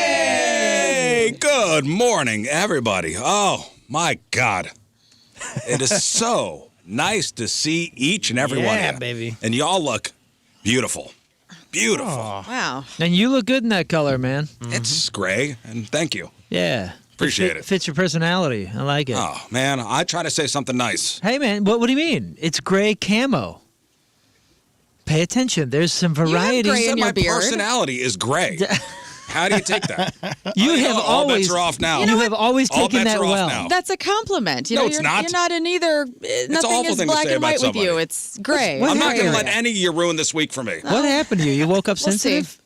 Hey! Good morning, everybody. Oh, my God. It is so nice to see each and every one of you. Yeah, baby. And y'all look beautiful. Beautiful. Oh. Wow. And you look good in that color, man. It's gray, and thank you. Yeah. Appreciate it. Fits your personality. I like it. Oh, man, I try to say something nice. Hey, man, what do you mean? It's gray camo. Pay attention. There's some variety. gray in your my beard. personality is gray. How do you take that? You have all always bets are off now. You have always All taken bets that are off well. now. That's a compliment. You No, know, it's you're, not. You're not in either. Nothing awful is thing to black say and white about with you. somebody. It's gray. What I'm not going to happened? let any of you ruin this week for me. What happened to you? You woke up We'll sensitive? see.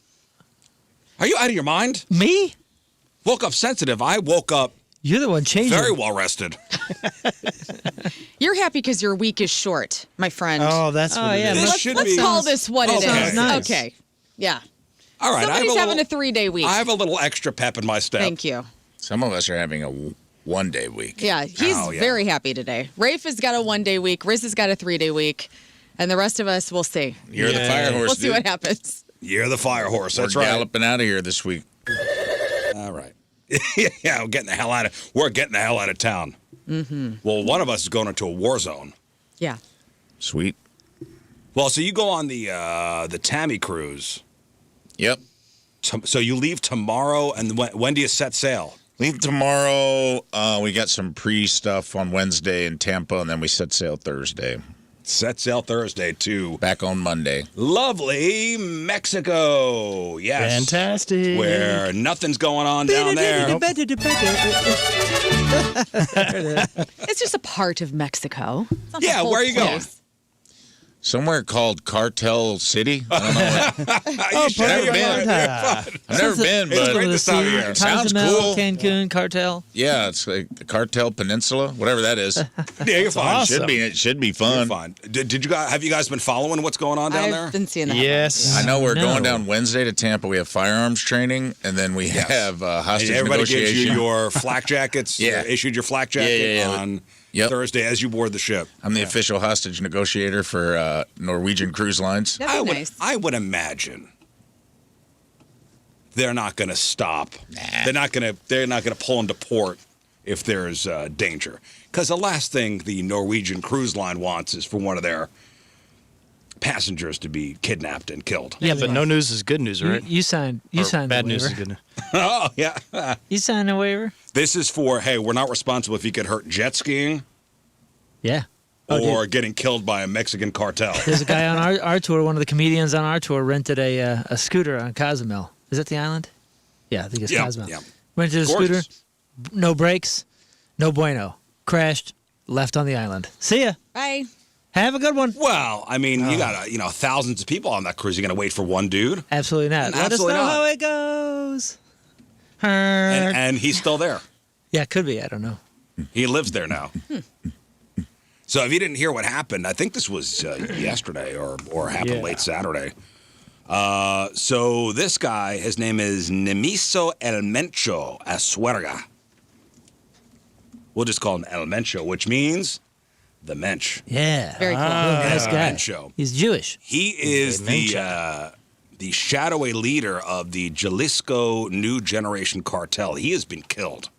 Are you out of your mind? Me? Woke up sensitive. I woke up You're the one changing. very well rested. You're happy because your week is short, my friend. Oh, that's what yeah. it is. This let's should let's be- call this what it is. Sounds nice. Okay. Yeah. All right. Somebody's I have having a 3-day week. I have a little extra pep in my step. Thank you. Some of us are having a one-day week. Yeah, he's Oh, yeah. very happy today. Rafe has got a 1-day week. Rizz has got a 3-day week. And the rest of us, we'll see. You're the fire horse. We'll see what happens. You're the fire horse. We're That's right. galloping out of here this week. All right. Yeah, we're getting the hell out of town. Mm-hmm. Well, one of us is going into a war zone. Yeah. Sweet. Well, so you go on the Tammy cruise. Yep. So you leave tomorrow, and when do you set sail? Leave tomorrow. We got some pre-stuff on Wednesday in Tampa, and then we set sail Thursday. Set sail Thursday to Back on Monday. lovely Mexico. Yes. Fantastic. Where nothing's going on down there. It's just a part of Mexico. It's not the Yeah, whole where are you going? place. Somewhere called Cartel City. I don't know what. I've never been. I've never been, It's but great this time of year. Sounds Cozumel, cool. Cancun, Cartel. Yeah, it's like the Cartel Peninsula, whatever that is. Yeah, you're fine. It should be You're fun. fine. Did you guys have you guys been following what's going on down there? I've been seeing that. Yes. I know we're No. going down Wednesday to Tampa. We have firearms training, and then we have hostage And everybody negotiation. gives you your flak jackets. Yeah. Issued your flak jacket Yeah. on Yep. Thursday as you board the ship. I'm the official hostage negotiator for Norwegian Cruise Lines. That'd be nice. I would imagine they're not going to stop. Nah. They're not going to pull into port if there's danger. Because the last thing the Norwegian cruise line wants is for one of their passengers to be kidnapped and killed. Yeah, but no news is good news, right? You signed. You Or signed bad the news waiver. is good news. Oh yeah. You signed a waiver. This is for hey, we're not responsible if you get hurt jet skiing Yeah. or getting killed by a Mexican cartel. There's a guy on our tour. One of the comedians on our tour rented a scooter on Cozumel. Is that the island? Yeah, I think it's Yeah, Cozumel. yeah. Rented a Gorgeous. scooter. No brakes. No bueno. Crashed. Left on the island. See ya. Bye. Have a good one. Well, I mean, you got thousands of people on that cruise. You're going to wait for one dude, Absolutely not. Let Absolutely us know not. how it goes. and he's still there. Yeah, could be. I don't know. He lives there now. So if you didn't hear what happened, I think this was yesterday or happened late Saturday. So this guy, his name is Nemiso El Mencho Asuerga. We'll just call him El Mencho, which means the mensch. Yeah. Very cool. Nice guy. Mencho. He's Jewish. He is the shadowy leader of the Jalisco New Generation Cartel. He has been killed.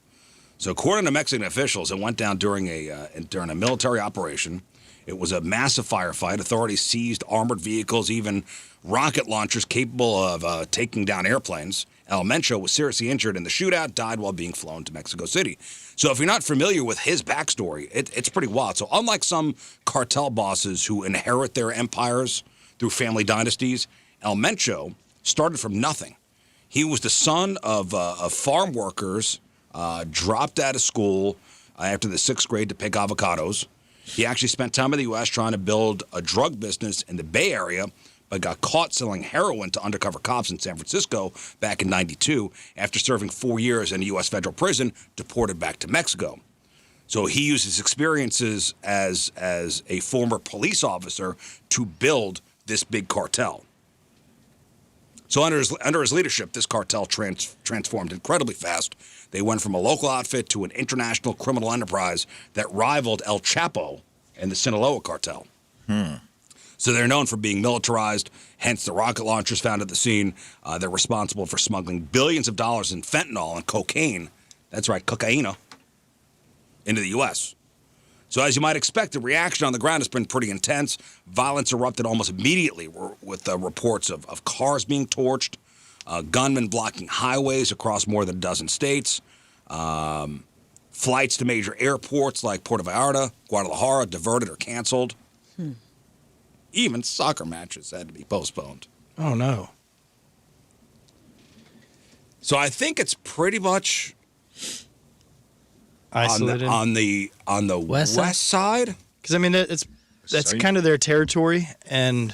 So according to Mexican officials, it went down during a military operation. It was a massive firefight. Authorities seized armored vehicles, even rocket launchers capable of taking down airplanes. El Mencho was seriously injured in the shootout, died while being flown to Mexico City. So if you're not familiar with his backstory, it's pretty wild. So unlike some cartel bosses who inherit their empires through family dynasties, El Mencho started from nothing. He was the son of farm workers, dropped out of school after the 6th grade to pick avocados. He actually spent time in the U.S. trying to build a drug business in the Bay Area, but got caught selling heroin to undercover cops in San Francisco back in '92. After serving 4 years in a U.S. federal prison, deported back to Mexico. So he used his experiences as a former police officer to build this big cartel. So under his leadership, this cartel transformed incredibly fast. They went from a local outfit to an international criminal enterprise that rivaled El Chapo and the Sinaloa cartel. So they're known for being militarized, hence the rocket launchers found at the scene. They're responsible for smuggling billions of dollars in fentanyl and cocaine. That's right, cocaine into the U.S. So as you might expect, the reaction on the ground has been pretty intense. Violence erupted almost immediately with reports of cars being torched, gunmen blocking highways across more than a dozen states, flights to major airports like Puerto Vallarta, Guadalajara diverted or canceled. Even soccer matches had to be postponed. Oh, no. So I think it's pretty much Isolated. on the west side. Because, I mean, that's kind of their territory. And,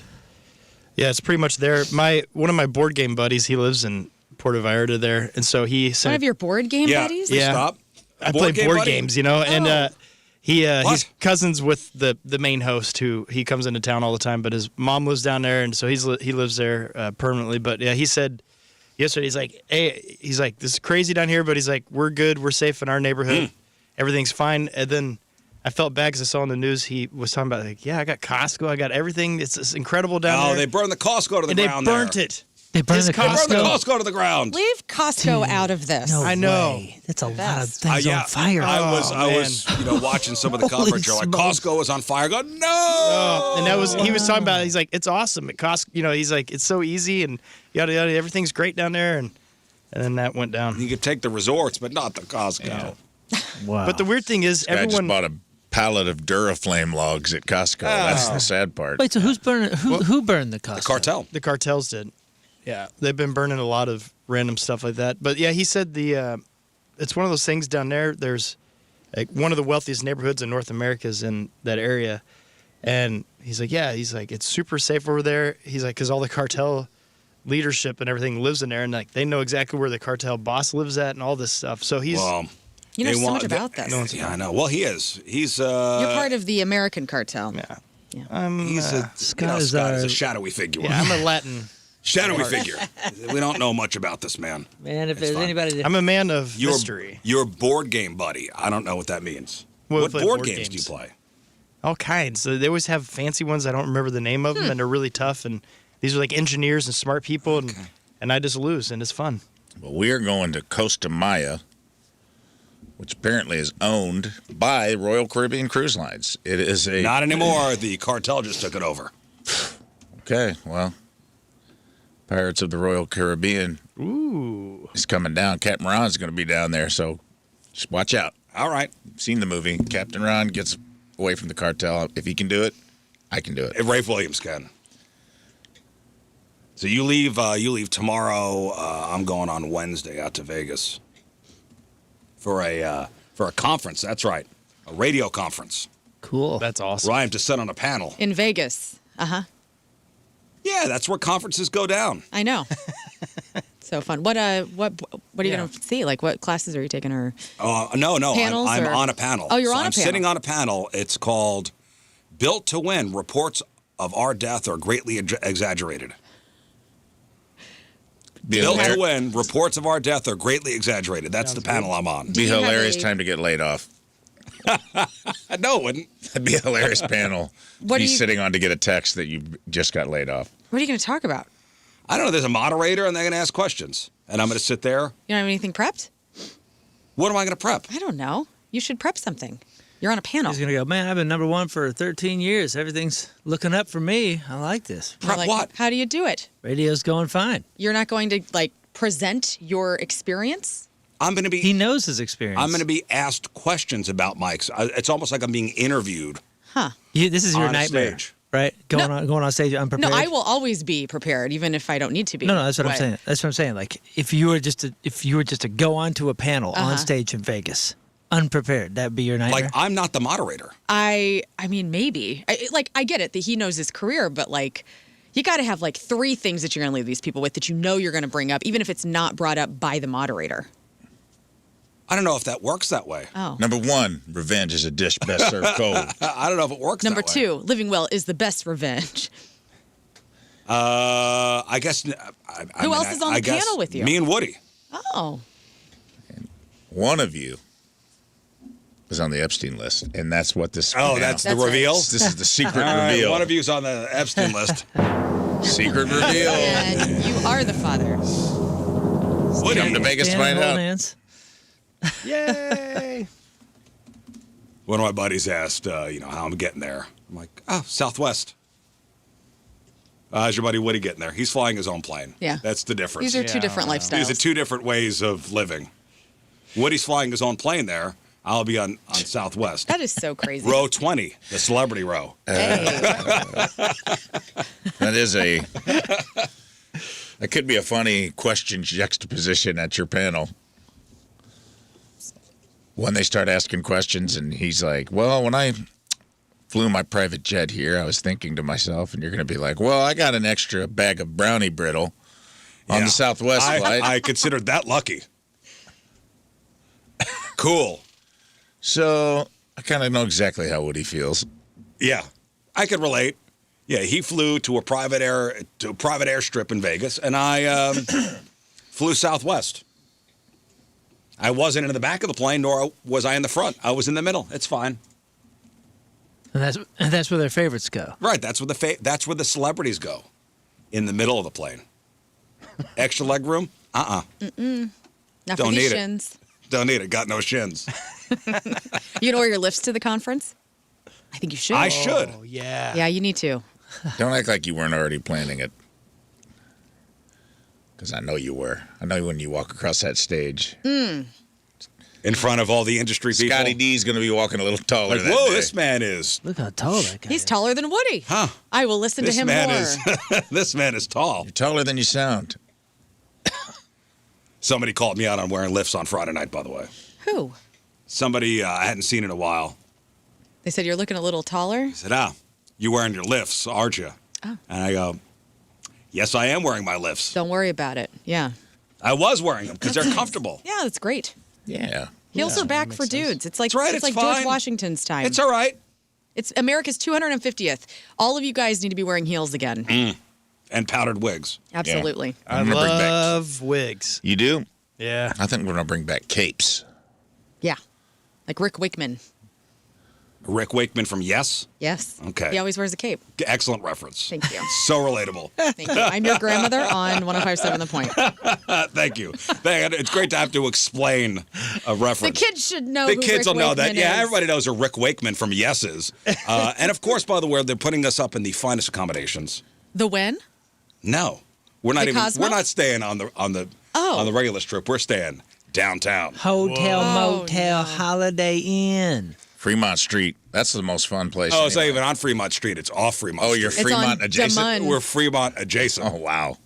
yeah, it's pretty much there. One of my board game buddies, he lives in Puerto Vallarta there. And so he sent... One of your board game buddies? Yeah. Stop. I play board games, you know, and he's cousins with the main host who he comes into town all the time, but his mom lives down there, and so he lives there permanently. But yeah, he said yesterday, he's like, hey, this is crazy down here, but he's like, we're good, we're safe in our neighborhood, everything's fine. And then I felt bad because I saw on the news he was talking about like, yeah, I got Costco, I got everything, it's incredible down there. Oh, they burned the Costco to the ground. They burnt it. They burned the They burned the Costco. Costco to the ground. Leave Costco out of this. No I know. way. That's a lot of Best. things on fire. I was watching some of the Holy coverage. Like smokes. Costco was on fire. Go no. And he was talking about it. He's like, it's awesome. It costs, he's like, it's so easy and yada yada. Everything's great down there, and then that went down. You could take the resorts, but not the Costco. Yeah. Wow. But the weird thing is, I just everyone. bought a pallet of Duraflame logs at Costco. That's the sad part. Wait, so who's burning? Who burned the Costco? The cartel. The cartels did. Yeah, they've been burning a lot of random stuff like that. But yeah, he said it's one of those things down there. There's like one of the wealthiest neighborhoods in North America is in that area, and he's like, it's super safe over there. He's like, because all the cartel leadership and everything lives in there, and like they know exactly where the cartel boss lives at and all this stuff. So he's You know so much about this. Yeah, I know. Well, he is. He's You're part of the American cartel. yeah. he's Scott is Scott is our- a shadowy figure. Yeah, I'm a Latin. Shadowy figure. We don't know much about this man. Man, if It's there's fine. anybody that I'm a man of Your mystery. Your board game buddy. I don't know what that means. Well, we What play board board games do you games. play? All kinds. So they always have fancy ones. I don't remember the name of them, and they're really tough. And these are like engineers and smart people, and I just lose, and it's fun. Well, we are going to Costa Maya, which apparently is owned by Royal Caribbean Cruise Lines. It is a... Not anymore. The cartel just took it over. Okay, well, Pirates of the Royal Caribbean is coming down. Captain Ron's going to be down there, so just watch out. All right. Seen the movie. Captain Ron gets away from the cartel. If he can do it, I can do it. Rafe Williams can. So you leave tomorrow. I'm going on Wednesday out to Vegas for a conference. That's right, a radio conference. cool. That's awesome. Where I am to sit on a panel. In Vegas. Yeah, that's where conferences go down. I know. So fun. What are you Yeah. going to see? Like, what classes are you taking? Or No, Panels I'm or- on a panel. Oh, you're So on a I'm panel. sitting on a panel. It's called "Built to Win: Reports of Our Death Are Greatly Exaggerated." Be, Built to hilar- Win: Reports of Our Death Are Greatly Exaggerated. That's the panel I'm on. be you have hilarious a- time to get laid off. No, it wouldn't. That'd be a hilarious panel. What be do you- sitting on to get a text that you just got laid off. what are you going to talk about? I don't know. There's a moderator, and they're going to ask questions, and I'm going to sit there. You don't have anything prepped? What am I going to prep? I don't know. You should prep something. You're on a panel. He's gonna go, man. I've been number one for 13 years. Everything's looking up for me. I like this. You're Prep like, what? How do you do it? Radio's going fine. You're not going to like present your experience? I'm going to be. He knows his experience. I'm going to be asked questions about Mike's. It's almost like I'm being interviewed. This is your on a nightmare, stage. right? Going on stage unprepared. No, I will always be prepared, even if I don't need to be. No, that's what I'm But- saying. That's what I'm saying. Like if you were just to go onto a panel on stage in Vegas, unprepared, that'd be your nightmare. Like I'm not the moderator. I mean, maybe. I get it that he knows his career, but like, you got to have like 3 things that you're going to leave these people with that you know you're going to bring up, even if it's not brought up by the moderator. I don't know if that works that way. Oh. Number 1, revenge is a dish best served cold. I don't know if it works Number that way. 2, living well is the best revenge. I guess. Who else is on the panel with you? Me and Woody. Oh. One of you was on the Epstein list, and that's what this. Oh, that's the That's right. reveal? This is the secret All right, reveal. one of you's on the Epstein list. Secret reveal. And you are the father. Woody. Come to Vegas to Stand find and hold out. hands. Yay! One of my buddies asked, how I'm getting there. I'm like, Southwest. How's your buddy Woody getting there? He's flying his own plane. Yeah. That's the difference. These are two different lifestyles. These are two different ways of living. Woody's flying his own plane there. I'll be on Southwest. That is so crazy. Row 20, the celebrity row. Hey. That could be a funny question juxtaposition at your panel. When they start asking questions, and he's like, well, when I flew my private jet here, I was thinking to myself, and you're going to be like, well, I got an extra bag of brownie brittle on Yeah. the Southwest flight. I considered that lucky. Cool. So I kind of know exactly how Woody feels. Yeah, I could relate. Yeah, he flew to a private airstrip in Vegas, and I flew Southwest. I wasn't in the back of the plane, nor was I in the front. I was in the middle. It's fine. And that's where their favorites go. Right. That's where the celebrities go, in the middle of the plane. Extra leg room? Not Don't for these need it. shins. Don't need it. Got no shins. You know where your lifts to the conference? I think you should. I should. Oh, yeah. Yeah, you need to. Don't act like you weren't already planning it. Because I know you were. I know when you walk across that stage. In front of all the industry people. Scotty D's going to be walking a little taller Like, that whoa, day. this man is. Look how tall that guy He's is. taller than Woody. Huh. I will listen to This him man more. is. This man is tall. You're taller than you sound. Somebody called me out on wearing lifts on Friday night, by the way. Who? Somebody I hadn't seen in a while. They said you're looking a little taller. He said, you wearing your lifts, aren't you? Oh. And I go, yes, I am wearing my lifts. Don't worry about it. Yeah. I was wearing them because they're comfortable. Yeah, that's great. Yeah. Heels are back for dudes. It's like That's right, it's it's like George fine. Washington's time. It's all right. It's America's 250th. All of you guys need to be wearing heels again. And powdered wigs. Absolutely. I I'm gonna bring back- love wigs. You do? Yeah. I think we're going to bring back capes. Yeah. Like Rick Wakeman. Rick Wakeman from Yes. Yes. Okay. He always wears a cape. Excellent reference. Thank you. So relatable. Thank you. I'm your grandmother on 105.7 The Point. Thank you. It's great to have to explain a The reference. kids should know The who kids Rick will know that. Wakeman Yeah, is. everybody knows who Rick Wakeman from Yes is. And of course, by the way, they're putting us up in the finest accommodations. The when? No, we're not The even. Cosmo? We're not staying on the regular strip. We're staying downtown. Hotel, Whoa. motel, Oh, no. Holiday Inn. Fremont Street. That's the most fun place. Oh, it's not anyway. even on Fremont Street. It's off Fremont Oh, Street. you're It's Fremont on adjacent? Demund. We're Fremont adjacent. Oh, wow.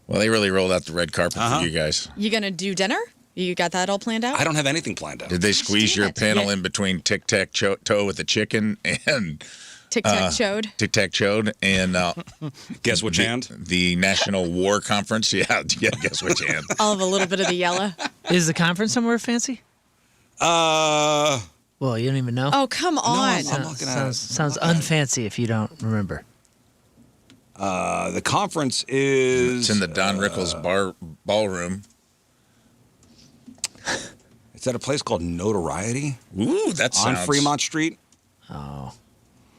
Well, they really rolled out the red carpet for you guys. You gonna do dinner? You got that all planned out? I don't have anything planned out. Did they squeeze damn your it. panel Yeah. in between tic-tac-toe with the chicken and Tic Tac Chode. tic-tac-chode and Guess which hand? the National War Conference? Yeah, guess which hand? I'll have a little bit of the yellow. Is the conference somewhere fancy? Well, you don't even know. Oh, come on. I'm sounds, looking at it. sounds unfancy if you don't remember. The conference is. It's in the Don Rickles ballroom. It's at a place called Notoriety Ooh, that on sounds... Fremont Street. I'm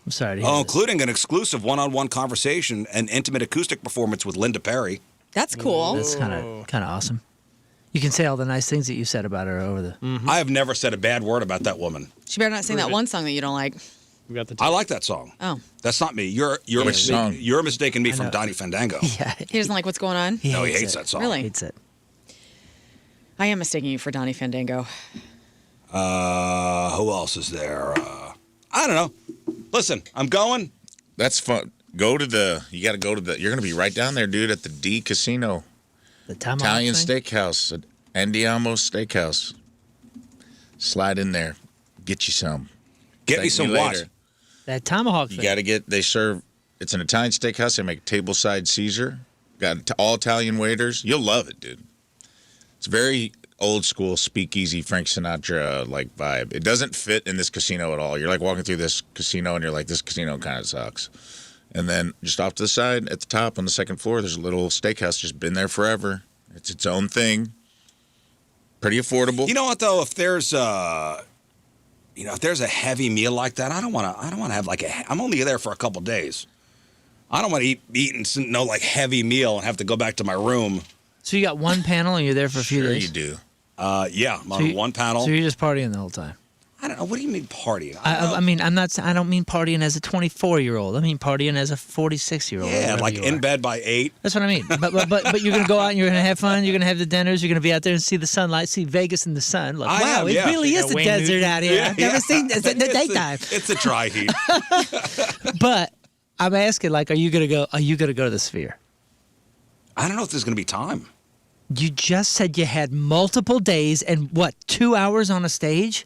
sorry to hear Oh, this. including an exclusive one-on-one conversation and intimate acoustic performance with Linda Perry. That's cool. That's kind of awesome. You can say all the nice things that you said about her over the. I have never said a bad word about that woman. She better not sing that one song that you don't like. We got the I like that song. Oh. That's not me. You're Which song? You're mistaking me from know. Donnie Fandango. Yeah, He doesn't like what's going on? No, he hates hates it. that song. Really? Hates it. I am mistaking you for Donnie Fandango. Who else is there? I don't know. Listen, I'm going. That's fun. You got to go to the, you're going to be right down there, dude, at the D Casino. The Tomahawk Italian thing? Steakhouse at Andiamo Steakhouse. Slide in there. Get you some. Get me Thank some you what? later. That tomahawk You thing. got to get, they serve, it's an Italian steakhouse. They make tableside Caesar. Got all Italian waiters. You'll love it, dude. It's very old school speakeasy Frank Sinatra like vibe. It doesn't fit in this casino at all. You're like walking through this casino and you're like, this casino kind of sucks. And then just off to the side at the top on the second floor, there's a little steakhouse just been there forever. It's its own thing. Pretty affordable. You know what though? If there's you know, if there's a heavy meal like that, I don't want to have like I'm only there for a couple days. I don't want to eat no like heavy meal and have to go back to my room. So you got one panel and you're there for a few days? You do. Yeah, I'm on one panel. So you're just partying the whole time? I don't know. What do you mean partying? I mean, I don't mean partying as a 24-year-old. I mean partying as a 46-year-old. Yeah, like in bed by 8. That's what I mean. But you're gonna go out and you're gonna have fun. You're gonna have the dinners. You're gonna be out there and see the sunlight, see Vegas in the sun. Like, wow, it really is the desert out here. I've never seen this in the daytime. It's a dry heat. But I'm asking, like, are you gonna go to the Sphere? I don't know if there's gonna be time. You just said you had multiple days and 2 hours on a stage?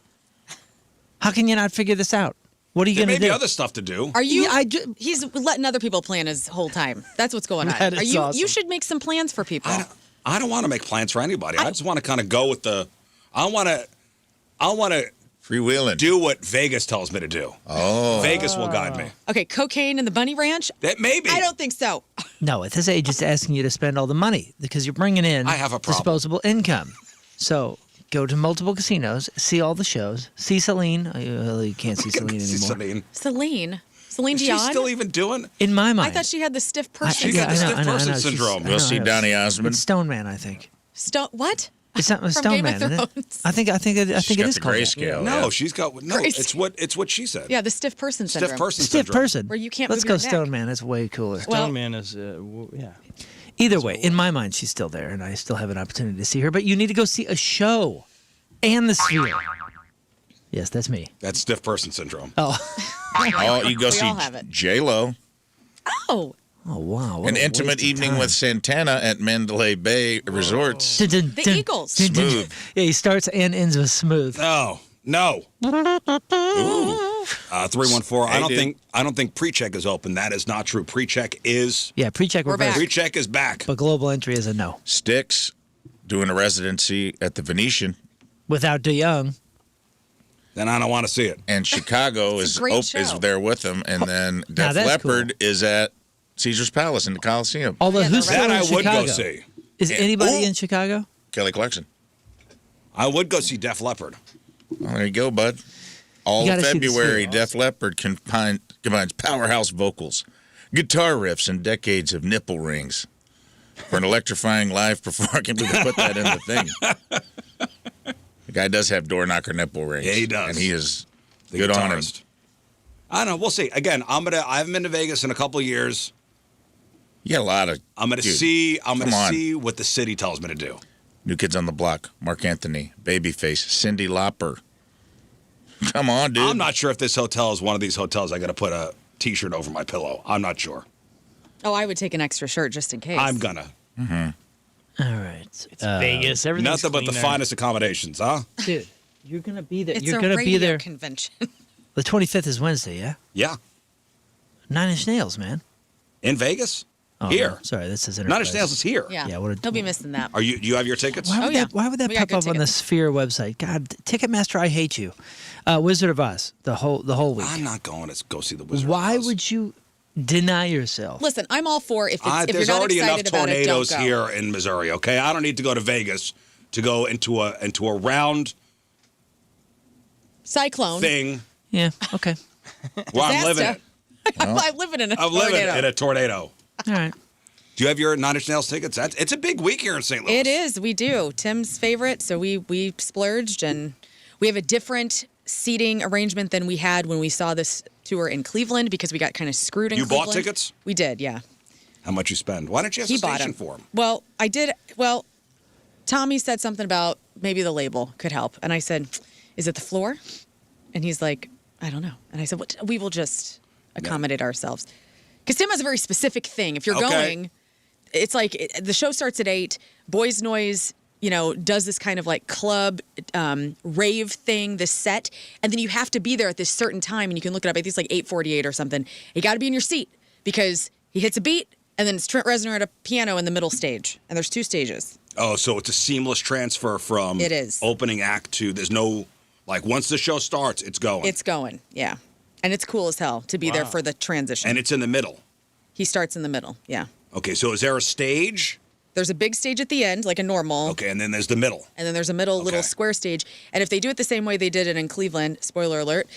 How can you not figure this out? What are you going to do? There may be other stuff to do. Are you? He's letting other people plan his whole time. That's what's going on. That is awesome. You should make some plans for people. I don't want to make plans for anybody. I just want to kind of go with the. I want to freewheeling. Do what Vegas tells me to do. Oh, Vegas will guide me. Okay, cocaine in the Bunny Ranch. That maybe. I don't think so. No, at this age, it's asking you to spend all the money because you're bringing in I have a problem. disposable income. So go to multiple casinos, see all the shows, see Celine. You can't see Celine anymore. Celine Is Dion. she still even doing? In my mind, I thought she had the stiff person. She got the stiff I know. person syndrome. We'll see Donny Osmond. It's Stone Man, I think. What? It's not From Stone Game Man, of isn't it? Thrones. I think it is the called that. grayscale. No, Yeah. she's got no. Crazy. It's what she said. Yeah, the stiff person syndrome. Stiff person Stiff syndrome. person. Where you can't Let's move go your neck. Stone Man. That's way cooler. Well- Stone Man is, yeah. Either way, in my mind, she's still there, and I still have an opportunity to see her. But you need to go see a show and the Sphere. Yes, that's me. That's stiff person syndrome. Oh, Oh, you go We see all have it. J-Lo. Oh, wow. An intimate evening with Santana at Mandalay Bay Resorts. The Eagles. Smooth. Yeah, he starts and ends with smooth. No. 314. Hey, I don't think pre-check is open. That is not true. Pre-check is. Yeah, pre-check We're reverse. back. Pre-check is back. But global entry is a no. Styx doing a residency at the Venetian. Without DeYoung. Then I don't want to see it. And Chicago It's a great show. is there with them. And then Def that's Leppard is at Caesar's Palace in the Coliseum. Although, Yeah, who's the still That in I would Chicago? go see. Is Yeah. anybody Ooh. in Chicago? Kelly Clarkson. I would go see Def Leppard. Well, there you go, bud. All You of gotta see the February, Sphere. Def Leppard combines powerhouse vocals, guitar riffs, and decades of nipple rings for an electrifying live performance. I can't believe they put that in the thing. The guy does have door knocker nipple rings. Yeah, he does. And he is The good on him. guitarist. I don't know. We'll see. Again, I haven't been to Vegas in a couple of years. You got a lot of I'm gonna dude, see come on. what the city tells me to do. New Kids on the Block, Mark Anthony, Babyface, Cyndi Lauper. Come on, dude. I'm not sure if this hotel is one of these hotels I got to put a T-shirt over my pillow. I'm not sure. Oh, I would take an extra shirt just in case. I'm gonna. All right. It's Vegas. Everything's Nothing but the clean there. finest accommodations, huh? Dude, you're going to be there. It's You're a going to radio be there. convention. The 25th is Wednesday, yeah? Yeah. 9 Inch Nails, man. In Vegas? Oh, Here. no, sorry, this is Not Enterprise. Nails is here. Yeah. Yeah, what a- He'll be missing that. Do you have your tickets? Why would, Oh, yeah. why would that We got pop good up on the tickets. Sphere website? God, Ticketmaster, I hate you. Wizard of Oz, the whole week. I'm not going to go see the Wizard. Why of Oz. would you deny yourself? Listen, I'm all for if you're There's not already enough excited about it, don't tornadoes go. here in Missouri. Okay, I don't need to go to Vegas to go into a round Cyclone. thing Yeah, okay. where I'm living it. I'm living in a I'm living tornado. in a tornado. All right. Do you have your Nine Inch Nails tickets? It's a big week here in St. Louis. It is. We do. Tim's favorite. So we splurged, and we have a different seating arrangement than we had when we saw this tour in Cleveland because we got kind of screwed in You Cleveland. bought tickets? We did, yeah. How much you spend? Why don't you have He a bought station them. for them? Well, I did. Well, Tommy said something about maybe the label could help, and I said, "Is it the floor?" And he's like, "I don't know." And I said, "What? We will just accommodate ourselves." Because Tim has a very specific thing. If you're Okay. going, it's like the show starts at 8. Boys Noise, does this kind of like club rave thing, this set, and then you have to be there at this certain time, and you can look it up. I think it's like 8:48 or something. You got to be in your seat because he hits a beat, and then it's Trent Reznor at a piano in the middle stage, and there's 2 stages. Oh, so it's a seamless transfer from It is. opening act to there's no like once the show starts, it's going. It's going, yeah, and it's cool as hell to be there for the transition. and it's in the middle. He starts in the middle, yeah. Okay, so is there a stage? There's a big stage at the end, like a normal. Okay, and then there's the middle. And then there's a middle little square stage. And if they do it the same way they did it in Cleveland, spoiler alert,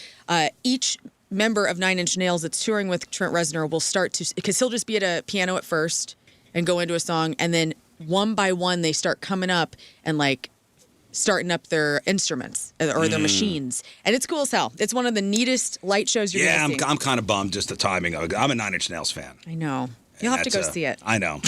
each member of Nine Inch Nails that's touring with Trent Reznor will start to, because he'll just be at a piano at first and go into a song, and then one by one they start coming up and like starting up their instruments or their machines. And it's cool as hell. It's one of the neatest light shows you're going to see. I'm kind of bummed just the timing of it. I'm a Nine Inch Nails fan. I know. You'll have to go see it. I know.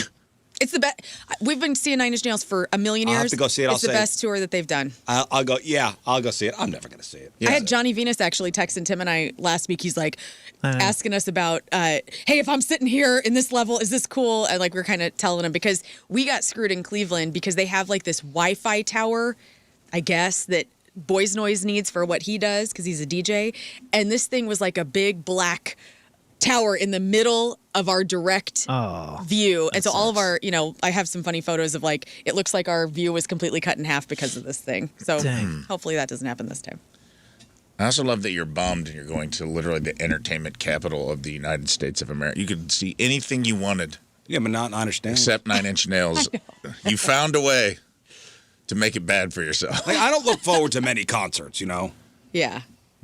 It's the best. We've been seeing Nine Inch Nails for a million years. I'll have to go see it. It's the best tour that they've done. I'll go see it. I'm never going to see it. I had Johnny Venus actually texting Tim and I last week. He's like asking us about, hey, if I'm sitting here in this level, is this cool? And like we're kind of telling him because we got screwed in Cleveland because they have like this Wi-Fi tower, I guess, that Boys Noise needs for what he does because he's a DJ. And this thing was like a big black tower in the middle of our direct view. And so all of our, I have some funny photos of like, it looks like our view was completely cut in half because of this thing. So hopefully that doesn't happen this time. I also love that you're bummed and you're going to literally the entertainment capital of the United States of America. You could see anything you wanted. Yeah, but not Nine Inch Nails. Except Nine Inch Nails. You found a way to make it bad for yourself. Like, I don't look forward to many concerts, Yeah.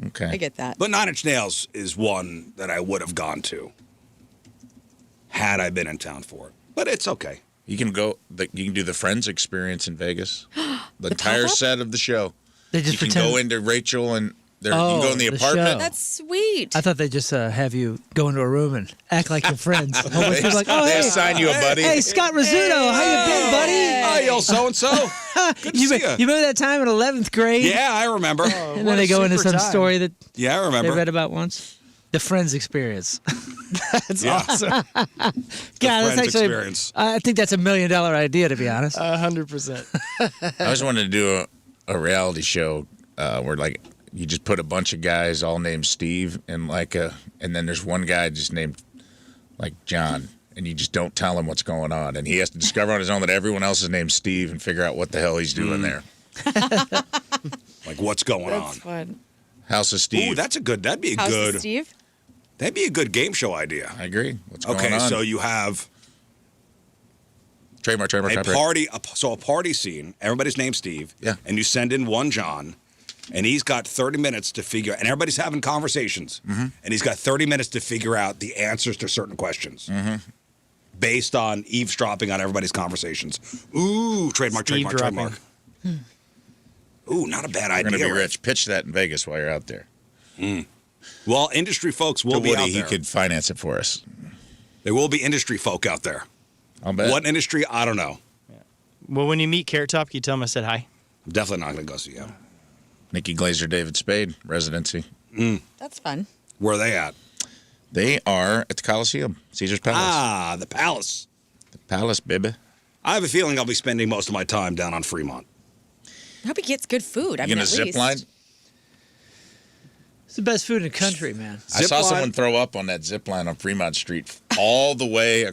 Okay. I get that. But Nine Inch Nails is one that I would have gone to had I been in town for it. But it's okay. You can go. You can do the Friends experience in Vegas. The entire pop-up? set of the show. They just you can pretend. go into Rachel and you can go in the the apartment. show. That's sweet. I thought they just have you go into a room and act like you're friends. A whole bunch of people like, they hey, assign you a buddy. hey, Scott Rizzuto, how you been, buddy? Hi, yo, so-and-so. Good to You see ya. remember that time in 11th grade? Yeah, I remember. And then they go into some story that Yeah, I they remember. read about once. The Friends experience. That's awesome. God, that's Friends actually. experience. I think that's $1 million idea, to be honest. 100%. I always wanted to do a reality show where like you just put a bunch of guys all named Steve and and then there's one guy just named like John, and you just don't tell him what's going on, and he has to discover on his own that everyone else is named Steve and figure out what the hell he's doing there. Like, what's going That's on? fun. House of Steve. Ooh, that'd be a How's good. Steve? That'd be a good game show idea. I agree. What's going Okay, on? so you have trademark. a Copyright. party, a party scene. Everybody's named Steve. Yeah. And you send in one John, and he's got 30 minutes to figure. And everybody's having conversations, and he's got 30 minutes to figure out the answers to certain questions, based on eavesdropping on everybody's conversations. Ooh, trademark. Eavesdropping. Ooh, not a bad We're idea. gonna be Rick. rich. Pitch that in Vegas while you're out there. Well, industry folks will To be Woody, out he there. could finance it for us. There will be industry folk out there. I'll bet. What industry? I don't know. Well, when you meet Carrot Top, can you tell him I said hi? I'm definitely not going to go see him. Nikki Glazer, David Spade, residency. That's fun. Where are they at? They are at the Coliseum, Caesar's Palace. Ah, the Palace. The Palace, baby. I have a feeling I'll be spending most of my time down on Fremont. I hope he gets good food. I You mean, gonna at zip least. line? It's the best food in the country, man. I saw Zip line. someone throw up on that zip line on Fremont Street all the way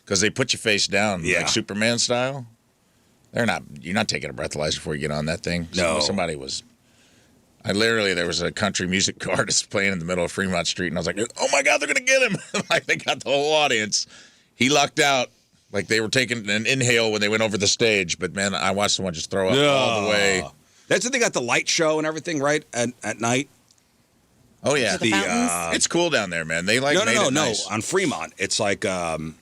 because they put you face down, Yeah. like Superman style. You're not taking a breathalyzer before you get on that thing. No. Somebody was. There was a country music artist playing in the middle of Fremont Street, and I was like, oh my God, they're going to get him. Like, they got the whole audience. He lucked out. Like, they were taking an inhale when they went over the stage, but man, I watched someone just throw up all the way. That's when they got the light show and everything, right? At night? Oh, yeah. The fountains? It's cool down there, man. They made No. it nice. On Fremont, it's like On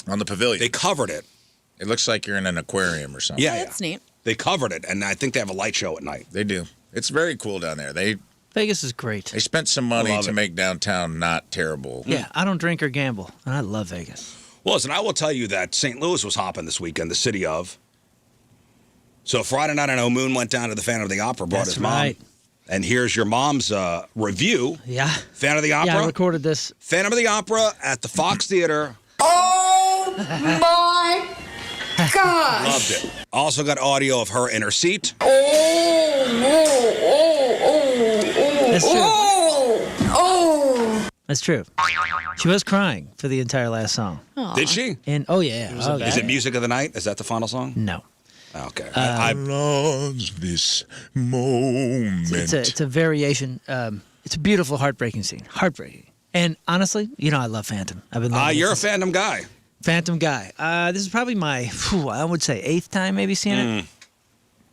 the pavilion. they covered it. It looks like you're in an aquarium or something. Yeah, Oh, that's neat. They covered it, and I think they have a light show at night. They do. It's very cool down there. They Vegas is great. spent some money Love to it. make downtown not terrible. Yeah, I don't drink or gamble, and I love Vegas. Well, listen, I will tell you that St. Louis was hopping this weekend, the city of. So Friday night, I know Moon went down to the Phantom of the Opera, brought That's his mom. right. And here's your mom's review. Yeah. Phantom of the Opera. Yeah, I recorded this. Phantom of the Opera at the Fox Theater. Oh my gosh. Loved it. Also got audio of her in her seat. That's true. Oh. That's true. She was crying for the entire last song. Did she? And oh yeah. Oh, Is yeah. it Music of the Night? Is that the final song? No. Okay. I lost this moment. It's a variation. It's a beautiful, heartbreaking scene. Heartbreaking. And honestly, I love Phantom. I've been loving it You're a since- Phantom guy. Phantom guy. This is probably my, I would say, 8th time maybe seeing it.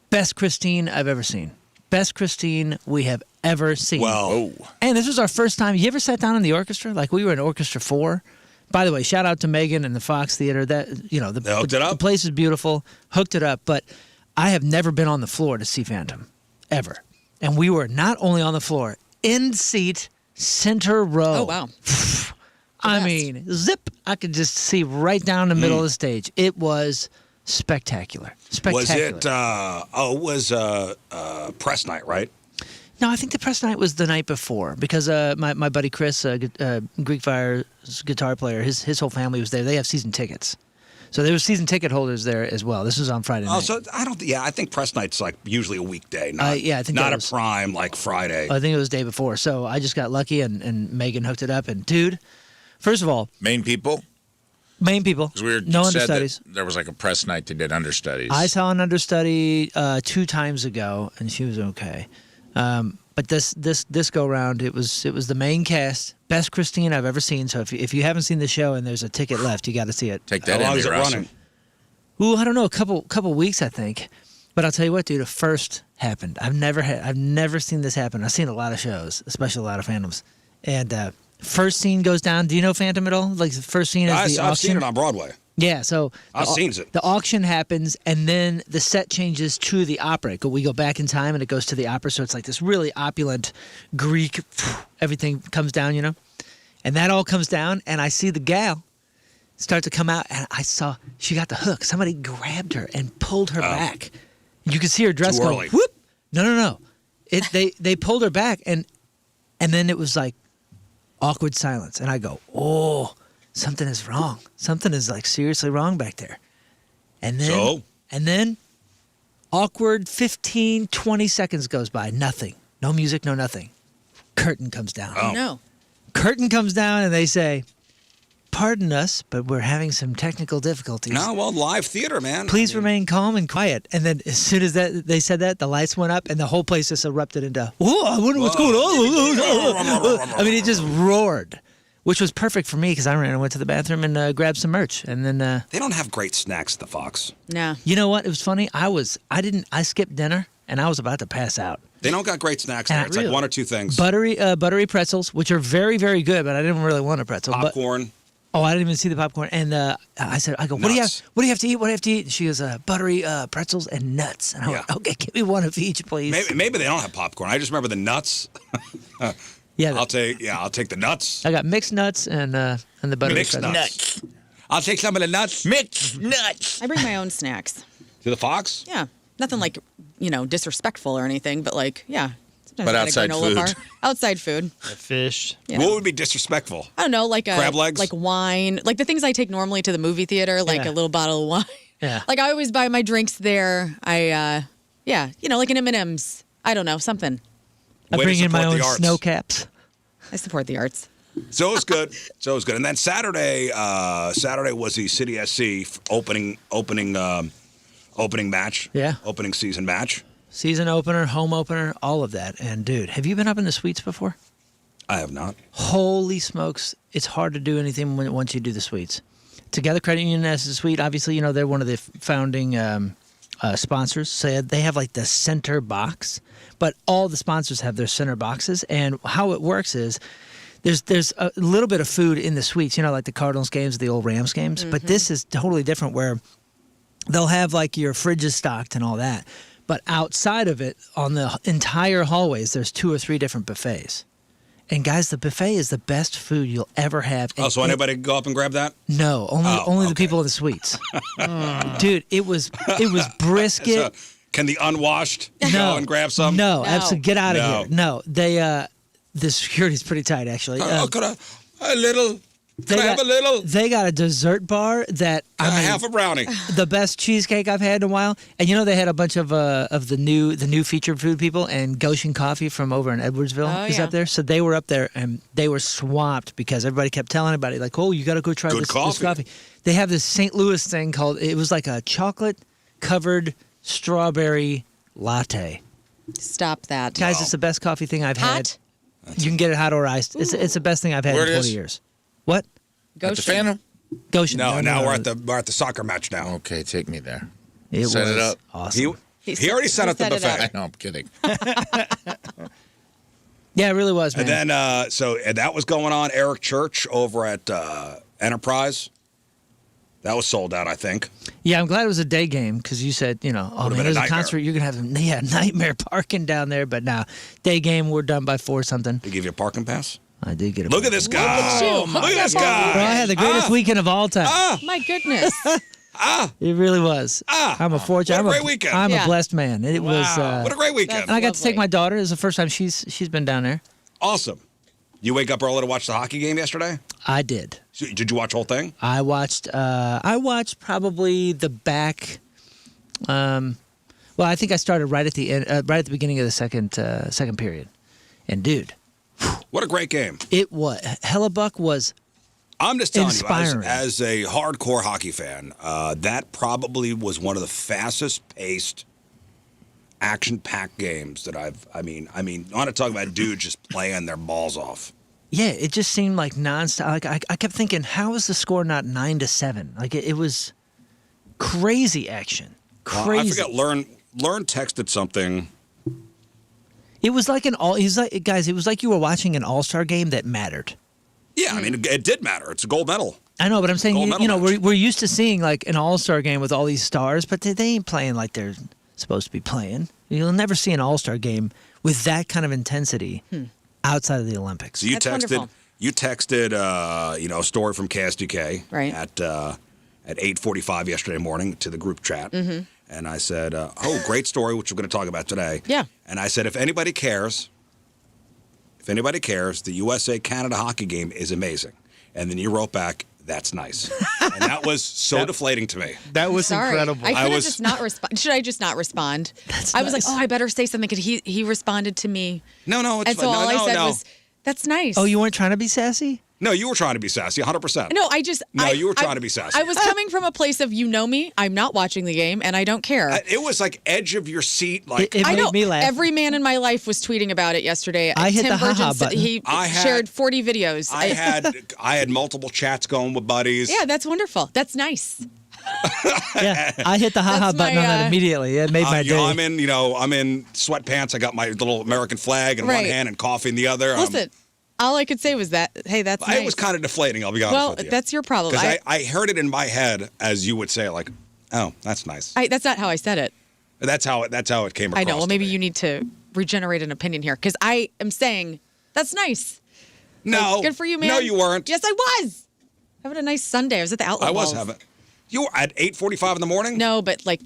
Best Christine I've ever seen. Best Christine we have ever seen. Well, and this was our first time. You ever sat down in the orchestra? Like we were in Orchestra 4. By the way, shout out to Megan and the Fox Theater. That they hooked it up. The place is beautiful. Hooked it up, but I have never been on the floor to see Phantom, ever. And we were not only on the floor, in seat, center row. Oh wow. I mean, zip! I could just see right down the middle of the stage. It was spectacular. Spectacular. Was it? Press night, right? No, I think the press night was the night before because my buddy Chris, Greek Fire's guitar player, his whole family was there. They have season tickets, so there were season ticket holders there as well. This was on Friday night. Oh, so I don't. Yeah, I think press night's like usually a weekday. Not, I think not a prime like Friday. I think it was the day before. So I just got lucky, and Megan hooked it up. And dude, first of all, Main people. no understudies. There was like a press night they did understudies. I saw an understudy 2 times ago, and she was okay. But this go round, it was the main cast, best Christine I've ever seen. So if you haven't seen the show and there's a ticket left, you got to see it. Take that. How long is it running? Ooh, I don't know, a couple weeks I think. But I'll tell you what, dude, it first happened. I've never seen this happen. I've seen a lot of shows, especially a lot of Phantoms. And first scene goes down. Do you know Phantom at all? Like the first scene is the auction. I've seen it on Broadway. Yeah, so I've seen it. The auction happens, and then the set changes to the opera. We go back in time, and it goes to the opera. So it's like this really opulent Greek. Everything comes down, and that all comes down. And I see the gal start to come out, and I saw she got the hook. Somebody grabbed her and pulled her back. You could see her dress go whoop. No. They pulled her back, and then it was like awkward silence, and I go, oh. Something is wrong. Something is like seriously wrong back there. And then awkward 15, 20 seconds goes by. Nothing. No music, no nothing. Curtain comes down. Oh no. Curtain comes down and they say, pardon us, but we're having some technical difficulties. No, well, live theater, man. Please remain calm and quiet. And then as soon as they said that, the lights went up and the whole place just erupted into, whoa, I wonder what's going on. I mean, it just roared. Which was perfect for me because I ran and went to the bathroom and grabbed some merch, and then they don't have great snacks at the Fox. No. You know what? It was funny. I skipped dinner and I was about to pass out. They don't got great snacks there. It's like 1 or 2 things. Buttery pretzels, which are very, very good, but I didn't really want a pretzel. Popcorn. I didn't even see the popcorn. And I said, what do you have to eat? What do you have to eat? And she goes, buttery pretzels and nuts. And I went, okay, give me one of each, please. Maybe they don't have popcorn. I just remember the nuts. Yeah, I'll take the nuts. I got mixed nuts and the buttery mixed pretzels. Nuts. I'll take some of the nuts. Mixed nuts. I bring my own snacks. To the Fox? Yeah. Nothing like, disrespectful or anything, but like, yeah. Sometimes But I got a outside granola food. bar. Outside food. Fish. Yeah. What would be disrespectful? I don't know, like crab legs? like wine, like the things I take normally to the movie theater, like Yeah. a little bottle of wine. Yeah. Like I always buy my drinks there. Like an M&M's. I don't know, something. I Way to bring in my support own the arts. snow caps. I support the arts. So it's good. And then Saturday was the City SC opening match. Yeah. Opening season match. Season opener, home opener, all of that. And dude, have you been up in the suites before? I have not. Holy smokes. It's hard to do anything once you do the suites. Together Credit Union has a suite. Obviously, they're one of the founding sponsors. So they have like the center box, but all the sponsors have their center boxes. And how it works is there's a little bit of food in the suites, like the Cardinals games, the old Rams games. Mm-hmm. But this is totally different where they'll have like your fridges stocked and all that. But outside of it, on the entire hallways, there's 2 or 3 different buffets. And guys, the buffet is the best food you'll ever have. Oh, so anybody can go up and grab that? No, only the people in the suites. Dude, it was brisket. So, can the unwashed go and grab some? No, absolutely. Get out of here. No, the security's pretty tight, actually. Could a little. Can I have a little? They got a dessert bar that half a brownie. The best cheesecake I've had in a while. And they had a bunch of the new featured food people, and Goshen Coffee from over in Edwardsville is up there. So they were up there and they were swamped because everybody kept telling everybody like, "Oh, you got to go try this coffee." They have this St. Louis thing called, it was like a chocolate covered strawberry latte. Stop that. Guys, it's the best coffee thing I've had. Hot? You can get it hot or iced. It's the best thing I've had in 20 years. What? Goshen. At the Phantom? Goshen. No, now we're at the soccer match now. Okay, take me there. It Set was it up. awesome. He already set up the set it buffet. up. I know, I'm kidding. Yeah, it really was, man. And then, and that was going on. Eric Church over at Enterprise. That was sold out, I think. Yeah, I'm glad it was a day game because you said, oh, Would've man, been a there's a nightmare. concert. You're going to have nightmare parking down there. But now, day game, we're done by 4 something. They give you a parking pass? I did get a Look at this guy. at you. Look at this Bro, I guy. had the greatest weekend of all time. My goodness. It really was. I'm a fortunate. what a great weekend. I'm Yeah. a blessed man. It was. What a great weekend. and I got to take Lovely. my daughter. It was the first time she's been down there. Awesome. You wake up early to watch the hockey game yesterday? I did. So, did you watch the whole thing? I watched probably the back. Well, I think I started right at the end, right at the beginning of the second period. And dude, What a great game. it was Hellebuck was. I'm just telling Inspiring. you, as a hardcore hockey fan, that probably was one of the fastest paced, action-packed games that I mean, I want to talk about dudes just playing their balls off. Yeah, it just seemed like nonstop. Like I kept thinking, how is the score not 9-7? Like it was crazy action. Crazy. I forget. Learn texted something. It was like He's like, guys. It was like you were watching an all-star game that mattered. Yeah, I mean, it did matter. It's a gold medal. I know, but I'm saying, Gold medal match. we're used to seeing like an all-star game with all these stars, but they ain't playing like they're supposed to be playing. You'll never see an all-star game with that kind of intensity outside of the Olympics. So you That's texted. wonderful. You texted. A story from KSDK. Right. At 8:45 yesterday morning to the group chat. Mm-hmm. And I said, great story, which we're going to talk about today. Yeah. And I said, if anybody cares, the USA-Canada hockey game is amazing. And then you wrote back, that's nice. And that was so deflating to me. That was Sorry. incredible. I could have was- just not respond. Should I just not respond? That's I was like, nice. I better say something because he responded to me. No, it's And so fine. all I said no. was, that's nice. Oh, you weren't trying to be sassy? No, you were trying to be sassy, 100%. No, you were trying to be sassy. I was coming from a place of, me, I'm not watching the game, and I don't care. It was like edge of your seat. Like It I made know me laugh. every man in my life was tweeting about it yesterday. I hit Tim the ha-ha Burgess, button. He shared 40 videos. I had multiple chats going with buddies. yeah, that's wonderful. That's nice. Yeah, I hit the ha-ha That's button on my, that immediately. It made my day. I'm in sweatpants. I got my little American flag in one Right. hand and coffee in the other. Listen, all I could say was that, hey, that's nice. It was kind of deflating. I'll be honest well, with you. that's your problem. Because I heard it in my head as you would say, like, oh, that's nice. That's not how I said it. That's how it came across. I know. Well, to maybe me. you need to regenerate an opinion here because I am saying that's nice. No, Good for you, man. No, you weren't. Yes, I was. Having a nice Sunday. I was at the Outlet I was Malls. having. You were at 8:45 in the morning. No, but like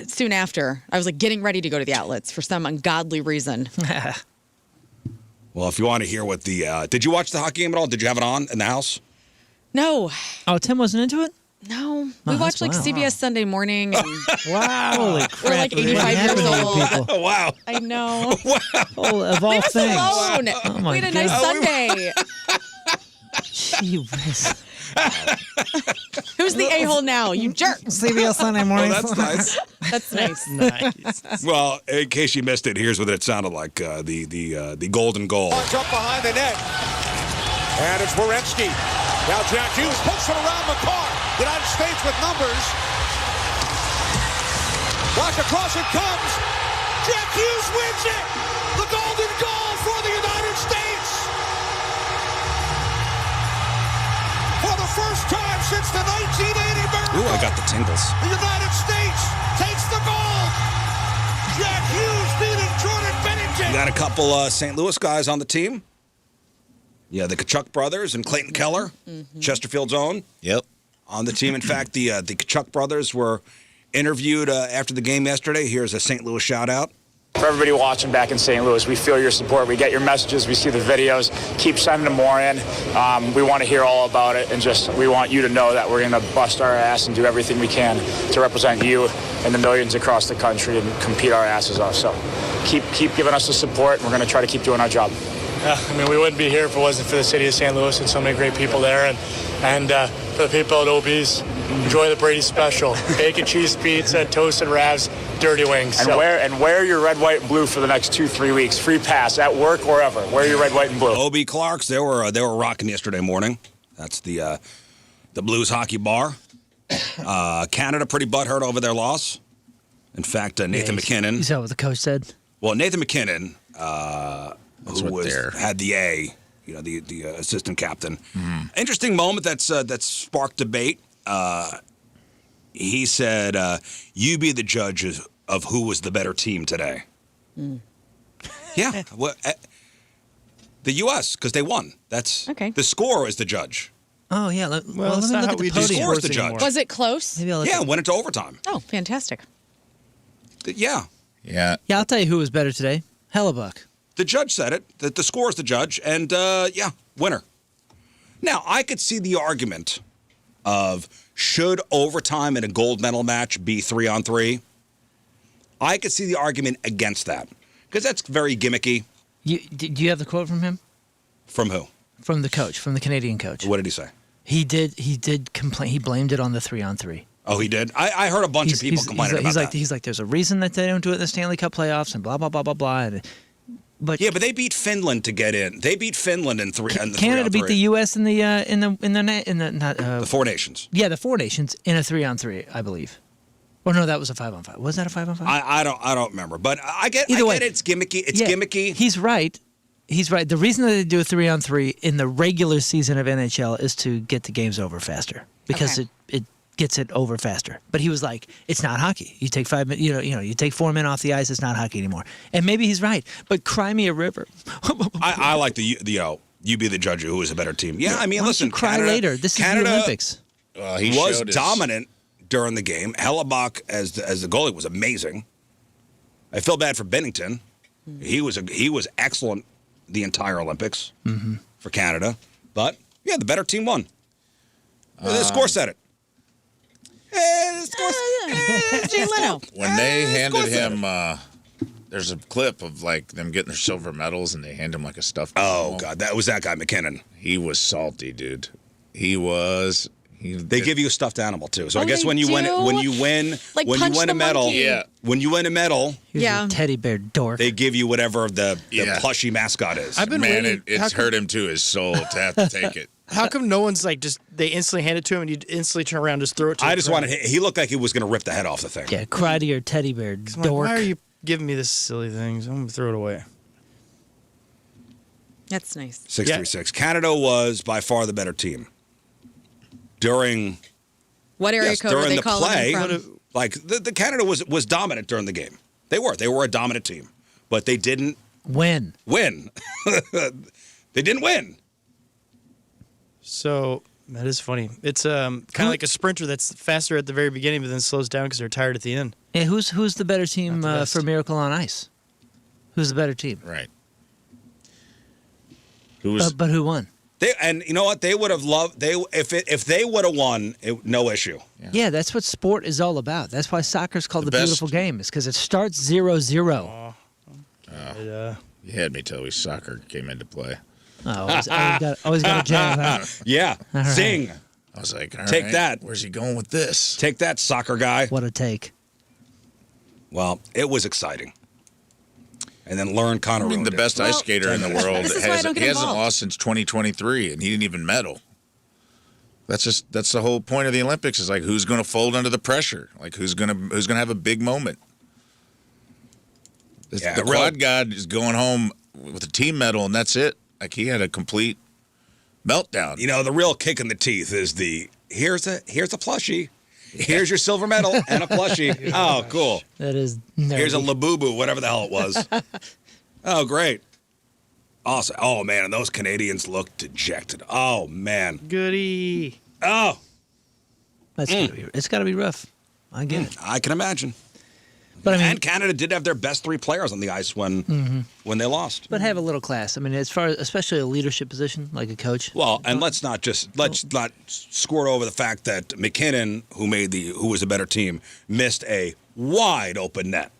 soon after, I was like getting ready to go to the outlets for some ungodly reason. Well, if you want to hear what did you watch the hockey game at all? Did you have it on in the house? No, Oh, Tim wasn't into it? no. Oh, We that's watched like wild. CBS Sunday Morning. And Wow. Holy crap. We're like What 85 years happened to you old. people? Oh wow! I know. Oh, of all Leave us things. alone. Oh, my we had a nice God. Sunday. Gee whiz. Who's the a-hole now? You jerk. CBS Sunday Oh, morning. that's nice. That's nice. Nice. Well, in case you missed it, here's what it sounded like: the golden goal. Punch up behind the net. And it's Werenski. Now Jack Hughes puts it around McCarr. United States with numbers. Watch across it comes. Jack Hughes wins it. The golden goal for the United States. For the first time since the 1980 miracle. Ooh, I got the tingles. The United States takes the gold. Jack Hughes beating Jordan Bennington. You got a couple St. Louis guys on the team. Yeah, the Kachuk brothers and Clayton Keller, Chesterfield's own, Yep. on the team. In fact, the Kachuk brothers were interviewed after the game yesterday. Here's a St. Louis shout out. For everybody watching back in St. Louis, we feel your support. We get your messages. We see the videos. Keep sending them more in. We want to hear all about it, and we want you to know that we're going to bust our ass and do everything we can to represent you and the millions across the country and compete our asses off. So keep giving us the support, and we're going to try to keep doing our job. We wouldn't be here if it wasn't for the city of St. Louis and so many great people there. And for the people at Hobbies, enjoy the Brady special. Bacon cheese pizza, toasted ravs, dirty wings. And wear your red, white, and blue for the next 2-3 weeks. Free pass at work, wherever. Wear your red, white, and blue. Obi Clarks, they were rocking yesterday morning. That's the the Blues hockey bar. Canada pretty butthurt over their loss. In fact, Nathan McKinnon. Is that what the coach said? Well, Nathan McKinnon, who had the A, the assistant captain. Interesting moment that sparked debate. He said, "You be the judge of who was the better team today." Yeah, well, the U.S. because they won. That's okay. The score is the judge. Oh yeah. Let me look at the The podium. score is the judge. Was it close? Maybe I'll look Yeah, at- went into overtime. Oh, fantastic. Yeah. Yeah. Yeah, I'll tell you who was better today. Hellebuck. The judge said it, that the score is the judge, and winner. Now, I could see the argument of should overtime in a gold medal match be 3-on-3? I could see the argument against that, because that's very gimmicky. Do you have the quote from him? From who? From the coach, from the Canadian coach. What did he say? He did complain. He blamed it on the 3-on-3. Oh, he did? I heard a bunch of people complaining about that. He's like, there's a reason that they don't do it in the Stanley Cup playoffs and blah, blah, blah, blah, blah. But they beat Finland to get in. They beat Finland in three. Canada beat the U.S. in the Four Nations. Yeah, the Four Nations in a 3-on-3, I believe. Or no, that was a 5-on-5. Was that a 5-on-5? I don't remember, but I get Either way, it's gimmicky. It's gimmicky. He's right. The reason that they do a 3-on-3 in the regular season of NHL is to get the games over faster because it gets it over faster. But he was like, it's not hockey. You take 5 minutes, you take 4 men off the ice. It's not hockey anymore. And maybe he's right. But cry me a river. I like the you be the judge of who is a better team. Yeah, I mean, Why listen, don't you cry Canada, later. This is Canada the Olympics. He was dominant during the game. Hellebuck as the goalie was amazing. I feel bad for Bennington. He was excellent the entire Olympics for Canada. But yeah, the better team won. The score said it. Jay Leno. When they handed him, there's a clip of like them getting their silver medals, and they hand him like a stuffed animal. Oh God, that was that guy McKinnon. He was salty, dude. He was. They give you a stuffed animal too. So I guess they when you win Like when punch you win the a medal, monkey. when you win a medal, Here's your teddy bear dork. they give you whatever the plushy mascot is. I've been Man, waiting. it's hurt him to his soul to have to take it. How come no one's like they instantly hand it to him and you instantly turn around and just throw it to him? I just wanted. He looked like he was going to rip the head off the thing. Yeah, cry to your teddy bear I'm like, dork. why are you giving me this silly thing? I'm going to throw it away. That's nice. 636. Canada was by far the better team. During What area code were during they the calling play, him from? like the Canada was dominant during the game. They were a dominant team, but they didn't When? win. They didn't win. So that is funny. It's kind of like a sprinter that's faster at the very beginning, but then slows down because they're tired at the end. Yeah, who's the better team Not the best. for Miracle on Ice? Who's the better team? Right. Who was? But who won? And you know what? They would have loved if they would have won. No issue. Yeah, that's what sport is all about. That's why soccer's called the best- beautiful game. Is because it starts 0-0. You had me till soccer came into play. Oh, always got a jab. Huh? Yeah. All right. Zing. I was like, all Take right, that. Where's he going with this? Take that, soccer guy. What a take. Well, it was exciting. And then learn Connor I mean, ruined the it. best ice skater in the world This is why I don't get he hasn't involved. lost since 2023, and he didn't even medal. That's the whole point of the Olympics is like who's going to fold under the pressure, like who's going to have a big moment. Yeah, the really. quad god is going home with a team medal, and that's it. Like he had a complete meltdown. You know, the real kick in the teeth is here's a plushie. Here's your silver medal and a plushie. Oh, cool. That is nerdy. Here's a Labubu, whatever the hell it was. Oh, great. Awesome. Oh, man, and those Canadians look dejected. Oh, man. Goody. Oh, It's got to be rough. I get it. I can imagine. But I mean, And Canada did have their best 3 players on the ice when they lost. but have a little class. I mean, especially a leadership position like a coach. Well, and let's not squirt over the fact that McKinnon, who was a better team, missed a wide open net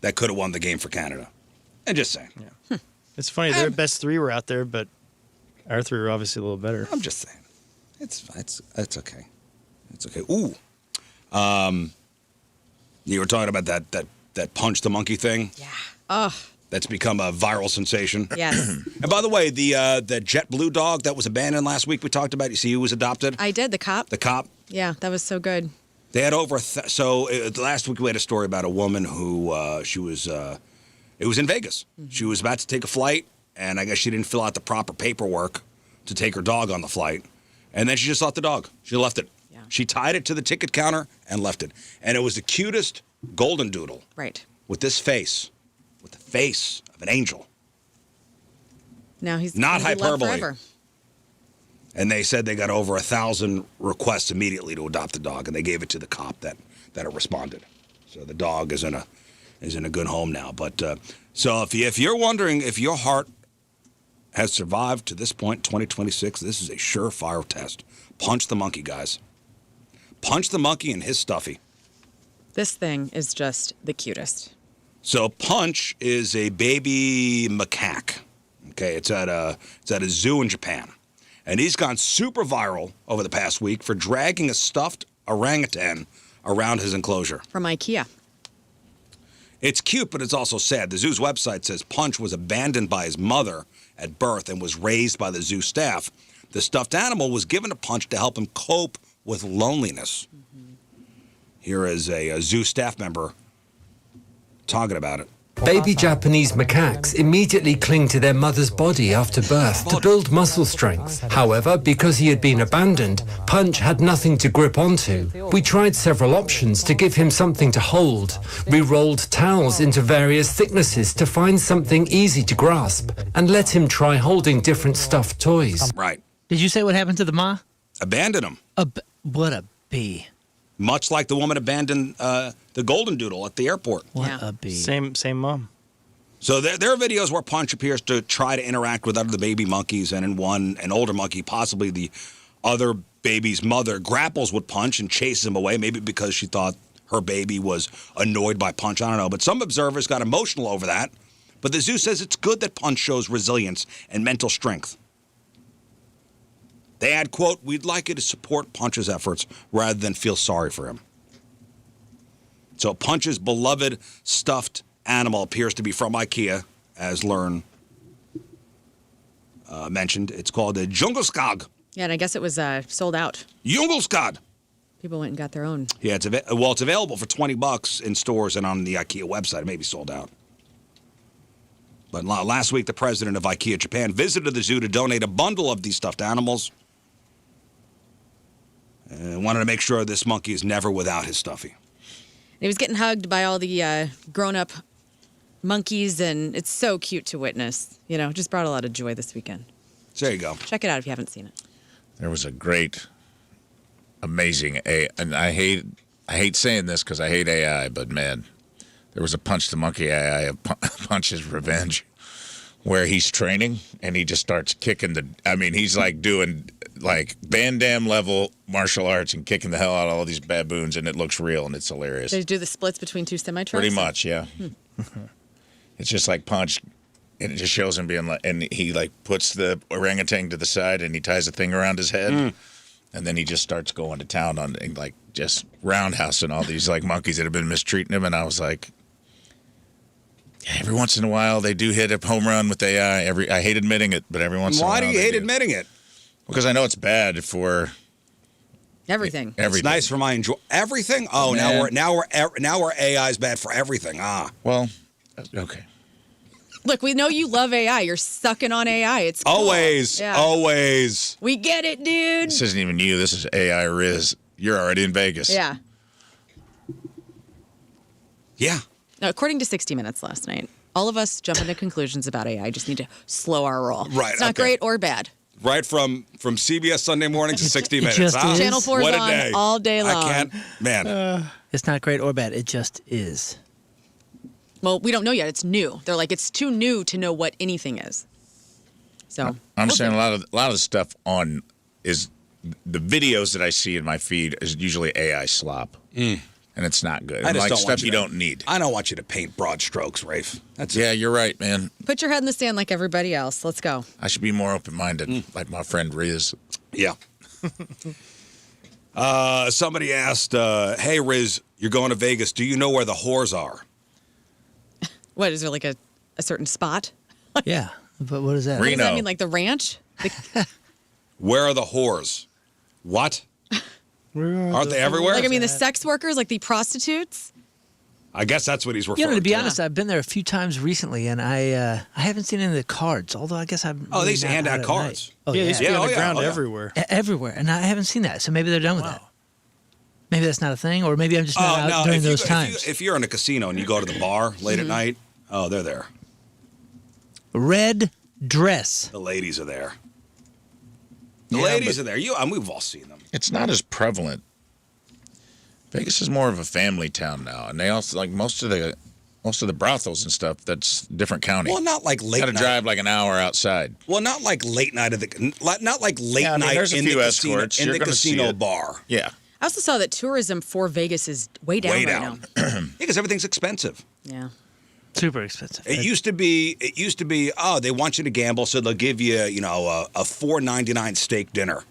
that could have won the game for Canada. And just saying. It's funny. Their best 3 were out there, but our 3 were obviously a little better. I'm just saying. It's okay. It's okay. Ooh. You were talking about that punch the monkey thing. Yeah. Oh. That's become a viral sensation. Yes. And by the way, the JetBlue dog that was abandoned last week we talked about, you see who was adopted? I did. The cop. The cop. Yeah, that was so good. They had over last week we had a story about a woman who it was in Vegas. Mm-hmm. She was about to take a flight, and I guess she didn't fill out the proper paperwork to take her dog on the flight, and then she just left the dog. She left it. Yeah. She tied it to the ticket counter and left it, and it was the cutest golden doodle. Right. With this face, with the face of an angel. Now he's Not gonna be loved hyperbole. forever. And they said they got over 1,000 requests immediately to adopt the dog, and they gave it to the cop that responded. So the dog is in a good home now. But so if you're wondering if your heart has survived to this point, 2026, this is a surefire test. Punch the monkey, guys. Punch the monkey and his stuffy. This thing is just the cutest. So Punch is a baby macaque. Okay, it's at a zoo in Japan. And he's gone super viral over the past week for dragging a stuffed orangutan around his enclosure. From IKEA. It's cute, but it's also sad. The zoo's website says Punch was abandoned by his mother at birth and was raised by the zoo staff. The stuffed animal was given to Punch to help him cope with loneliness. Mm-hmm. Here is a zoo staff member talking about it. Baby Japanese macaques immediately cling to their mother's body after birth to build muscle strength. However, because he had been abandoned, Punch had nothing to grip onto. We tried several options to give him something to hold. We rolled towels into various thicknesses to find something easy to grasp and let him try holding different stuffed toys. Right. Did you say what happened to the ma? Abandon him. What a bee. Much like the woman abandoned the golden doodle at the airport. What a bee. Same mom. So there are videos where Punch appears to try to interact with other baby monkeys, and in one, an older monkey, possibly the other baby's mother, grapples with Punch and chases him away, maybe because she thought her baby was annoyed by Punch. I don't know. But some observers got emotional over that. But the zoo says it's good that Punch shows resilience and mental strength. They add, quote, "We'd like you to support Punch's efforts rather than feel sorry for him." So Punch's beloved stuffed animal appears to be from IKEA, as Learn mentioned. It's called a Jungelskag. Yeah, and I guess it was sold out. Jungelskag. People went and got their own. Yeah, it's available for $20 in stores and on the IKEA website. It may be sold out. But last week, the president of IKEA Japan visited the zoo to donate a bundle of these stuffed animals. And wanted to make sure this monkey is never without his stuffy. He was getting hugged by all the grown-up monkeys, and it's so cute to witness. You know, just brought a lot of joy this weekend. So there you go. Check it out if you haven't seen it. There was a great, amazing AI, and I hate saying this because I hate AI, but man, there was a Punch the Monkey AI of Punch's Revenge, where he's training and he just starts kicking he's like doing like Van Damme level martial arts and kicking the hell out of all these baboons, and it looks real and it's hilarious. Did he do the splits between two semi-trucks? Pretty much, yeah. It's just like Punch, and it just shows him being like, and he like puts the orangutan to the side and he ties a thing around his head, and then he just starts going to town on like just roundhousing all these like monkeys that have been mistreating him. And I was like, yeah, every once in a while they do hit a home run with AI. I hate admitting it, but every once in a while. Why do you hate admitting it? Because I know it's bad for everything. It's nice for my enjoy everything. Oh, now we're AI's bad for everything. Well, okay. Look, we know you love AI. You're sucking on AI. It's cool. Always. We get it, dude. This isn't even you. This is AI Rizz. You're already in Vegas. Yeah. Yeah. Now, according to 60 Minutes last night, all of us jump into conclusions about AI. Just need to slow our roll. Right. It's not great or bad. Right from CBS Sunday Morning to 60 Minutes. Just is. Channel 4 is What a on day. all day long. I can't, man. It's not great or bad. It just is. Well, we don't know yet. It's new. They're like, it's too new to know what anything is. So I'm saying a lot of the stuff on is the videos that I see in my feed is usually AI slop, and it's not good. I just like don't stuff want you don't need. I don't want you to paint broad strokes, Rafe. That's Yeah, you're right, man. put your head in the sand like everybody else. Let's go. I should be more open-minded, like my friend Rizz. Yeah. Somebody asked, "Hey Rizz, you're going to Vegas. Do you know where the whores are?" What is there like a a certain spot. Yeah, but what is that? What does that Reno. mean? Like the ranch? Where are the whores? What? Aren't they everywhere? Like, I mean, the sex workers, like the prostitutes? I guess that's what he's referring You know, to be to. honest, I've been there a few times recently, and I haven't seen any of the cards. Although I guess I've. Oh, they used to hand out cards. Oh, Yeah, yeah, they used to be Yeah, on oh, the yeah, ground oh, yeah. everywhere. everywhere, and I haven't seen that. So maybe they're done with that. Maybe that's not a thing, or maybe I'm just not out during those times. If you're in a casino and you go to the bar late at night, oh, they're there. Red dress. The ladies are there. The Yeah, ladies but- are there. We've all seen them. It's not as prevalent. Vegas is more of a family town now, and they also like most of the brothels and stuff. That's different county. Well, not like late Got to night. drive like an hour outside. Well, not like late night not like late Yeah, I mean, night there's a in the few casino, escorts. in You're the gonna see casino it. bar. Yeah, I also saw that tourism for Vegas is way down Way right down. now. Because everything's expensive. Yeah. Super expensive. It used to be. Oh, they want you to gamble, so they'll give you, a $4.99 steak dinner,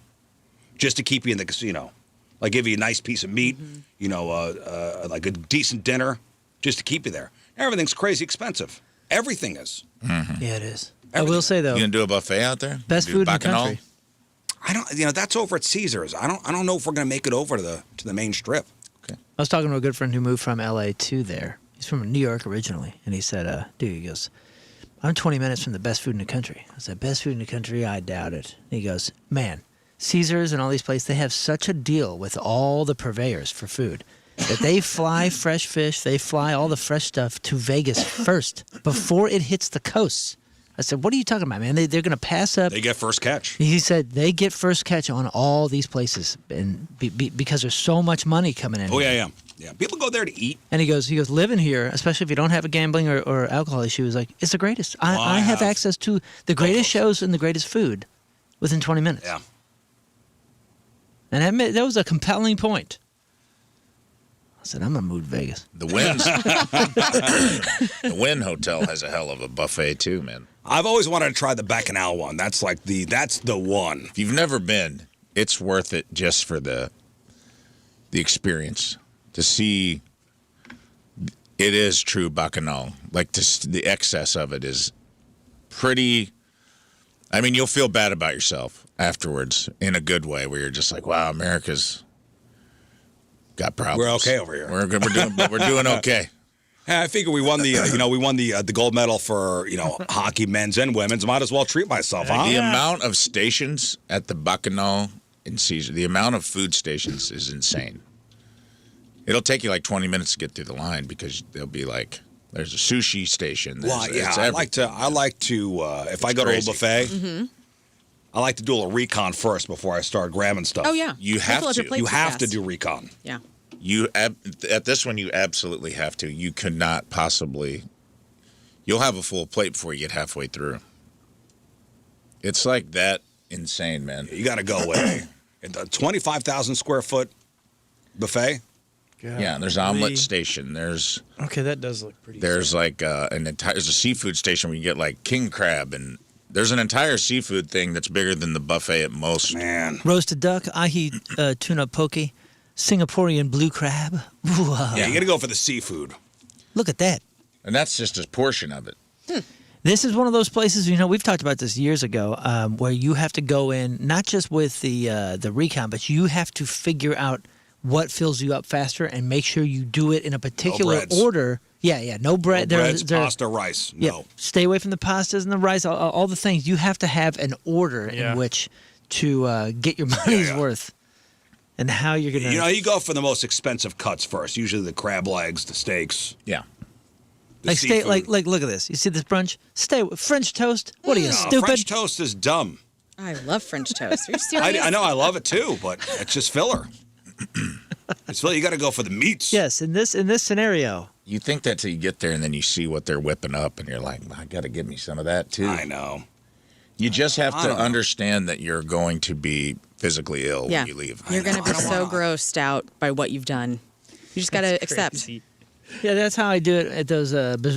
just to keep you in the casino. Like give you a nice piece of meat, like a decent dinner, just to keep you there. Everything's crazy expensive. Everything is. Yeah, it is. I will say though, you gonna do a buffet out there? best Do food in the bacchanal? country. I don't. That's over at Caesars. I don't know if we're gonna make it over to the main strip. I was talking to a good friend who moved from LA to there. He's from New York originally, and he said, "Dude," he goes, "I'm 20 minutes from the best food in the country." I said, "Best food in the country? I doubt it." And he goes, "Man, Caesars and all these places, they have such a deal with all the purveyors for food that they fly fresh fish, they fly all the fresh stuff to Vegas first before it hits the coasts." I said, "What are you talking about, man? They're going to pass up." They get first catch. He said they get first catch on all these places, and because there's so much money coming in. Oh yeah. People go there to eat. And he goes, living here, especially if you don't have a gambling or alcohol issue, is like, it's the greatest. I have access to the greatest shows and the greatest food within 20 minutes. Yeah. And that was a compelling point. I said, I'm going to move to Vegas. The Wynn Hotel has a hell of a buffet too, man. I've always wanted to try the Bacchanal one. That's the one. If you've never been, it's worth it just for the experience to see. It is true Bacchanal. Like the excess of it is pretty. I mean, you'll feel bad about yourself afterwards in a good way, where you're just like, "Wow, America's got problems. We're okay over here. We're doing okay." I figure we won the gold medal for hockey, men's and women's. Might as well treat myself, huh? The amount of stations at the Bacchanal in Caesar, the amount of food stations is insane. It'll take you like 20 minutes to get through the line because they'll be like, there's a sushi station. Well, yeah, I like to. If I go to a buffet, I like to do a little recon first before I start grabbing stuff. Oh yeah. You have Fill up your to. plate You too have to fast. do recon. Yeah. At this one, you absolutely have to. You could not possibly. You'll have a full plate before you get halfway through. It's like that insane, man. You got to go with a 25,000 square foot buffet. Yeah, there's omelet station. There's Okay, that does look pretty. there's like there's a seafood station where you get like king crab, and there's an entire seafood thing that's bigger than the buffet at most. Man, Roasted duck, ahi tuna poke, Singaporean blue crab. Ooh, yeah, you got to go for the seafood. look at that. And that's just a portion of it. This is one of those places, we've talked about this years ago, where you have to go in, not just with the recon, but you have to figure out what fills you up faster and make sure you do it in a particular breads. order. Yeah, no bread. No breads, pasta, rice. Yeah, No. stay away from the pastas and the rice, all the things. You have to have an order in which to get your money's worth. And how you're going to... You go for the most expensive cuts first. Usually the crab legs, the steaks. Yeah. Like stay like look at this. You see this brunch? Stay with French toast. What are you, stupid? French toast is dumb. I love French toast. Are you serious? I know I love it too, but it's just filler. It's filler. You got to go for the meats. Yes, in this scenario. You think that till you get there, and then you see what they're whipping up, and you're like, I got to give me some of that too. I know. You just have I to don't know. understand that you're going to be physically ill Yeah. when you leave. You're going to be so grossed out by what you've done. You just got to accept. Crazy. Yeah, that's how I do it at those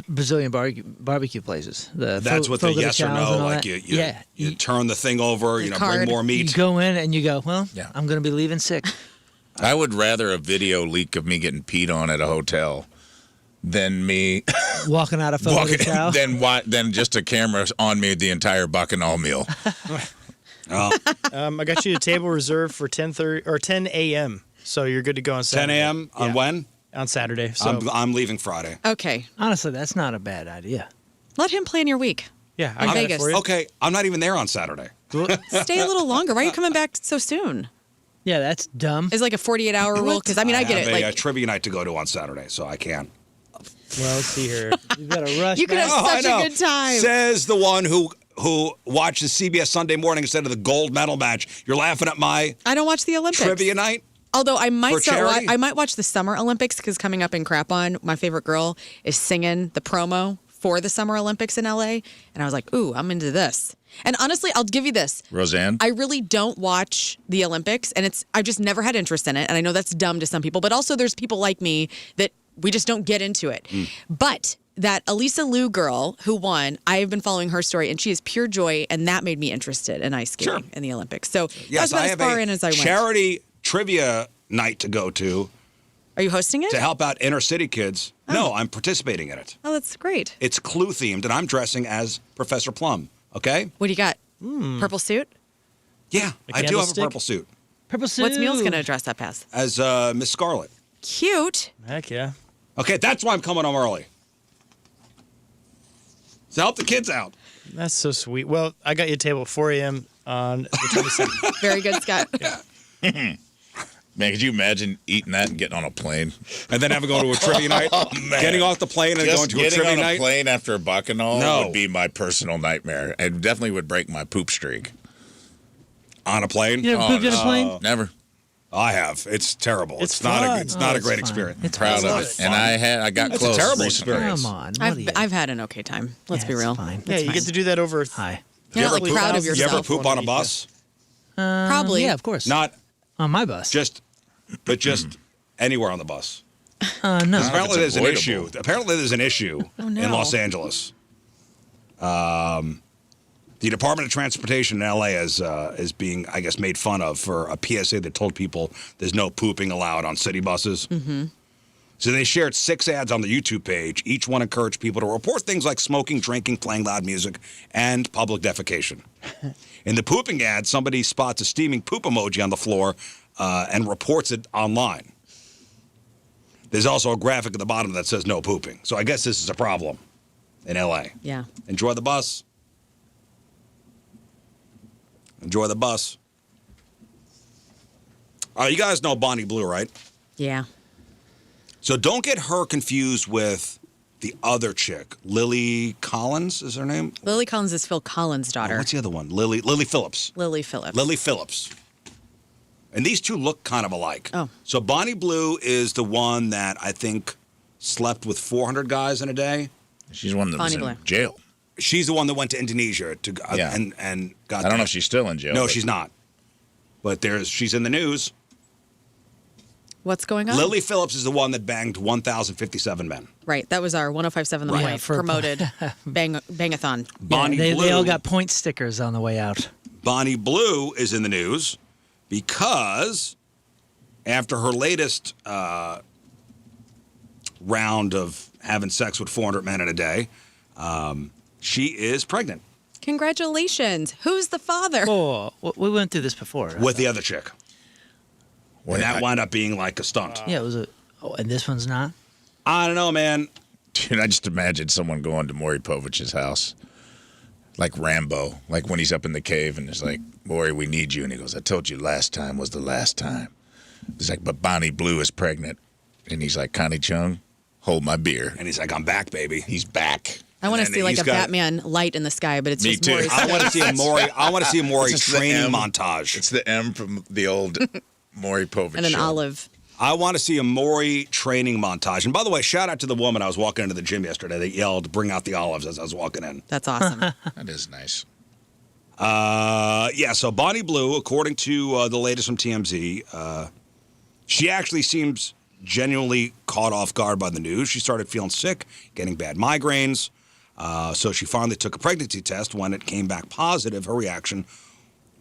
Brazilian barbecue places. That's what the Fogo de yes or Chãos no, and all like that. you turn the thing over, The bring card. more You meat. go in and you go, well, Yeah. I'm going to be leaving sick. I would rather a video leak of me getting peed on at a hotel than me Walking out of photo chow. than just a camera on me the entire Bacchanal meal. I got you a table reserved for 10:30 or 10 a.m. So you're good to go on 10 Saturday. a.m. on when? On Saturday. So I'm leaving Friday. Okay. Honestly, that's not a bad idea. Let him plan your week. yeah, I in got it Vegas. for you. Okay, I'm not even there on Saturday. Stay a little longer. Why are you coming back so soon? Yeah, that's dumb. Is like a 48-hour rule? Because I mean, I get have it. a Like trivia night to go to on Saturday, so I can't. Well, let's see here. You got to rush. you could back. have I such know. a good time. Says the one who watches CBS Sunday Morning instead of the gold medal match. You're laughing at my I don't watch the Olympics. trivia night? Although I might For charity? I might watch the Summer Olympics because coming up in Crap-On, my favorite girl is singing the promo for the Summer Olympics in LA, and I was like, "Ooh, I'm into this." And honestly, I'll give you this. Roseanne? I really don't watch the Olympics, and I've just never had interest in it. And I know that's dumb to some people, but also there's people like me that we just don't get into it. But that Elisa Liu girl who won, I have been following her story, and she is pure joy, and that made me interested in ice skating in the Olympics. So Yes, that's about I as have far a in as I went. charity trivia night to go to Are you hosting it? help out inner city kids. No, I'm participating in it. Oh, that's great. It's Clue themed, and I'm dressing as Professor Plum. Okay? What do you got? Purple suit? Yeah, I do have a candlestick? purple suit Purple suit. What's Meals going to dress up as? as Miss Scarlet. Cute. Heck yeah. Okay, that's why I'm coming home early. To help the kids out. That's so sweet. Well, I got you a table at 4 a.m. on the 22nd. Very good, Scott. Man, could you imagine eating that and getting on a plane? And then having to go to a trivia night. man. Getting off the plane and Just going to a getting trivia on a night. plane after a Bacchanal No. would be my personal nightmare. It definitely would break my poop streak. On a plane. You never pooped in a plane? Never. I have. It's terrible. It's not fun. it's not a it's great fine. experience. It's Proud fine. of it. And I got It's a close terrible recently. experience. Come on. What are you? I've had an okay time. Let's Yeah, be it's real. fine. Yeah, you get to do that over. Hi. You're not ever like poop- proud of You ever yourself. poop on a bus? Probably. Yeah, of course. Not on my bus. just anywhere on the bus. no. Apparently there's an avoidable. issue. Apparently there's an issue Oh, no. in Los Angeles. The Department of Transportation in LA is being, I guess, made fun of for a PSA that told people there's no pooping allowed on city buses. Mm-hmm. So they shared 6 ads on the YouTube page. Each one encouraged people to report things like smoking, drinking, playing loud music, and public defecation. In the pooping ad, somebody spots a steaming poop emoji on the floor and reports it online. There's also a graphic at the bottom that says no pooping. So I guess this is a problem in LA. Yeah. Enjoy the bus. Enjoy the bus. You guys know Bonnie Blue, right? Yeah. So don't get her confused with the other chick. Lily Collins is her name? Lily Collins is Phil Collins' daughter. What's the other one? Lily Phillips. Lily Phillips. Lily Phillips. And these two look kind of alike. Oh. So Bonnie Blue is the one that I think slept with 400 guys in a day. She's one that was Bonnie in Blue. jail. She's the one that went to Indonesia to Yeah. and got. I don't know if she's still in jail. No, but she's not. But she's in the news. What's going on? Lily Phillips is the one that banged 1,057 men. Right. That was our 1057 The Right. Point For- promoted Bangathon. Bonnie they, Blue. they all got point stickers on the way out. Bonnie Blue is in the news because after her latest round of having sex with 400 men in a day, she is pregnant Congratulations. Who's the father? Oh, we went through this before. Right? with the other chick. Wait, And that wound up being like a stunt. Yeah, it was a. Oh, and this one's not. I don't know, man. Dude, I just imagine someone going to Maury Povich's house, like Rambo, like when he's up in the cave and it's like, Maury, we need you. And he goes, I told you last time was the last time. He's like, but Bonnie Blue is pregnant. And he's like, Connie Chung, hold my beer. And he's like, I'm back, baby. He's back. I want to And see like he's a got- Batman light in the sky, but it's Me just too. Maury's I want to see a Maury. I want to see a Maury It's just the training M. montage. It's the M from the old Maury Povich and an show. olive. I want to see a Maury training montage. And by the way, shout out to the woman I was walking into the gym yesterday that yelled, "Bring out the olives" as I was walking in. That's awesome. That is nice. Yeah, so Bonnie Blue, according to the latest from TMZ, she actually seems genuinely caught off guard by the news. She started feeling sick, getting bad migraines. So she finally took a pregnancy test. When it came back positive, her reaction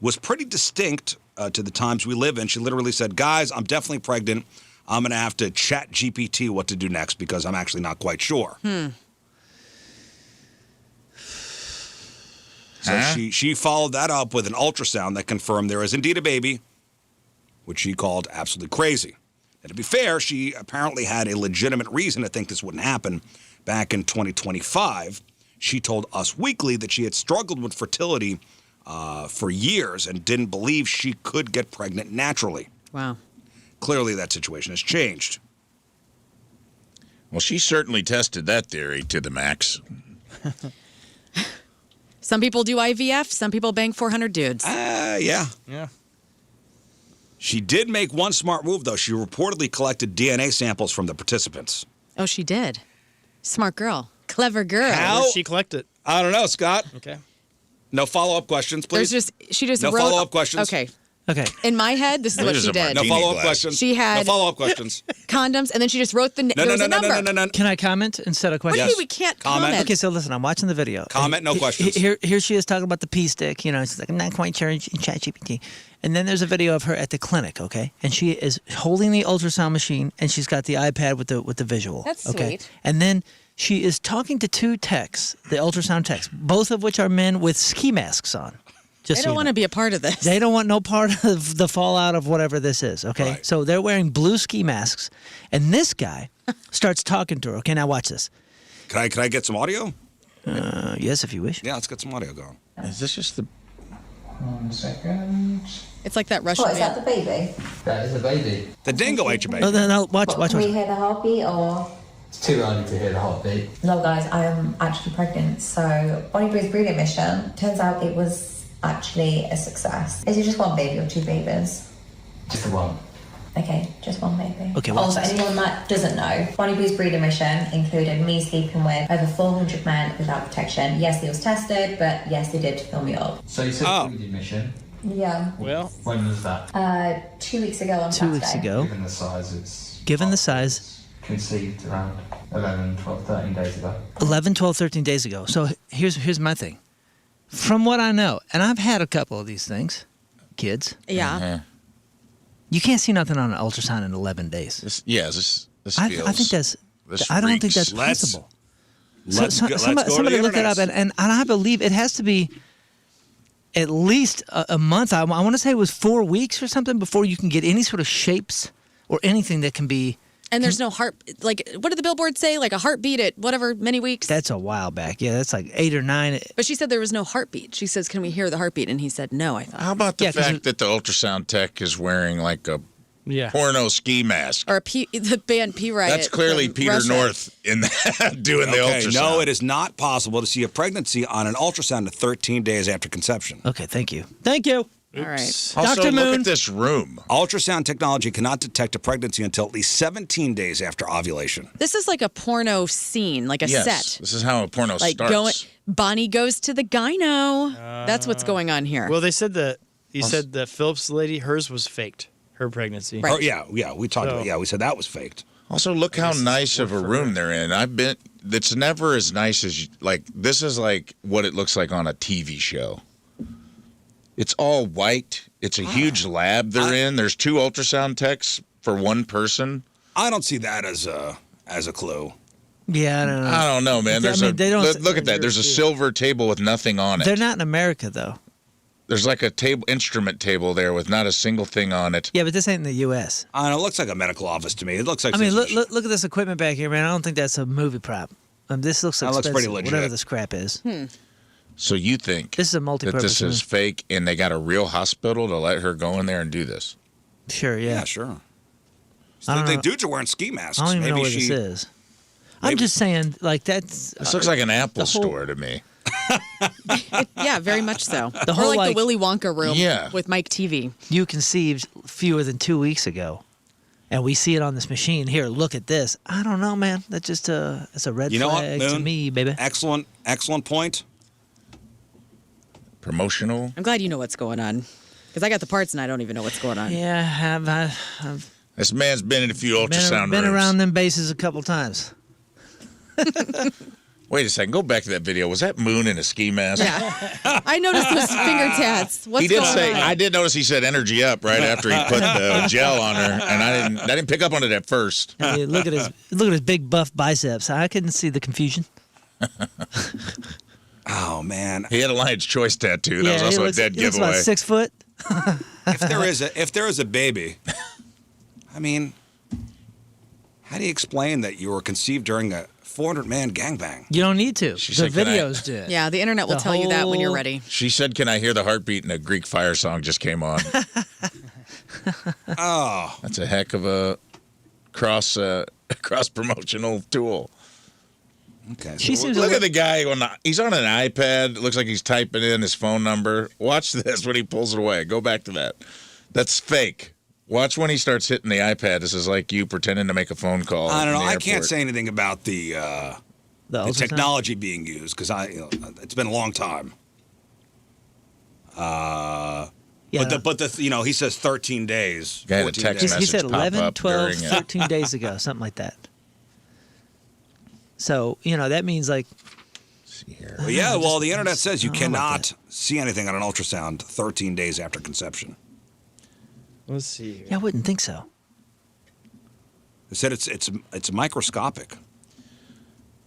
was pretty distinct to the times we live in. She literally said, guys, I'm definitely pregnant. I'm going to have to chat GPT what to do next because I'm actually not quite sure. So she followed that up with an ultrasound that confirmed there is indeed a baby, which she called absolutely crazy. And to be fair, she apparently had a legitimate reason to think this wouldn't happen. Back in 2025, she told Us Weekly that she had struggled with fertility for years and didn't believe she could get pregnant naturally. Wow. Clearly, that situation has changed. Well, she certainly tested that theory to the max. Some people do IVF. Some people bang 400 dudes. Yeah. She did make one smart move, though. She reportedly collected DNA samples from the participants. Oh, she did. Smart girl. Clever girl. How? Where did she collect it? I don't know, Scott. Okay. No follow-up questions, please. She just no wrote. follow-up questions. Okay. Okay. In my head, this is what she did. No follow-up questions. She had no follow-up questions. condoms, and then she just wrote the there was a number. No. Can I comment instead of What questions? do you mean we can't comment? Okay, so listen, I'm watching the video. Comment, no questions. Here she is talking about the pee stick. You know, she's like, I'm not quite sure in ChatGPT. And then there's a video of her at the clinic, okay? And she is holding the ultrasound machine, and she's got the iPad with the visual. That's okay? sweet. And then she is talking to two techs, the ultrasound techs, both of which are men with ski masks on. They don't want to be a part of this. They don't want no part of the fallout of whatever this is, okay? Right. So they're wearing blue ski masks, and this guy starts talking to her. Okay, now watch this. Can I get some audio? Yes, if you wish. Yeah, let's get some audio going. Is this just the... 1 second. It's like that Russian What, is man. that the baby? That is a baby. The dingo ate your baby. Oh, no, watch. Can we hear the heartbeat or? It's too early to hear the heartbeat. No, guys, I am actually pregnant. So, Bonnie Bree's breeding mission, turns out it was actually a success. Is it just one baby or two babies? Just the one. Okay, just one baby. Okay, watch for this. anyone that doesn't know, Bonnie Bree's breeding mission included me sleeping with over 400 men without protection. Yes, he was tested, but yes, they did fill me up. So you said breeding mission. Yeah. Well, When was that? 2 weeks ago on 2 weeks Saturday. ago. Given the size, it's... Given the size. Conceived around 11, 12, 13 days ago. 11, 12, 13 days ago. So here's my thing. From what I know, and I've had a couple of these things, kids, Yeah. you can't see nothing on an ultrasound in 11 days. This I feels... think that's. this I don't think reeks. that's Let's- possible. Let's go to somebody the look it up, internets. and I believe it has to be at least a month. I want to say it was 4 weeks or something before you can get any sort of shapes or anything that can be. And there's no heart. Like, what did the billboard say? Like a heartbeat at whatever many weeks. That's a while back. Yeah, that's like 8 or 9. But she said there was no heartbeat. She says, "Can we hear the heartbeat?" And he said, "No." I thought. How about the Yeah, 'cause fact that the ultrasound tech is wearing like a yeah. porno ski mask? Or the band P Riot. That's clearly from Peter Russia. North in that, doing the Okay, ultrasound. no, it is not possible to see a pregnancy on an ultrasound 13 days after conception. Okay, thank you. Thank you. All right. Also, Dr. look Moon. at this room. Ultrasound technology cannot detect a pregnancy until at least 17 days after ovulation. This is like a porno scene, like a Yes, set. this is how a porno Like starts. Bonnie goes to the gyno. That's what's going on here. Well, they said that you said that Phillips lady, hers was faked, her pregnancy. Right. Oh, yeah, we talked So- about. Yeah, we said that was faked. Also, look how nice of a room they're in. It's never as nice as this is like what it looks like on a TV show. It's all white. It's a huge lab they're in. There's 2 ultrasound techs for one person. I don't see that as a clue. Yeah, I don't know. I don't know, man. There's they don't- look at that. There's a silver table with nothing on it. They're not in America, though. There's like a instrument table there with not a single thing on it. Yeah, but this ain't in the U.S. I don't know, it looks like a medical office to me. It looks like. I mean, look at this equipment back here, man. I don't think that's a movie prop. This looks That looks expensive, pretty legit. whatever this crap is. So you think This is a that multi-purpose this is room. fake and they got a real hospital to let her go in there and do this? Sure, yeah. Yeah, sure. I don't The know. dudes are wearing ski masks. I don't even Maybe know where she. this is. I'm just saying, like, that's... This looks like an Apple the whole- store to me. Yeah, very much so. The whole, or like like- the Willy Wonka room Yeah. with Mike TV. You conceived fewer than 2 weeks ago, and we see it on this machine. Here, look at this. I don't know, man. That's just it's a red You know what, flag to Moon? me, baby. Excellent point. Promotional. I'm glad you know what's going on. Because I got the parts and I don't even know what's going on. Yeah, I've This man's been in a few ultrasound been rooms. around them bases a couple times. Wait a second. Go back to that video. Was that Moon in a ski mask? Yeah. I noticed those finger tats. What's He did going say. on? I did notice he said energy up right after he put the gel on her, and I didn't pick up on it at first. I mean, look at his big buff biceps. I couldn't see the confusion. Oh man, He had a Lion's Choice tattoo. That was he also looks, a dead he looks giveaway. about 6 foot. if there is a baby, I mean, how do you explain that you were conceived during a 400-man gangbang? You don't need to. The said, "Can I-" videos do it. Yeah, the internet will The tell you that when you're whole- ready. She said, "Can I hear the heartbeat?" And a Greek fire song just came on. Oh, That's a heck of a cross promotional tool. okay. She seems Look a at the guy he's on an iPad. It looks like he's typing in his phone number. Watch this when he pulls it away. Go back to that. That's fake. Watch when he starts hitting the iPad. This is like you pretending to make a phone call. I don't know. in the I can't airport. say anything about the ultrasound? technology being used because it's been a long time. Yeah. But he says 13 days. Guy had a 14 text days. he message said pop 11, up 12, during it. 13 days ago, something like that. So, that means like Well, yeah, well, the internet says you I don't know about cannot see anything on an ultrasound 13 days after conception. Let's see here. I wouldn't think so. They said it's microscopic.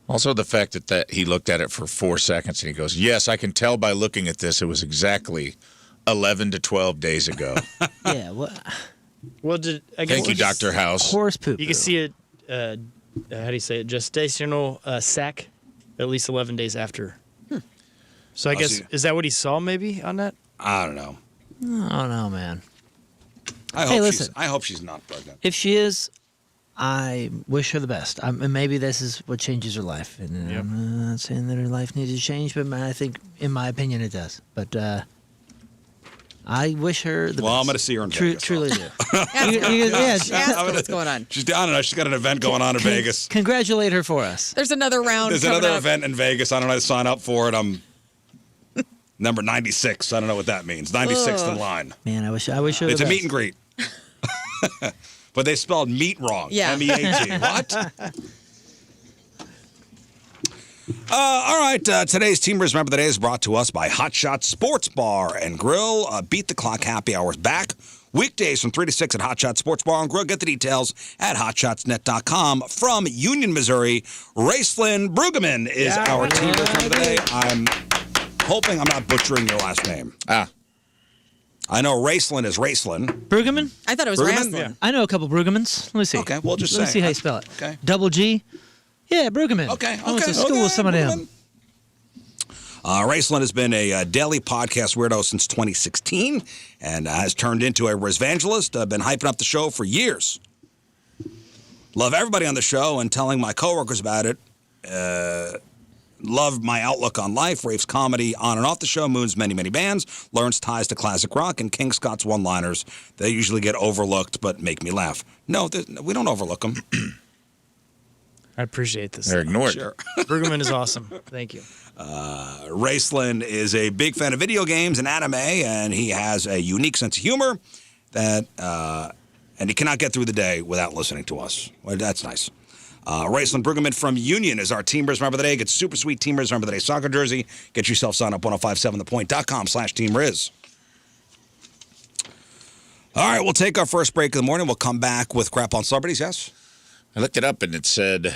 Also, the fact that he looked at it for 4 seconds and he goes, "Yes, I can tell by looking at this. It was exactly 11 to 12 days ago." Yeah, what Well, I guess Thank you, Dr. House. horse poop. You can see it. How do you say it? Gestational sac, at least 11 days after. So I guess see. is that what he saw? Maybe on that. I don't know. Oh no, man. I listen. hope she's not pregnant. If she is, I wish her the best. And maybe this is what changes her life. And Yep. I'm not saying that her life needs to change, but I think, in my opinion, it does. But I wish her the best. Well, I'm going to see her in Vegas. Truly do. Ask her what's going on. I don't know. She's got an event going on in Vegas. Congratulate her for us. There's another round. There's coming another up. event in Vegas. I don't know how to sign up for it. I'm number 96. I don't know what that means. 96th in line. Man, I wish her the It's best. a meet and greet. But they spelled meat wrong. Yeah. M-E-A-T. What? All right. Today's Team Rizz Member of the Day is brought to us by Hot Shot Sports Bar and Grill. Beat the Clock Happy Hour is back. Weekdays from 3 to 6 at Hot Shot Sports Bar and Grill. Get the details at hotshotsnet.com. From Union, Missouri, Raceland Brueggemann is our Team Rizz Member of the Day. I'm hoping I'm not butchering your last name. I know Raceland is Raceland. Brueggemann? I thought it was Brueggemann? wrestling. I know a couple Brueggemanns. Let me see. Okay, well, just Let me say. see how you spell it. Okay. Double G? Yeah, Brueggemann. Okay, I went okay, to school okay, with some of them. Raceland has been a daily podcast weirdo since 2016 and has turned into a Rizvangelist. I've been hyping up the show for years. Love everybody on the show and telling my coworkers about it. Love my outlook on life, Rafe's comedy on and off the show, Moon's many, many bands, Learn's ties to classic rock, and King Scott's one-liners. They usually get overlooked but make me laugh. No, we don't overlook them. I appreciate this. They're ignored. Sure. Brueggemann is awesome. Thank you. Raceland is a big fan of video games and anime, and he has a unique sense of humor that, and he cannot get through the day without listening to us. Well, that's nice. Raceland Brueggemann from Union is our Team Rizz Member of the Day. Get super sweet Team Rizz Member of the Day soccer jersey. Get yourself signed up 1057thepoint.com/Team Rizz. All right, we'll take our first break of the morning. We'll come back with Crap on Celebrities, yes? I looked it up and it said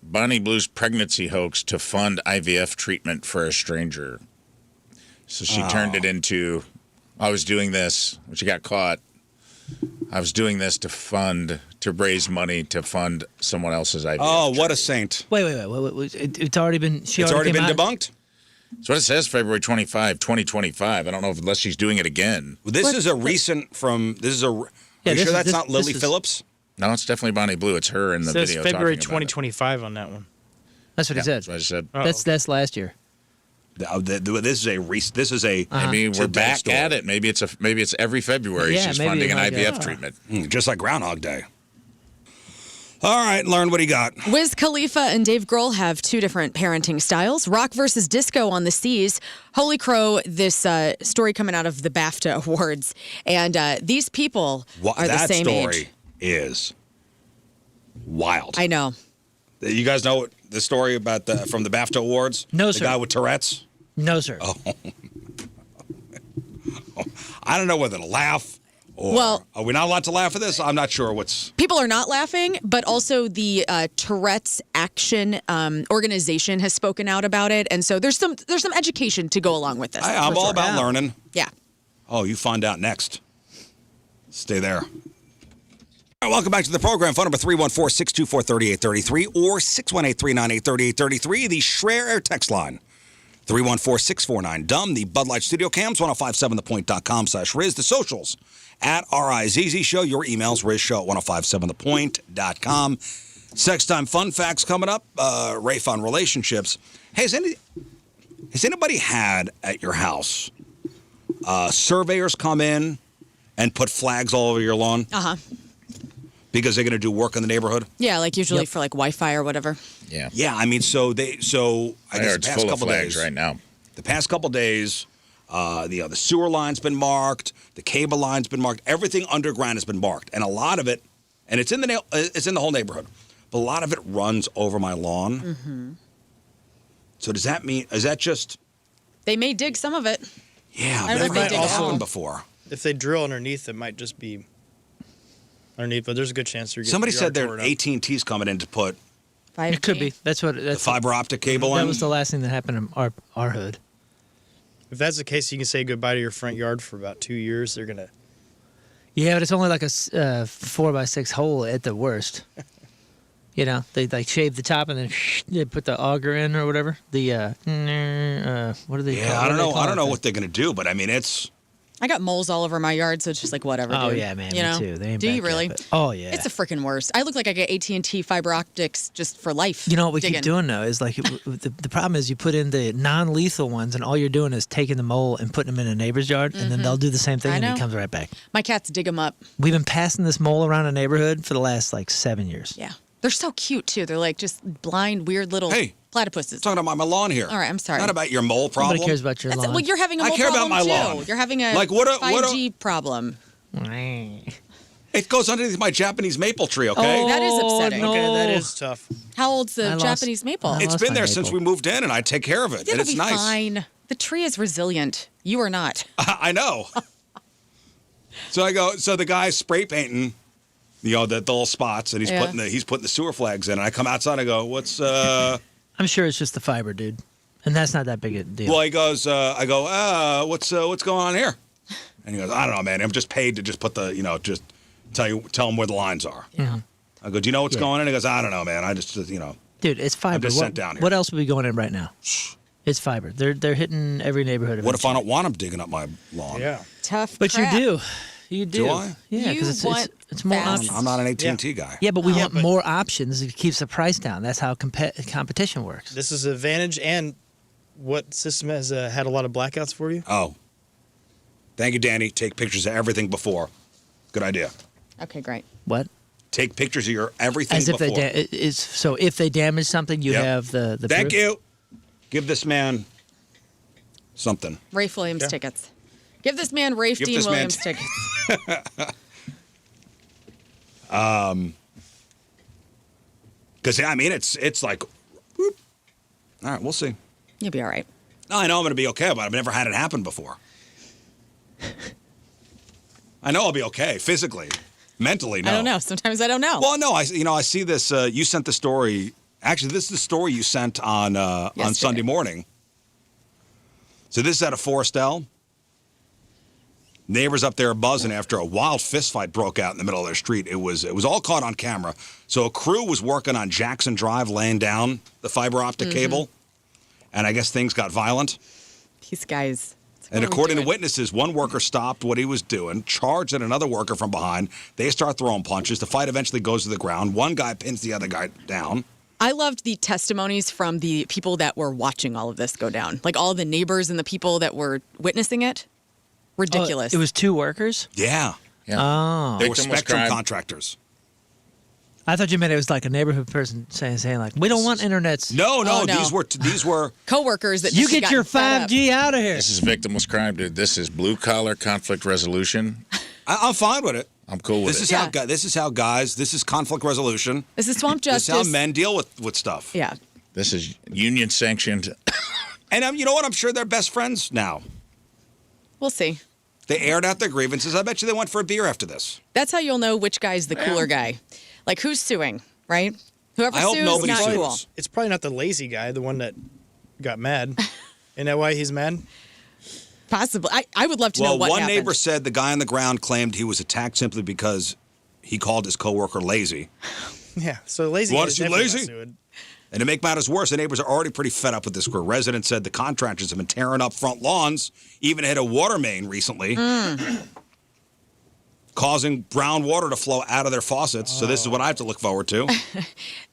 Bonnie Blue's pregnancy hoax to fund IVF treatment for a stranger. So she turned it into, I was doing this when she got caught. I was doing this to raise money to fund someone else's IVF. Oh, what a treatment. saint. Wait. It's already been. It's already been debunked? That's what it says, February 25, 2025. I don't know unless she's doing it again. This is a recent from, are you sure that's not Lily Phillips? No, it's definitely Bonnie Blue. It's her in the It says video February talking about it. 2025 on that one. That's what he said. That's what I said. That's last year. This is a Maybe we're today back story. at it. Maybe it's every February Yeah, she's maybe funding an like IVF treatment. Just like Groundhog Day. All right, Lauren, what do you got? Wiz Khalifa and Dave Grohl have two different parenting styles. Rock versus disco on the seas. Holy crow, this story coming out of the BAFTA Awards. And these people are the that same story age. is wild. I know. You guys know what The story about from the BAFTA Awards? No, the sir. The guy with Tourette's? No, sir. Oh. I don't know whether to laugh or... Well- are we not allowed to laugh at this? I'm not sure what's... People are not laughing, but also the Tourette's Action organization has spoken out about it, and so there's some education to go along with this. I'm for all sure. about learning. Yeah. Oh, you find out next. Stay there. All right, welcome back to the program. Phone number 314-624-3833 or 618-398-3833. The Schreier Air text line. 314-649-DUMB. The Bud Light Studio Cams, 1057thepoint.com/Rizz. The socials at RIZZ Show. Your emails, RizzShow at 1057thepoint.com. Sex time fun facts coming up. Rafe on relationships. Hey, has anybody had at your house surveyors come in and put flags all over your lawn? Uh-huh. Because they're going to do work in the neighborhood? Yeah, like usually for like Wi-Fi or whatever. Yeah. Yeah, I mean, I guess the It's past full of couple flags days, right now. the past couple days, the sewer line's been marked, the cable line's been marked, everything underground has been marked, and a lot of it, and it's in the whole neighborhood, but a lot of it runs over my lawn. Mm-hmm. So does that mean? Is that just? They may dig some of it. Yeah, I don't know that if they might dig also it all. happened before. If they drill underneath, it might just be underneath, but there's a good chance you're getting Somebody your said yard there torn up. AT&T's coming in to put It could be. That's what. the That's fiber optic cable That in. was the last thing that happened in our hood. If that's the case, you can say goodbye to your front yard for about 2 years. They're gonna. Yeah, but it's only like a 4x6 hole at the worst. You know, they like shave the top and then they put the auger in or whatever. The what do they? Yeah, call, I don't know. What do they call I don't know that what they're gonna do, but I mean, it's. I got moles all over my yard, so it's just like whatever. Oh dude. yeah, man, You me know? too. They ain't Do you back really? yet, but- oh yeah. It's the freaking worst. I look like I get AT&T fiber optics just for life. You know what we digging. keep doing though is like the problem is you put in the non-lethal ones and all you're doing is taking the mole and putting them in a neighbor's yard and then they'll do the same thing I and know. he comes right back. My cats dig them up. We've been passing this mole around a neighborhood for the last like 7 years. Yeah. They're so cute too. They're like just blind, weird little Hey. platypuses. Talking about my lawn here. All right, I'm sorry. Not about your mole problem. Nobody cares about your lawn. Well, you're having a I mole care about problem my too. lawn. You're having a Like, what a- 5G problem. It goes underneath my Japanese maple tree. Okay. That is upsetting. no. Okay, that is tough. How old's the I lost- Japanese maple? I It's lost been my there since maple. we moved in, and I take care of it, and It'll it's be nice. fine. The tree is resilient. You are not. I know. So I go. So the guy's spray painting, the little spots, and Yeah. he's putting the sewer flags in. And I come outside. And I go, "What's?" I'm sure it's just the fiber, dude. And that's not that big a deal. Well, he goes. I go. What's going on here? And he goes, "I don't know, man. I'm just paid to just put the, just tell him where the lines are." Yeah. I go, "Do you know what's Yeah. going on?" He goes, "I don't know, man. I just, Dude, it's fiber. just what, sent down here. What else would be going in right now? It's fiber. They're hitting every neighborhood. What if I eventually. don't want him digging up my lawn?" Yeah. Tough. But crap. you do. You do. Do I? Yeah, You because want it's more fast- options. I'm not an AT&T guy. Yeah, but we want but- more options. It keeps the price down. That's how competition works. This is an advantage, and what system has had a lot of blackouts for you? Oh. Thank you, Danny. Take pictures of everything before. Good idea. Okay, great. What? Take pictures of your everything As if before. so if they damage something, you Yep. have the Thank proof? you. Give this man something. Rafe Williams Yeah. tickets. Give this man Rafe Give Dean this man Williams tickets. Because, I mean, it's like, whoop. All right, we'll see. You'll be all right. No, I know I'm going to be okay, but I've never had it happen before. I know I'll be okay physically, mentally. No, I don't know. Sometimes I don't know. Well, no, I see this. You sent the story. Actually, this is the story you sent on Sunday morning. So this is out of Forestell. Neighbors up there are buzzing after a wild fistfight broke out in the middle of their street. It was all caught on camera. So a crew was working on Jackson Drive, laying down the fiber optic cable, and I guess things got violent. These guys. And according to witnesses, one worker stopped what he was doing, charged at another worker from behind. They start throwing punches. The fight eventually goes to the ground. One guy pins the other guy down. I loved the testimonies from the people that were watching all of this go down. Like all the neighbors and the people that were witnessing it. Ridiculous. It was two workers? Yeah. Oh. They were Victim was Spectrum cried. contractors. I thought you meant it was like a neighborhood person saying like, we don't want internets. No, Oh, no. These were coworkers that You just get got your fed up. 5G out of here. This is victimless crime, dude. This is blue collar conflict resolution. I'm fine with it. I'm cool with This it. is Yeah. this is how guys. This is conflict resolution. This is swamp This justice. is how men deal with stuff. Yeah. This is union sanctioned. And you know what? I'm sure they're best friends now. We'll see. They aired out their grievances. I bet you they went for a beer after this. That's how you'll know which guy's the cooler guy. Like, who's suing, right? Whoever I hope sues, nobody not sues. cool. It's probably not the lazy guy, the one that got mad. Isn't that why he's mad? Possibly. I would love to know Well, what one happened. neighbor said the guy on the ground claimed he was attacked simply because he called his coworker lazy. Yeah. So the lazy You guy want us to be lazy? sued. And to make matters worse, the neighbors are already pretty fed up with this crew. Residents said the contractors have been tearing up front lawns, even hit a water main recently, causing brown water to flow out of their faucets. So this is what I have to look forward to.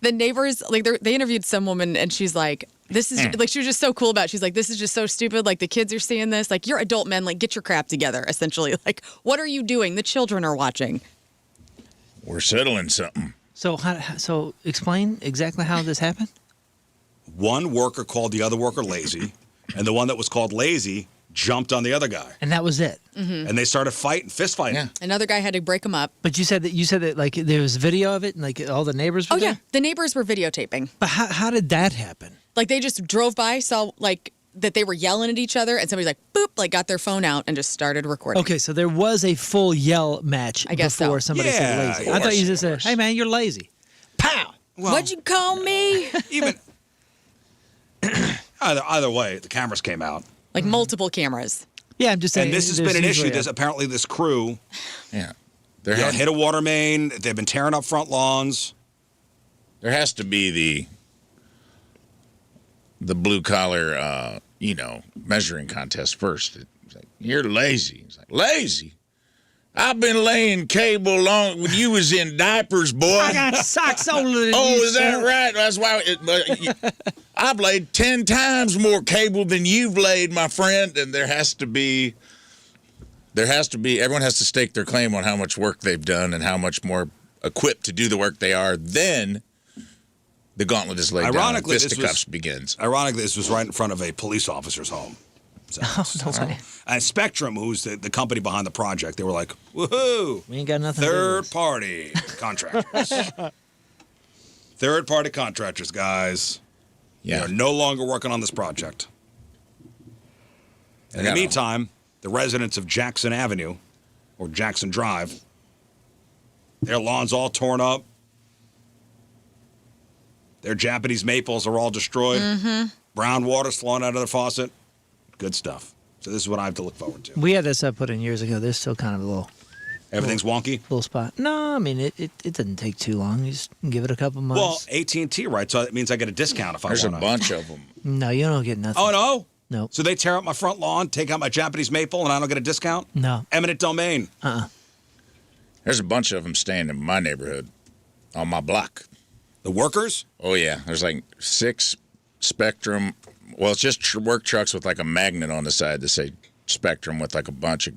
The neighbors, like, they interviewed some woman, and she's like, this is, like, she was just so cool about it. She's like, this is just so stupid. Like, the kids are seeing this. Like, you're adult men. Like, get your crap together, essentially. Like, what are you doing? The children are watching. We're settling something. So explain exactly how this happened. One worker called the other worker lazy, and the one that was called lazy jumped on the other guy. And that was it. And they started fighting, fist fighting. Yeah. Another guy had to break him up. But you said that like there was video of it and like all the neighbors were Oh, there? yeah. The neighbors were videotaping. But how did that happen? Like, they just drove by, saw, like, that they were yelling at each other, and somebody's like, boop, like, got their phone out and just started recording. Okay, so there was a full yell match I guess before so. somebody said Yeah, lazy. of I thought you course, just of said, course. hey man, you're lazy. Pow! What'd you call me? Even either way, the cameras came out. Like, multiple cameras. Yeah, I'm just saying. And this has there's been an issue. usually There's apparently this crew Yeah. There, hit a water main. They've been tearing up front lawns. there has to be the blue collar, measuring contest first. It's like, you're lazy. It's like, lazy? I've been laying cable long when you was in diapers, boy. I got socks older than Oh, you, is that son. right? That's why I've laid 10 times more cable than you've laid, my friend. And everyone has to stake their claim on how much work they've done and how much more equipped to do the work they are. Then the gauntlet is laid down and Ironically, fisticuffs begins. Ironically, this was right in front of a police officer's home. So, No way. and Spectrum, who's the company behind the project, they were like, woohoo, We ain't got nothing to do with third this. party contractors. Third party contractors, guys. Yeah. They're no longer working on this project. In the gotta- meantime, the residents of Jackson Avenue, or Jackson Drive, their lawn's all torn up. Their Japanese maples are all destroyed. Brown water's flowing out of their faucet. Good stuff. So this is what I have to look forward to. We had this put in years ago. There's still kind of a Everything's wonky. little spot. No, I mean it doesn't take too long. You just give it a couple Well, months. AT&T, right? So it means I get a discount if I There's a want bunch of them. No, you don't get nothing. Oh, no? No. So they tear up my front lawn, take out my Japanese maple, and I don't get a discount? No. Eminent domain. There's a bunch of them staying in my neighborhood on my block. The workers? Oh, yeah. There's like 6 Spectrum. Well, it's just work trucks with like a magnet on the side that say Spectrum with like a bunch of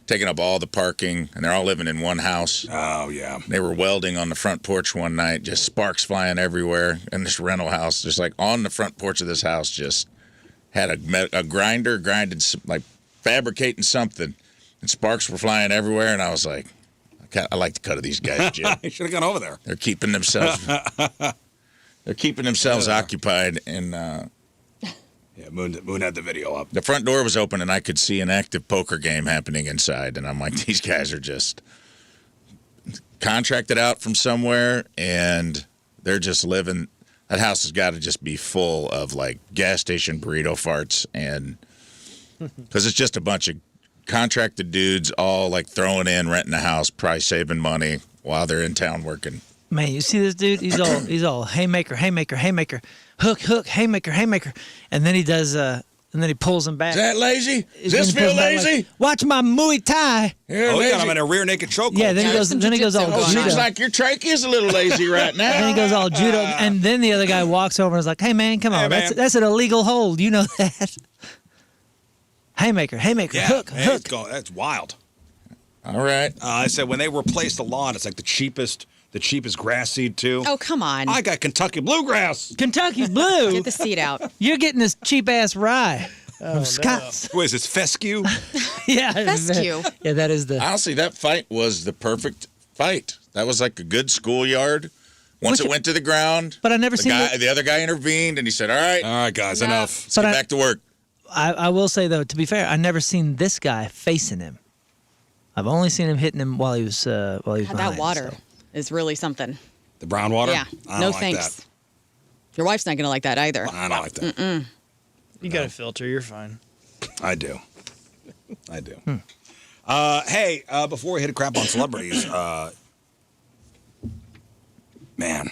taking up all the parking, and they're all living in one house. Oh, yeah. They were welding on the front porch one night, just sparks flying everywhere. And this rental house, just like on the front porch of this house, just had a grinder grinding, like fabricating something, and sparks were flying everywhere. And I was like, I like the cut of these guys, Jim. I should have gone over there. They're keeping themselves. They're keeping themselves occupied, and Yeah, Moon had the video up. the front door was open, and I could see an active poker game happening inside. And I'm like, these guys are just contracted out from somewhere, and they're just living. That house has got to just be full of like gas station burrito farts, and because it's just a bunch of contracted dudes all like throwing in, renting a house, probably saving money while they're in town working. Man, you see this dude? He's all haymaker, haymaker, haymaker, hook, hook, haymaker, haymaker, and then he does and then he pulls him back. Is that lazy? Does Then this he pulls feel him back lazy? like, watch my Muay Thai. You're Oh, lazy. yeah, I'm in a rear naked chokehold. Yeah, then he goes. some Then he goes all jiu-jitsu going judo. Seems like your trachea's a little lazy right now. Then he goes all judo, and then the other guy walks over and is like, "Hey man, come on, Hey, that's man. that's an illegal hold. You know that." Haymaker, haymaker, Yeah, hook, man, hook. that's wild. All right. I said when they replaced the lawn, it's like the cheapest grass seed too. Oh, come on. I got Kentucky bluegrass. Kentucky Blue. Get the seat out. You're getting this cheap ass rye from Scott's. What is this, fescue? Yeah, Fescue. Yeah, that is the. Honestly, that fight was the perfect fight. That was like a good schoolyard Once it went to the ground, but I never seen the other guy intervened, and he said, all right, guys, enough. Let's get back to work. I will say, though, to be fair, I never seen this guy facing him. I've only seen him hitting him while he was behind. That water is really something. The brown water? Yeah. I don't No like thanks. that. Your wife's not going to like that either. I don't like that. You got a filter. You're fine. I do. Hey, before we hit a crap on celebrities, man,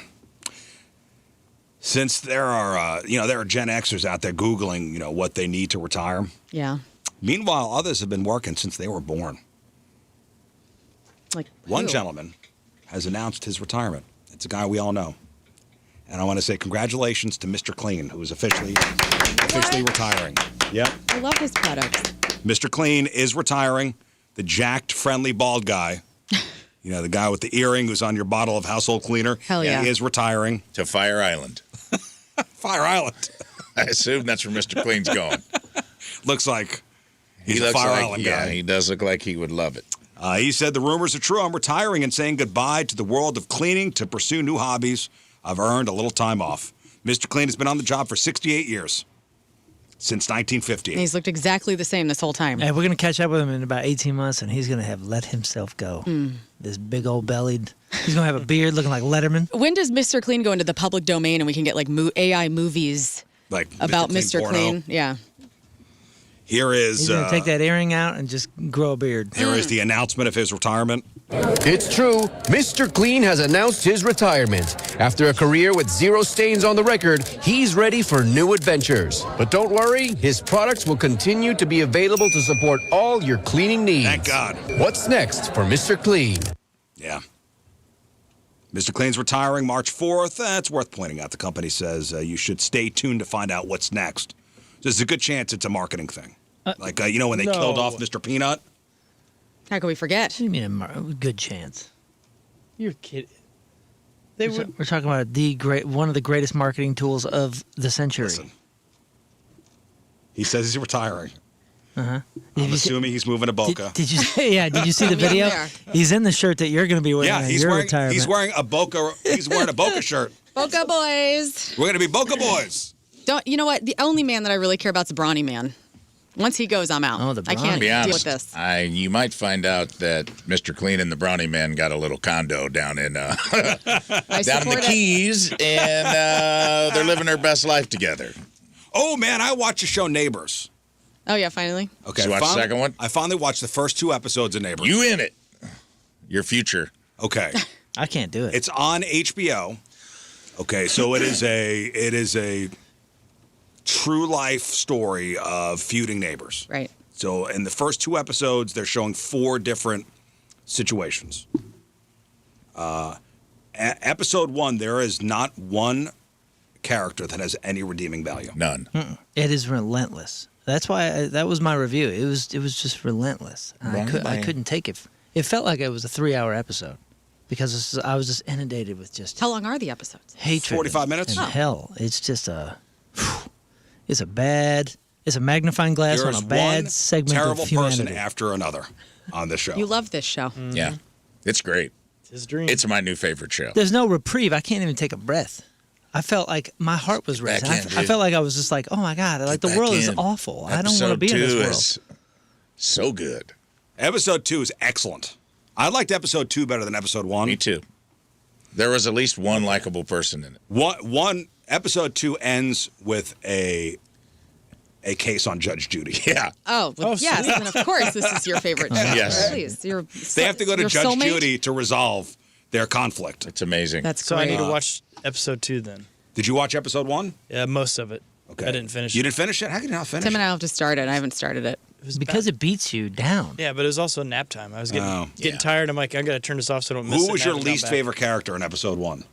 since there are Gen Xers out there Googling, what they need to retire. Yeah. Meanwhile, others have been working since they were born. Like One who? gentleman has announced his retirement. It's a guy we all know. And I want to say congratulations to Mr. Clean, who is officially retiring. Yep. I love his products. Mr. Clean is retiring. The jacked, friendly, bald guy. The guy with the earring who's on your bottle of household cleaner. Hell yeah. He is retiring. To Fire Island. Fire Island. I assume that's where Mr. Clean's going. Looks like he's He a looks Fire like, Island yeah, guy. he does look like he would love it. He said, the rumors are true. I'm retiring and saying goodbye to the world of cleaning to pursue new hobbies. I've earned a little time off. Mr. Clean has been on the job for 68 years, since 1950. And he's looked exactly the same this whole time. Hey, we're going to catch up with him in about 18 months, and he's going to have let himself go. This big old bellied. He's going to have a beard looking like Letterman. When does Mr. Clean go into the public domain and we can get like AI movies Like about Mr. Mr. Clean Clean? porno. Yeah. Here is He's going to take that earring out and just grow a beard. Here is the announcement of his retirement. It's true. Mr. Clean has announced his retirement. After a career with 0 stains on the record, he's ready for new adventures. But don't worry, his products will continue to be available to support all your cleaning needs. Thank God. What's next for Mr. Clean? Yeah. Mr. Clean's retiring March 4th. It's worth pointing out. The company says you should stay tuned to find out what's next. There's a good chance it's a marketing thing. Like, when they killed off Mr. Peanut? How can we forget? What do you mean a good chance? You're kidding. We're talking about one of the greatest marketing tools of the century. Listen. He says he's retiring. Uh-huh. I'm assuming he's moving to Boca. Did you see the video? there. He's in the shirt that you're going to be wearing. Yeah, at he's your wearing retirement. he's wearing a Boca shirt. Boca Boys. We're gonna be Boca Boys. You know what? The only man that I really care about is the Brawny Man. Once he goes, I'm out. Oh, the I can't To be deal honest, with this. you might find out that Mr. Clean and the Brownie Man got a little condo down in I down in support the it. Keys, and they're living their best life together. Oh man, I watched the show Neighbors. Oh yeah, finally. Okay, Did you watch the second one? I finally watched the first 2 episodes of Neighbors. You in it? Your future. Okay. I can't do it. It's on HBO. Okay, so it is a true life story of feuding neighbors. Right. So in the first 2 episodes, they're showing 4 different situations. Episode 1, there is not one character that has any redeeming value. None. It is relentless. That's why that was my review. It was just relentless. I couldn't take it. It felt like it was a 3-hour episode because I was just inundated with just How long are the episodes? hatred. 45 minutes? And hell, it's just it's a magnifying glass There on is a bad one segment terrible of humanity. person after another on this show. You love this show. Yeah. It's great. It's his dream. It's my new favorite show. There's no reprieve. I can't even take a breath. I felt like my heart was back racing. in, I dude. felt like I was just like, oh my God, like the Back world is in. awful. I don't want to Episode be in this 2 world. is so good. Episode 2 is excellent. I liked episode 2 better than episode 1. Me too. There was at least one likable person in it. Episode 2 ends with a case on Judge Judy. Yeah. Oh, well, yes, and of course this is your favorite show. Yes. Please, They have to go to your Judge soulmate? Judy to resolve their conflict. It's amazing. That's so great. I need to watch episode 2 then. Did you watch episode 1? Yeah, most of it. Okay. I didn't finish You it. didn't finish it? How can you not finish Tim and I it? have to start it. I haven't started it. It was Because bad. it beats you down. Yeah, but it was also nap time. I was getting Oh, getting tired. I'm like, I gotta turn this off so I don't miss it. Who was and I your haven't gone least back. favorite character in episode 1?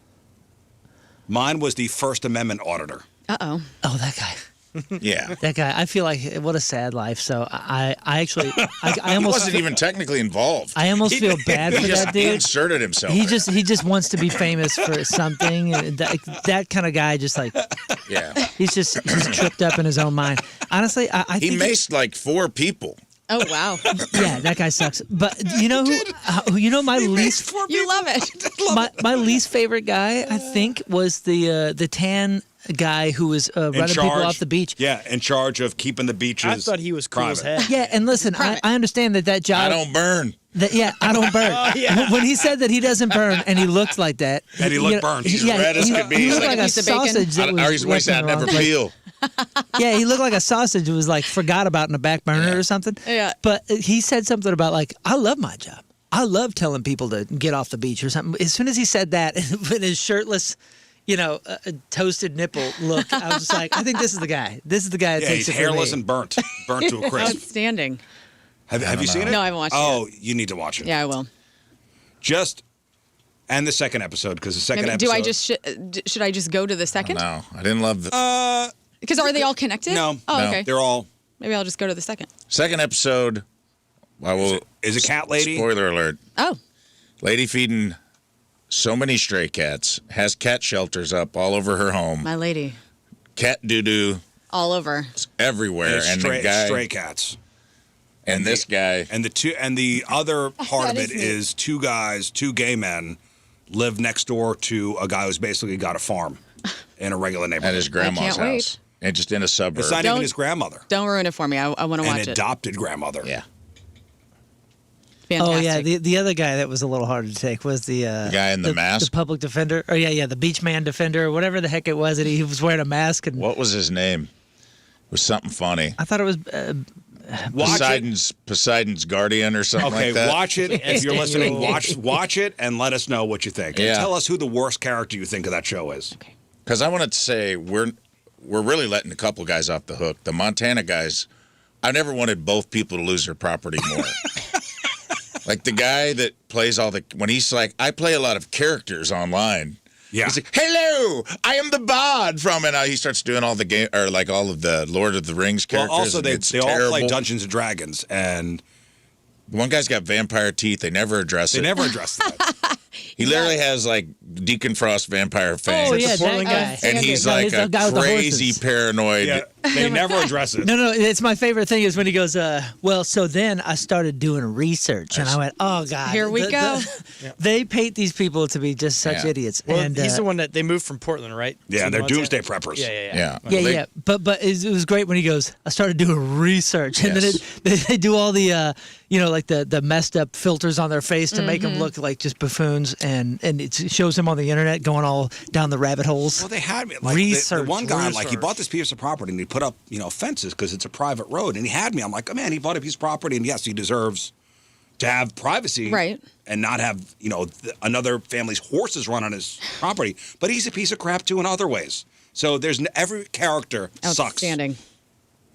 Mine was the First Amendment auditor. Uh-oh. Oh, that guy. Yeah. That guy. I feel like what a sad life. So I actually, I He almost, wasn't even technically involved. I almost feel bad He for just that dude. inserted himself. He just wants to be famous for something. And that kind of guy, just like Yeah. he's tripped up in his own mind. Honestly, I He think maced like 4 people. Oh wow, Yeah, that guy sucks. But you know my least you love it. my least favorite guy, I think, was the tan guy who was running people off the beach. Yeah, in charge of keeping the beaches. I thought he was cool as private. heck. Yeah, and listen, I understand that job. I don't burn. I don't burn. yeah. When he said that he doesn't burn, and he looked like that, And he looked burned. He's red as could be. He He's looked like like a a piece of bacon. sausage. That Or was he's wasting left in that the never wrong place. peel. Yeah, he looked like a sausage. It was like forgot about in the back burner or something. Yeah. But he said something about like, I love my job. I love telling people to get off the beach or something. As soon as he said that, with his shirtless, toasted nipple look, I was just like, I think this is the guy. This is the guy that Yeah, takes he's it for hairless me. and burnt to a crisp. Outstanding. Have you seen it? No, I haven't watched it Oh, you need to watch it. Yeah, I will. And the second episode, because the second Maybe, episode. do I just should I just go to the second? No, I didn't love the Because are they all connected? No. Oh, No. okay. They're all. Maybe I'll just go to the second. second episode. I will. Is it cat lady? Spoiler alert. Oh, Lady feeding so many stray cats. Has cat shelters up all over her home. my lady, Cat doo-doo all over. everywhere. It's And stray, the guy stray cats. and this guy. And the other part of That it is neat. is two gay men live next door to a guy who's basically got a farm in a regular At neighborhood. his grandma's can't wait. house. And just in a suburb. It's not even Don't- his grandmother. Don't ruin it for me. I want to An watch it. adopted grandmother. Yeah. Fantastic. Oh yeah, the other guy that was a little harder to take was the guy in the mask? the public defender. Oh yeah, the beach man defender, or whatever the heck it was. And he was wearing a mask, and What was his name? It was something funny. I thought it was. Watch Poseidon's guardian or something Okay, like that. watch it. If you're listening, watch it and let us know what you think. And Yeah. tell us who the worst character you think of that show is. Because I wanted to say we're really letting a couple guys off the hook. The Montana guys, I never wanted both people to lose their property more. Like the guy that plays when he's like, I play a lot of characters online. Yeah. He's like, hello, I am the bard from, and he starts doing all the game or like all of the Lord of the Rings Well, characters. also and they it's all play terrible. Dungeons and Dragons, and One guy's got vampire teeth. They never address they it. never address that. He literally has like Deacon Frost vampire fangs. Oh yeah, Portland that guy. And he's No, like he's the a guy with the crazy horses. paranoid. Yeah, they never address it. No, it's my favorite thing is when he goes, well, so then I started doing research, and I went, oh, God. Here we go. They paint these people to be just such Yeah. idiots. Well, and he's the one that they moved from Portland, right? Yeah, To they're Montana? doomsday preppers. Yeah. Yeah. Yeah, Well, they- yeah, but it was great when he goes. I started doing research, and Yes. then they do all the, like the messed up filters on their face to make them look like just buffoons, and it shows them on the internet going all down the rabbit holes. Well, they had me like Research, the one guy like he research. bought this piece of property and he put up fences because it's a private road, and he had me. I'm like, oh man, he bought a piece of property, and yes, he deserves to have privacy, Right. and not have another family's horses run on his property. But he's a piece of crap too in other ways. So there's every character sucks. Outstanding.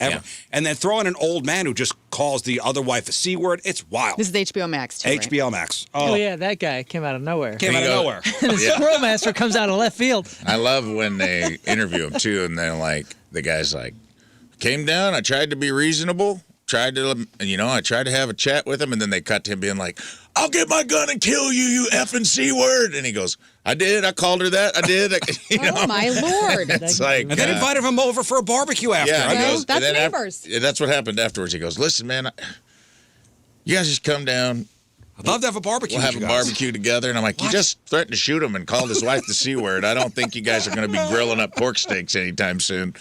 Ever. Yeah. And then throw in an old man who just calls the other wife a C word. It's wild. This is HBO Max, too, right? HBO Max. Oh yeah, that guy came out of nowhere. Came out of nowhere. And the Squirrel Master comes out of left field. I love when they interview him too, and they're like, the guy's like, came down. I tried to be reasonable. I tried to have a chat with him, and then they cut to him being like, I'll get my gun and kill you, you effing C word. And he goes, I did. I called her that. I did. Oh, my Lord. It's like, And then invited him over for a barbecue after. yeah, I he go, goes, that's and then neighbors. that's what happened afterwards. He goes, listen, man, you guys just come down. I'd love to have a barbecue. We'll with have you a guys. barbecue together. And I'm like, you just threatened to shoot him and called his wife the C word. I don't think you guys are going to be grilling up pork steaks anytime soon.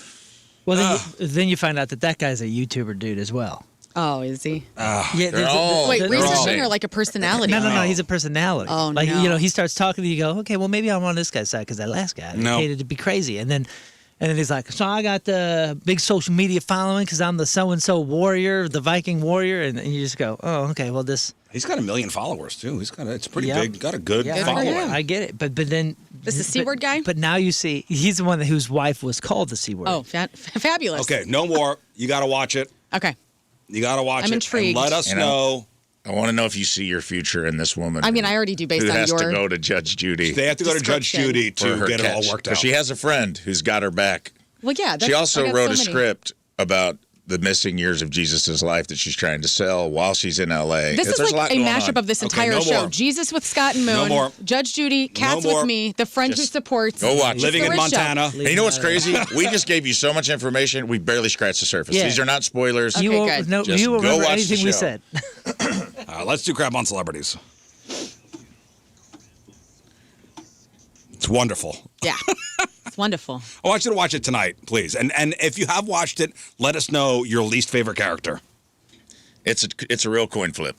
Well, then you find out that guy's a YouTuber dude as well. Oh, is he? Yeah, They're all- Wait, they're researching all- or like a personality? No, he's a personality. Oh, like, no. he starts talking to you, go, okay, well, maybe I'm on this guy's side because that last guy No. hated to be crazy. And then he's like, so I got the big social media following because I'm the so-and-so warrior, the Viking warrior. And you just go, oh, okay, well, this. He's got 1 million followers too. It's pretty Yep. big. Got a good Yeah, following. I get it. But then. This is the C word guy? But now you see, he's the one whose wife was called the C word. Oh, fabulous. Okay, no more. You got to watch it. Okay. You got to watch I'm it. intrigued. And let us You know, know. I want to know if you see your future in this woman. I mean, I already do based who on has your. to go to Judge Judy. They have to go to Judge Description. Judy for to her get it all catch. worked 'Cause out. she has a friend who's got her back. Well, yeah. She also wrote a script about the missing years of Jesus' life that she's trying to sell while she's in L.A. This is There's like a lot going mashup on. of this Okay, entire no show. more. Jesus with Scott and Moon. No more. Judge Judy, Cats more. with me, the friend who Just supports. Go watch it. Living in the Rizz Show. Montana. And you know what's crazy? We just gave you so much information, we barely scratched the surface. Yeah. These are not spoilers. Okay, You won't, good. no, Just you won't go remember watch the anything we show. said. Let's do crap on celebrities. It's wonderful. Yeah. It's wonderful. I want you to watch it tonight, please. And if you have watched it, let us know your least favorite character. It's a real coin flip.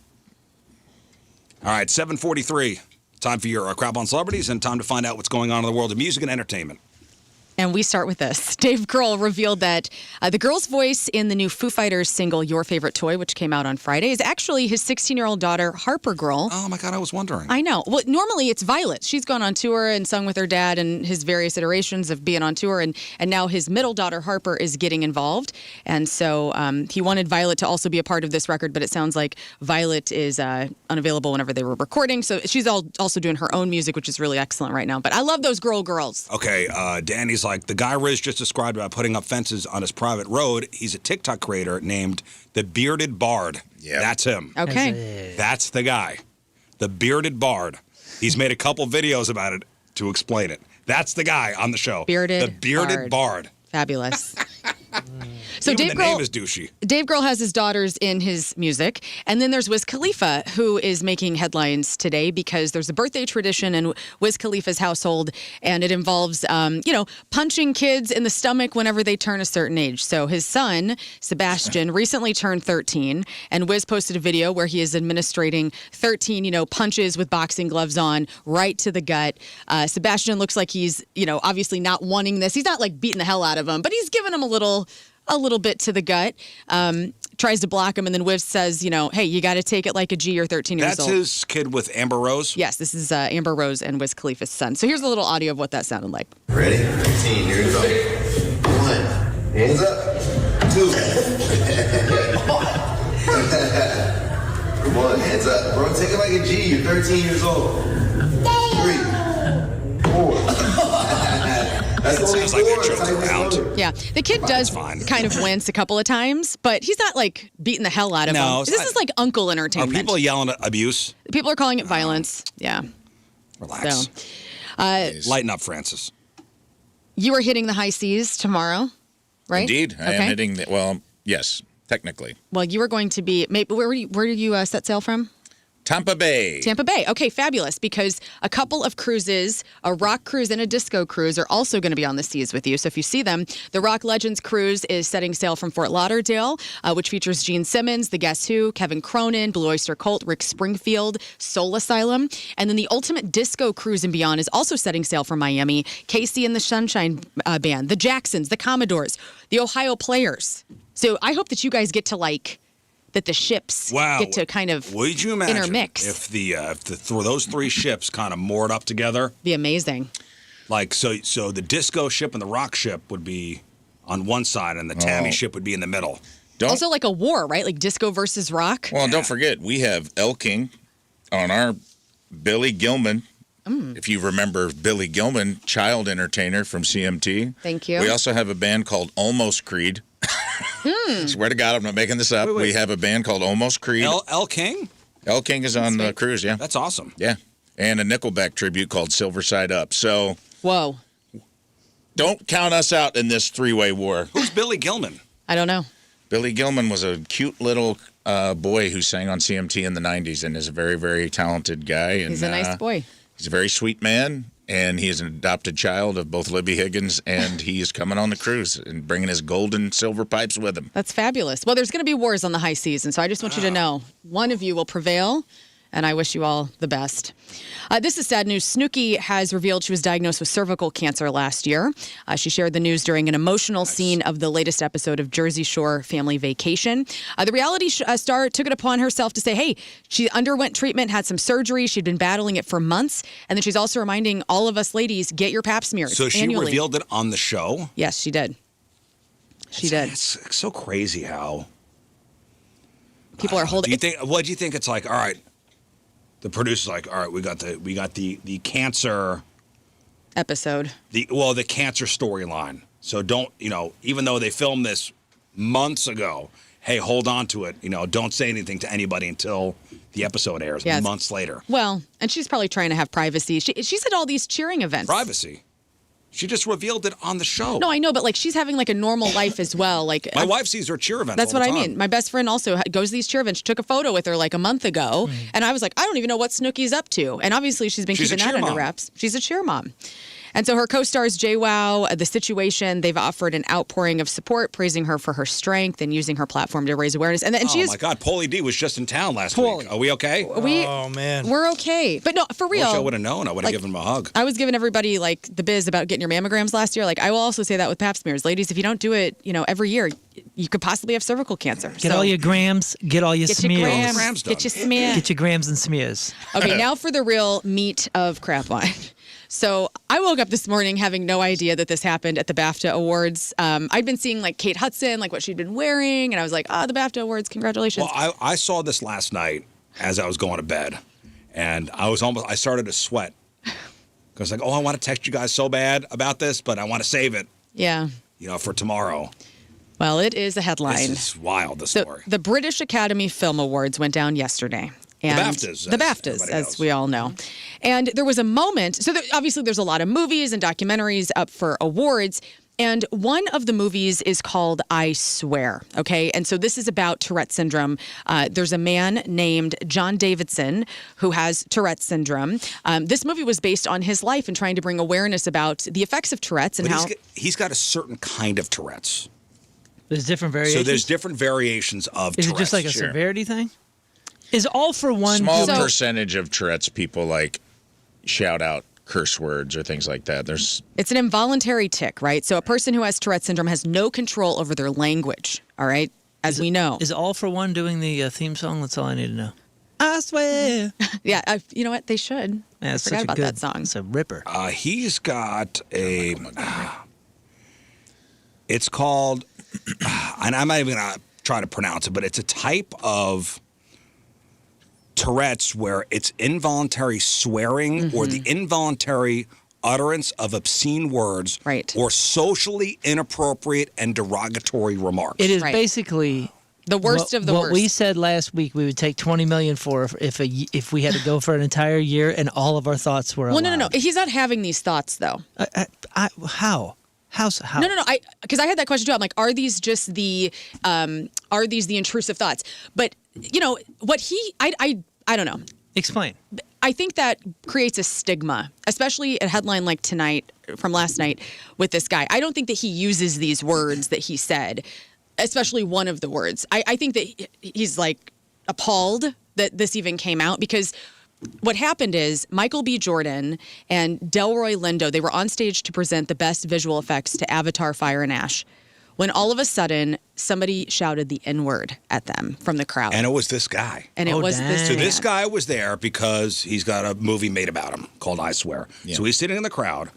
All right, 7:43. Time for your crap on celebrities and time to find out what's going on in the world of music and entertainment. And we start with this. Dave Grohl revealed that the girl's voice in the new Foo Fighters single, Your Favorite Toy, which came out on Friday, is actually his 16-year-old daughter, Harper Grohl. Oh, my God, I was wondering. I know. Well, normally it's Violet. She's gone on tour and sung with her dad and his various iterations of being on tour. And now his middle daughter, Harper, is getting involved. And so he wanted Violet to also be a part of this record, but it sounds like Violet is unavailable whenever they were recording. So she's also doing her own music, which is really excellent right now. But I love those Grohl girls. Okay, Danny's like, the guy Rizz just described about putting up fences on his private road, he's a TikTok creator named The Bearded Bard. Yep. That's him. Okay. That's the guy. The Bearded Bard. He's made a couple videos about it to explain it. That's the guy on the show. The Bearded Bard. Fabulous. So Even Dave the name Grohl is douchey. Dave Grohl has his daughters in his music. And then there's Wiz Khalifa, who is making headlines today because there's a birthday tradition in Wiz Khalifa's household, and it involves, punching kids in the stomach whenever they turn a certain age. So his son, Sebastian, recently turned 13, and Wiz posted a video where he is administering 13, punches with boxing gloves on right to the gut. Sebastian looks like he's, obviously not wanting this. He's not like beating the hell out of him, but he's giving him a little bit to the gut, tries to block him, and then Wiz says, hey, you got to take it like a G. You're 13 years That's old. his kid with Amber Rose? Yes, this is Amber Rose and Wiz Khalifa's son. So here's a little audio of what that sounded like. Ready? 15, here we go. 1, hands up. 2. Come on, hands up. Bro, take it like a G. You're 13 years old. 3, 4. That's It sounds like they joke around. Yeah, the kid does fine. kind of wince a couple of times, but he's not like beating the hell out of No, him. it's This not- is like uncle Are entertainment. people yelling at abuse? People are calling it violence. Yeah. Relax. So, Lighten up, Francis. you are hitting the high seas tomorrow, right? Indeed. I am hitting yes, technically. Well, you are going to be. Where do you set sail from? Tampa Bay. Tampa Bay. Okay, fabulous. Because a couple of cruises, a rock cruise and a disco cruise, are also going to be on the seas with you. So if you see them, the Rock Legends cruise is setting sail from Fort Lauderdale, which features Gene Simmons, The Guess Who, Kevin Cronin, Blue Oyster Cult, Rick Springfield, Soul Asylum. And then the Ultimate Disco Cruise and Beyond is also setting sail from Miami. Casey and the Sunshine Band, the Jacksons, the Commodores, the Ohio Players. So I hope that you guys get to that the ships get to kind of Would you imagine intermix. if those three ships kind of moored up together? Be amazing. Like so the disco ship and the rock ship would be on one side and the Tammy ship would be in the middle. Also like a war, right? Like disco versus rock. Well, don't forget, we have El King on our Billy Gilman. If you remember Billy Gilman, child entertainer from CMT. Thank you. We also have a band called Almost Creed. Swear to God, I'm not making this up. Wait. We have a band called Almost Creed. El King? El King is on the cruise, yeah. That's awesome. Yeah. And a Nickelback tribute called Silver Side Up. So Whoa. don't count us out in this three-way war. Who's Billy Gilman? I don't know. Billy Gilman was a cute little boy who sang on CMT in the 90s and is a very, very talented guy. And, He's a nice boy. He's a very sweet man, and he is an adopted child of both Libby Higgins, and he is coming on the cruise and bringing his gold and silver pipes with him. That's fabulous. Well, there's going to be wars on the high seas, and so I just want you to know one of you will prevail, and I wish you all the best. This is sad news. Snooki has revealed she was diagnosed with cervical cancer last year. She shared the news during an emotional scene of the latest episode of Jersey Shore Family Vacation. The reality star took it upon herself to say, hey, she underwent treatment, had some surgery. She'd been battling it for months. And then she's also reminding all of us ladies, get your pap smeared So she annually. revealed it on the show? Yes, she did. She did. It's so crazy how People are holding. What do you think it's like? All right. The producer's like, all right, we got the cancer episode. the cancer storyline. So don't, even though they filmed this months ago, hey, hold on to it. You know, don't say anything to anybody until the episode airs months later. Well, and she's probably trying to have privacy. She's at all these cheering events. Privacy. She just revealed it on the show. No, I know, but like she's having like a normal life as well. Like my wife sees her cheer events. That's all what the I time. mean. My best friend also goes to these cheer events. She took a photo with her like a month ago, and I was like, I don't even know what Snooki's up to. And obviously, she's been keeping that under wraps. She's a cheer mom. And so her co-stars JWoww, The Situation, they've offered an outpouring of support, praising her for her strength and using her platform to raise awareness. And my God, Paulie D was just in town last week. Are we okay? Oh man, we're okay. But no, for real. I wish I would have known. I would have given him a hug. I was giving everybody like the biz about getting your mammograms last year. Like I will also say that with Pap smears, ladies. If you don't do it, every year, you could possibly have cervical cancer. Get all your grams. Get all your smears. Get your smears. Get your grams and smears. Okay, now for the real meat of crap wine. So I woke up this morning having no idea that this happened at the BAFTA Awards. I'd been seeing like Kate Hudson, like what she'd been wearing, and I was like, the BAFTA Awards, congratulations. Well, I saw this last night as I was going to bed, and I started to sweat. Because like, I want to text you guys so bad about this, but I want to save it. Yeah. For tomorrow. Well, it is a headline. This is wild, the story. The British Academy Film Awards went down yesterday. And the BAFTAs, as we all know. And there was a moment, so obviously there's a lot of movies and documentaries up for awards, and one of the movies is called I Swear, okay? And so this is about Tourette syndrome. There's a man named John Davidson who has Tourette syndrome. This movie was based on his life and trying to bring awareness about the effects of Tourette's and how... He's got a certain kind of Tourette's. There's different variations? So there's different variations of Tourette's. Is it just like a severity thing? Is all for one... Small percentage of Tourette's people like shout out curse words or things like that. It's an involuntary tic, right? So a person who has Tourette syndrome has no control over their language, all right? As we know. Is All for One doing the theme song? That's all I need to know. I swear. Yeah, you know what? They should. Yeah, I forgot about that song. It's a ripper. He's got a... it's called... and I'm not even going to try to pronounce it, but it's a type of... Tourette's where it's involuntary swearing or the involuntary utterance of obscene words or socially inappropriate and derogatory remarks. It is basically the worst of the worst. What we said last week we would take $20 million for if we had to go for an entire year and all of our thoughts were allowed. No. He's not having these thoughts though. How? How? No. Because I had that question too. I'm like, are these just the intrusive thoughts? But what I don't know. Explain. I think that creates a stigma, especially a headline like tonight from last night with this guy. I don't think that he uses these words that he said, especially one of the words. I think that he's like appalled that this even came out because what happened is Michael B. Jordan and Delroy Lindo, they were on stage to present the best visual effects to Avatar Fire and Ash when all of a sudden somebody shouted the N-word at them from the crowd. And it was this guy. And it was this So man. this guy was there because he's got a movie made about him called I Swear. Yeah. So he's sitting in the crowd.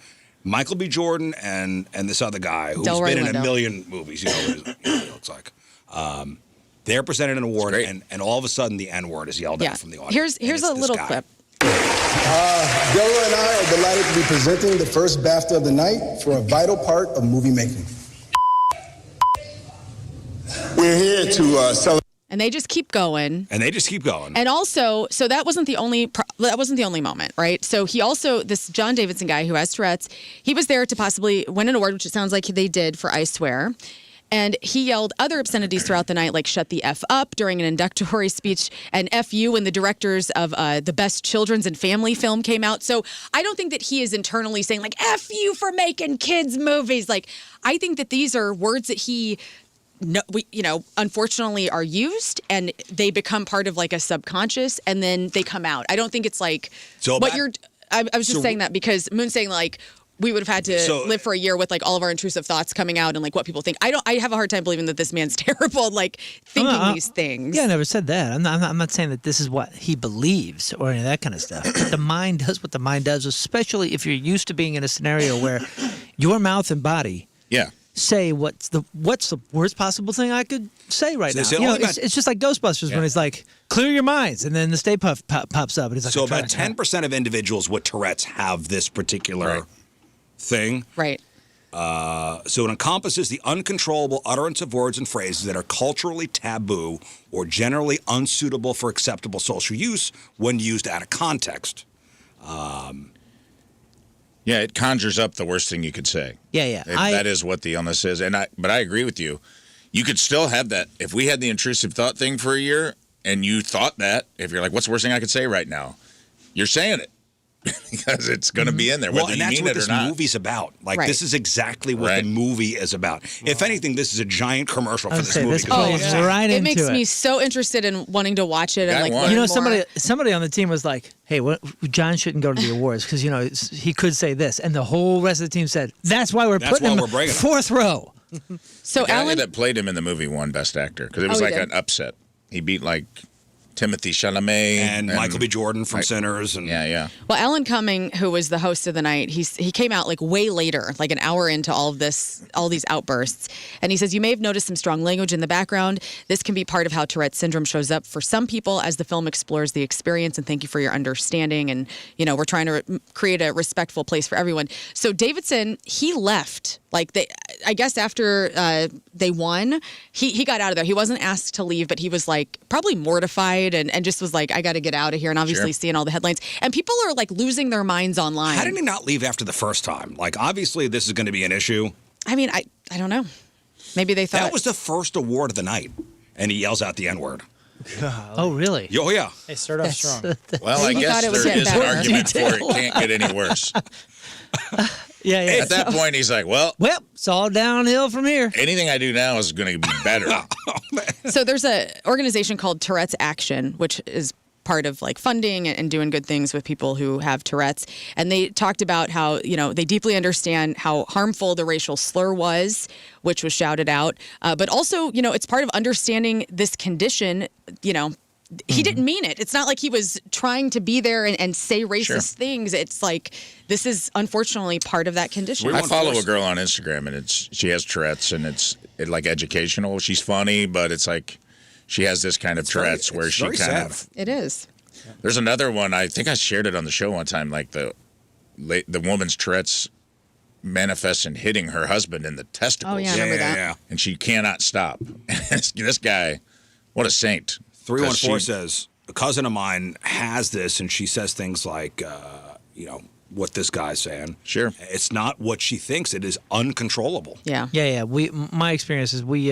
Michael B. Jordan and this other guy who's Delroy been in Lindo. a million movies, what he looks like. They're presented an award, and all of a sudden the N-word is yelled at from the audience. Here's a little clip. Delroy and I are delighted to be presenting the first BAFTA of the night for a vital part of movie making. We're here to celebrate. And they just keep going. And also, so that wasn't the only moment, right? So he also, this John Davidson guy who has Tourette's, he was there to possibly win an award, which it sounds like they did for I Swear. And he yelled other obscenities throughout the night, like shut the F up during an inductory speech and F you when the directors of the best children's and family film came out. So I don't think that he is internally saying like, F you for making kids movies. Like, I think that these are words that he... unfortunately are used and they become part of like a subconscious and then they come out. I don't think it's like I was just saying that because Moon's saying like we would have had to live for a year with like all of our intrusive thoughts coming out and like what people think. I have a hard time believing that this man's terrible, like thinking these things. Yeah, I never said that. I'm not saying that this is what he believes or any of that kind of stuff. But the mind does what the mind does, especially if you're used to being in a scenario where your mouth and body say what's the worst possible thing I could say right now. It's just like Ghostbusters when it's like, clear your minds, and then the Stay Puft pops up. And it's like, so about 10% of individuals with Tourette's have this particular thing. Right. So it encompasses the uncontrollable utterance of words and phrases that are culturally taboo or generally unsuitable for acceptable social use when used out of context. Yeah, it conjures up the worst thing you could say. Yeah. That is what the illness is. But I agree with you. You could still have that. If we had the intrusive thought thing for a year and you thought that, if you're like, what's the worst thing I could say right now? You're saying it. Because it's going to be in there, whether Well, and you that's mean what it or this not. movie's about. Like, Right. this is exactly what the movie is about. If anything, this is a giant commercial for this movie. This plays right it into makes it. me so interested in wanting to watch it and Guy like won. learn You know, more. somebody on the team was like, "Hey, John shouldn't go to the awards because he could say this," and the whole rest of the team said, "That's why we're putting him bringing him. fourth row." So The guy Alan, that played him in the movie won Best Actor because it was he like did? an upset. He beat like Timothy Chalamet And Michael B. Jordan from Sinners. And Yeah. well, Alan Cumming, who was the host of the night, he came out like way later, like an hour into all these outbursts, and he says, "You may have noticed some strong language in the background. This can be part of how Tourette syndrome shows up for some people as the film explores the experience. And thank you for your understanding. And we're trying to create a respectful place for everyone." So Davidson, he left. Like I guess after they won, he got out of there. He wasn't asked to leave, but he was like probably mortified and just was like, I got to get out of here. And obviously seeing all the headlines. And people are like losing their minds online. How did he not leave after the first time? Like, obviously, this is going to be an issue. I mean, I don't know. Maybe they thought. That was the first award of the night. And he yells out the N-word. Oh, really? Oh, yeah. They start off strong. Well, I He guess thought it was there getting is an better. argument for it can't get any worse. Yeah. At that point, he's like, well, It's all downhill from here. anything I do now is going to be better. So there's a organization called Tourette's Action, which is part of like funding and doing good things with people who have Tourette's. And they talked about how, they deeply understand how harmful the racial slur was, which was shouted out. But also, it's part of understanding this condition, he didn't mean it. It's not like he was trying to be there and say racist things. It's like this is unfortunately part of that condition. I follow a girl on Instagram, and she has Tourette's, and it's like educational. She's funny, but it's like she has this kind of Tourette's where she kind of. It is. There's another one. I think I shared it on the show one time. Like the woman's Tourette's manifests in hitting her husband in the testicles. Oh yeah, I remember that. Yeah. And she cannot stop. This guy, what a saint. 314 says, a cousin of mine has this, and she says things like, what this guy's saying. Sure. It's not what she thinks. It is uncontrollable. Yeah. Yeah. My experience is we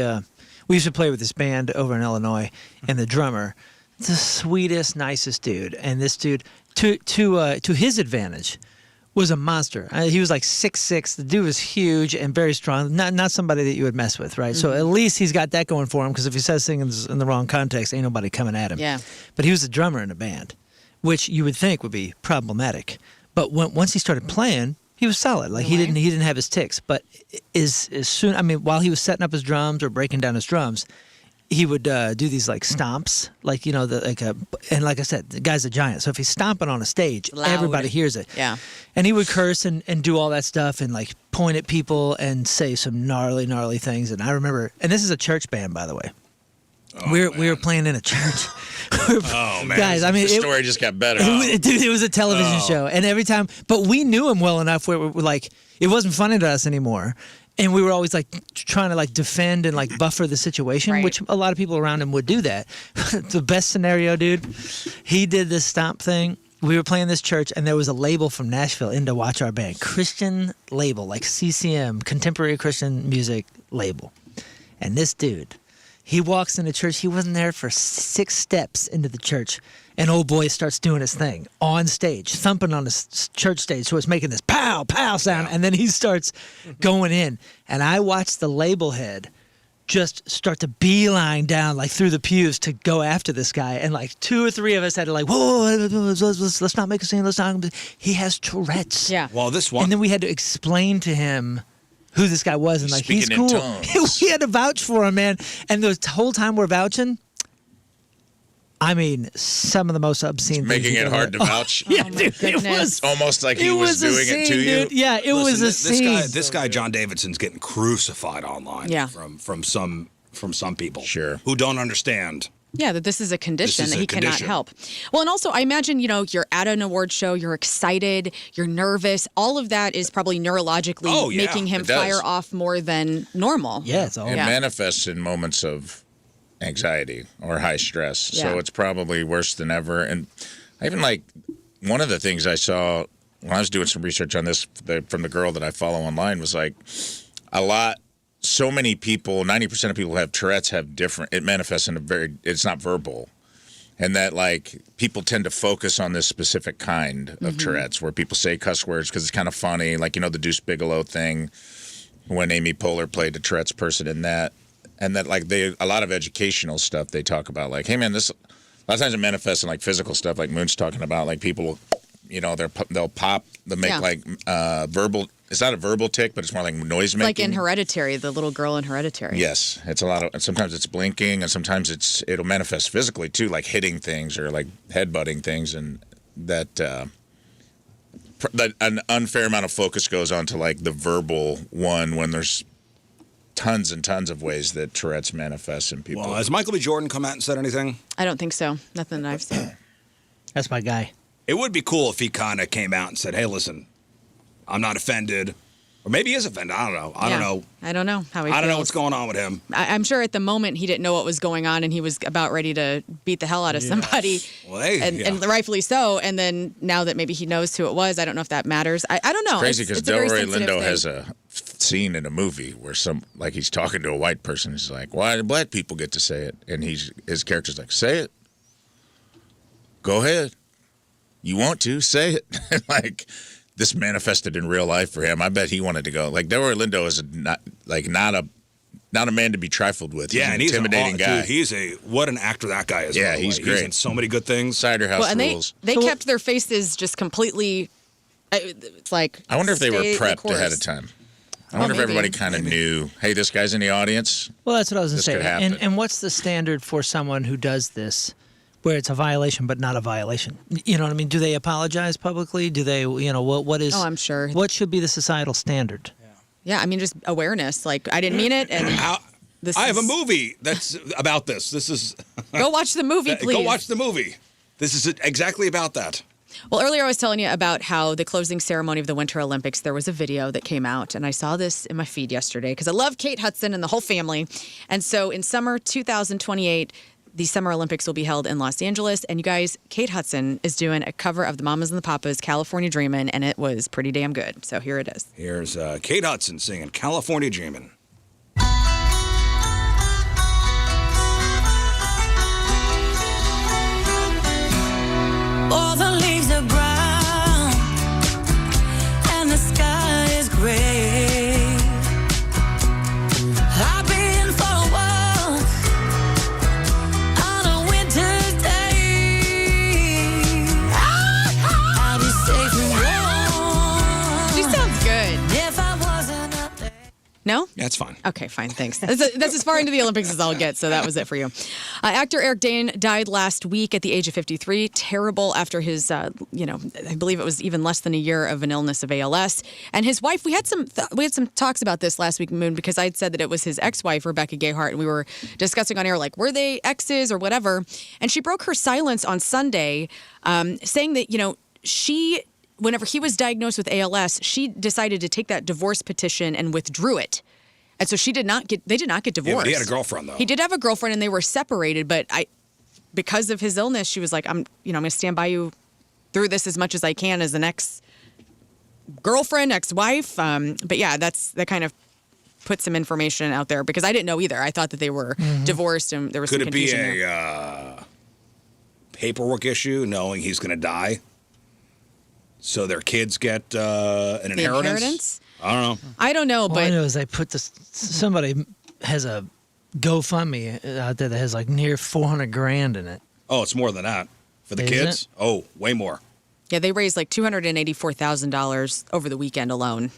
used to play with this band over in Illinois, and the drummer, the sweetest, nicest dude, and this dude, to his advantage, was a monster. He was like 6'6". The dude was huge and very strong. Not somebody that you would mess with, right? So at least he's got that going for him, because if he says things in the wrong context, ain't nobody coming at him. Yeah. But he was the drummer in a band, which you would think would be problematic. But once he started playing, he was solid. Like he didn't have his tics. But as soon, while he was setting up his drums or breaking down his drums, he would do these like stomps, like and like I said, the guy's a giant. So if he's stomping on a stage, Loud. everybody hears it. Yeah. And he would curse and do all that stuff and like point at people and say some gnarly things. And I remember, and this is a church band, by the way. We were playing in a church. Oh, man. Guys, The story just got better. Dude, it was a television show, and every time, but we knew him well enough where we're like, it wasn't funny to us anymore, and we were always like trying to like defend and like buffer the situation, Right. which a lot of people around him would do that. The best scenario, dude, he did this stomp thing. We were playing this church, and there was a label from Nashville in to watch our band, Christian label, like CCM, Contemporary Christian Music label, and this dude. He walks into church. He wasn't there for 6 steps into the church. And old boy starts doing his thing on stage, thumping on the church stage. So it's making this pow, pow sound. And then he starts going in. And I watched the label head just start to beeline down like through the pews to go after this guy. And like 2 or 3 of us had to like, whoa, let's not make a scene. Let's not. He has Tourette's. Yeah. Well, this one. And then we had to explain to him who this guy was, and like, Speaking he's in cool. tongues. We had to vouch for him, man. And the whole time we're vouching, I mean, some of the most obscene Making things. it hard to vouch. Yeah, my dude, it goodness. was Almost like he was a doing scene, it to you. dude. Yeah, it was a Listen, scene. this guy, John Davidson's getting crucified online. Yeah. From some people. Sure. Who don't understand Yeah, that this is a condition This is that a he cannot condition. help. Well, and also, I imagine, you're at an award show, you're excited, you're nervous. All of that is probably neurologically Oh, yeah, making him it does. fire off more than normal. Yeah, it's all. It Yeah. manifests in moments of anxiety or high stress. Yeah. So it's probably worse than ever. And I even one of the things I saw when I was doing some research on this from the girl that I follow online was so many people, 90% of people who have Tourette's have different, it manifests in it's not verbal. And that people tend to focus on this specific kind of Tourette's where people say cuss words because it's kind of funny. The Deuce Bigalow thing when Amy Poehler played a Tourette's person in that. And that a lot of educational stuff they talk about, hey man, this, a lot of times it manifests in physical stuff like Moon's talking about, people, they'll pop, they'll make verbal, it's not a verbal tick, but it's more like noise making. Like in Hereditary, the little girl in Hereditary. Yes, it's a lot of. And sometimes it's blinking, and sometimes it'll manifest physically too, like hitting things or headbutting things, and that an unfair amount of focus goes on to the verbal one when there's tons and tons of ways that Tourette's manifests in people. Well, has Michael B. Jordan come out and said anything? I don't think so. Nothing that I've seen. That's my guy. It would be cool if he kind of came out and said, hey, listen, I'm not offended. Or maybe he is offended. I don't know. I don't know. I don't know how he I don't know feels. what's going on with him. I'm sure at the moment he didn't know what was going on and he was about ready to beat the hell out of somebody. Well, hey, and rightfully so. And then now that maybe he knows who it was, I don't know if that matters. I don't know. Crazy because it's a very Delroy sensitive Lindo thing. has a scene in a movie where he's talking to a white person. He's like, "Why do black people get to say it?" And his character's like, "Say it. Go ahead. You want to say it." This manifested in real life for him. I bet he wanted to go. Delroy Lindo is not a man to be trifled with. Yeah, he's an intimidating guy. Dude, what an actor that guy is. Yeah, by the he's way. great. He's in so many good things. Cider House Well, and rules. they kept their faces just completely. It's like. I wonder if they were stay the prepped course. ahead of time. I wonder if maybe. everybody kind of knew, hey, this guy's in the audience. Well, that's what I was going to This say. could happen. And what's the standard for someone who does this, where it's a violation but not a violation? You know what I mean? Do they apologize publicly? Do they? What is? Oh, I'm sure. What should be the societal standard? Yeah, I mean, just awareness. I didn't mean it, and I have a movie that's about this. This is. Go watch the movie, please. Go watch the movie. This is exactly about that. Well, earlier I was telling you about how the closing ceremony of the Winter Olympics, there was a video that came out, and I saw this in my feed yesterday because I love Kate Hudson and the whole family. And so in summer 2028, the Summer Olympics will be held in Los Angeles. And you guys, Kate Hudson is doing a cover of the Mamas and the Papas, California Dreamin', and it was pretty damn good. So here it is. Here's Kate Hudson singing California Dreamin'. All the leaves are brown and the sky is gray. I've been for a walk on a winter's day. I'll be safe and warm. She sounds good. If I wasn't up there. No? Yeah, it's fine. Okay, fine, thanks. That's as far into the Olympics as I'll get, so that was it for you. Actor Eric Dane died last week at the age of 53. Terrible after his, I believe it was even less than a year of an illness of ALS. And his wife, we had some talks about this last week, Moon, because I'd said that it was his ex-wife, Rebecca Gayheart, and we were discussing on air, were they exes or whatever? And she broke her silence on Sunday, saying that, she... Whenever he was diagnosed with ALS, she decided to take that divorce petition and withdrew it. And so they did not get divorced. Yeah, but he had a girlfriend, though. He did have a girlfriend and they were separated, but because of his illness, she was like, I'm going to stand by you through this as much as I can as an ex-girlfriend, ex-wife. But yeah, that kind of put some information out there because I didn't know either. I thought that they were divorced and there was some confusion there. Could it be a paperwork issue knowing he's going to die? So their kids get an inheritance? I don't know. I don't know, All but I know is I put this. Somebody has a GoFundMe out there that has near $400,000 in it. Oh, it's more than that for the Is kids. it? Oh, way more. yeah, they raised $284,000 over the weekend alone.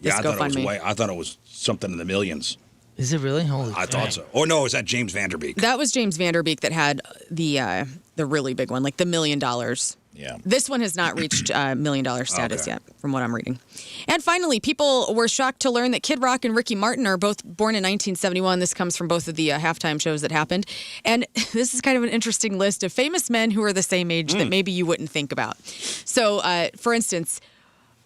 Yeah, This I GoFundMe. thought it was something in the millions. Is it really? Holy I crap. thought so. Oh no, is that James Vanderbeek? That was James Vanderbeek that had the really big one, the $1 million. Yeah. This one has not reached $1 million status yet, from what I'm reading. And finally, people were shocked to learn that Kid Rock and Ricky Martin are both born in 1971. This comes from both of the halftime shows that happened. And this is kind of an interesting list of famous men who are the same age that maybe you wouldn't think about. So, for instance,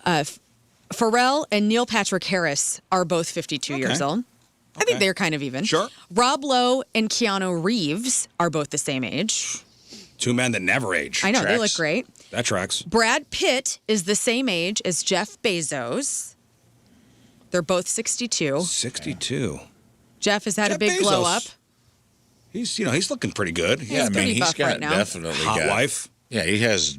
Pharrell and Neil Patrick Harris are both 52 years old. I think they're kind of even. Sure. Rob Lowe and Keanu Reeves are both the same age. Two men that never age. I know, they look great. That tracks. Brad Pitt is the same age as Jeff Bezos. They're both 62. 62. Jeff has had a Jeff big glow Bezos. up. He's looking pretty good. Yeah, I mean, he's got right now. definitely Hot got, wife. Yeah, he's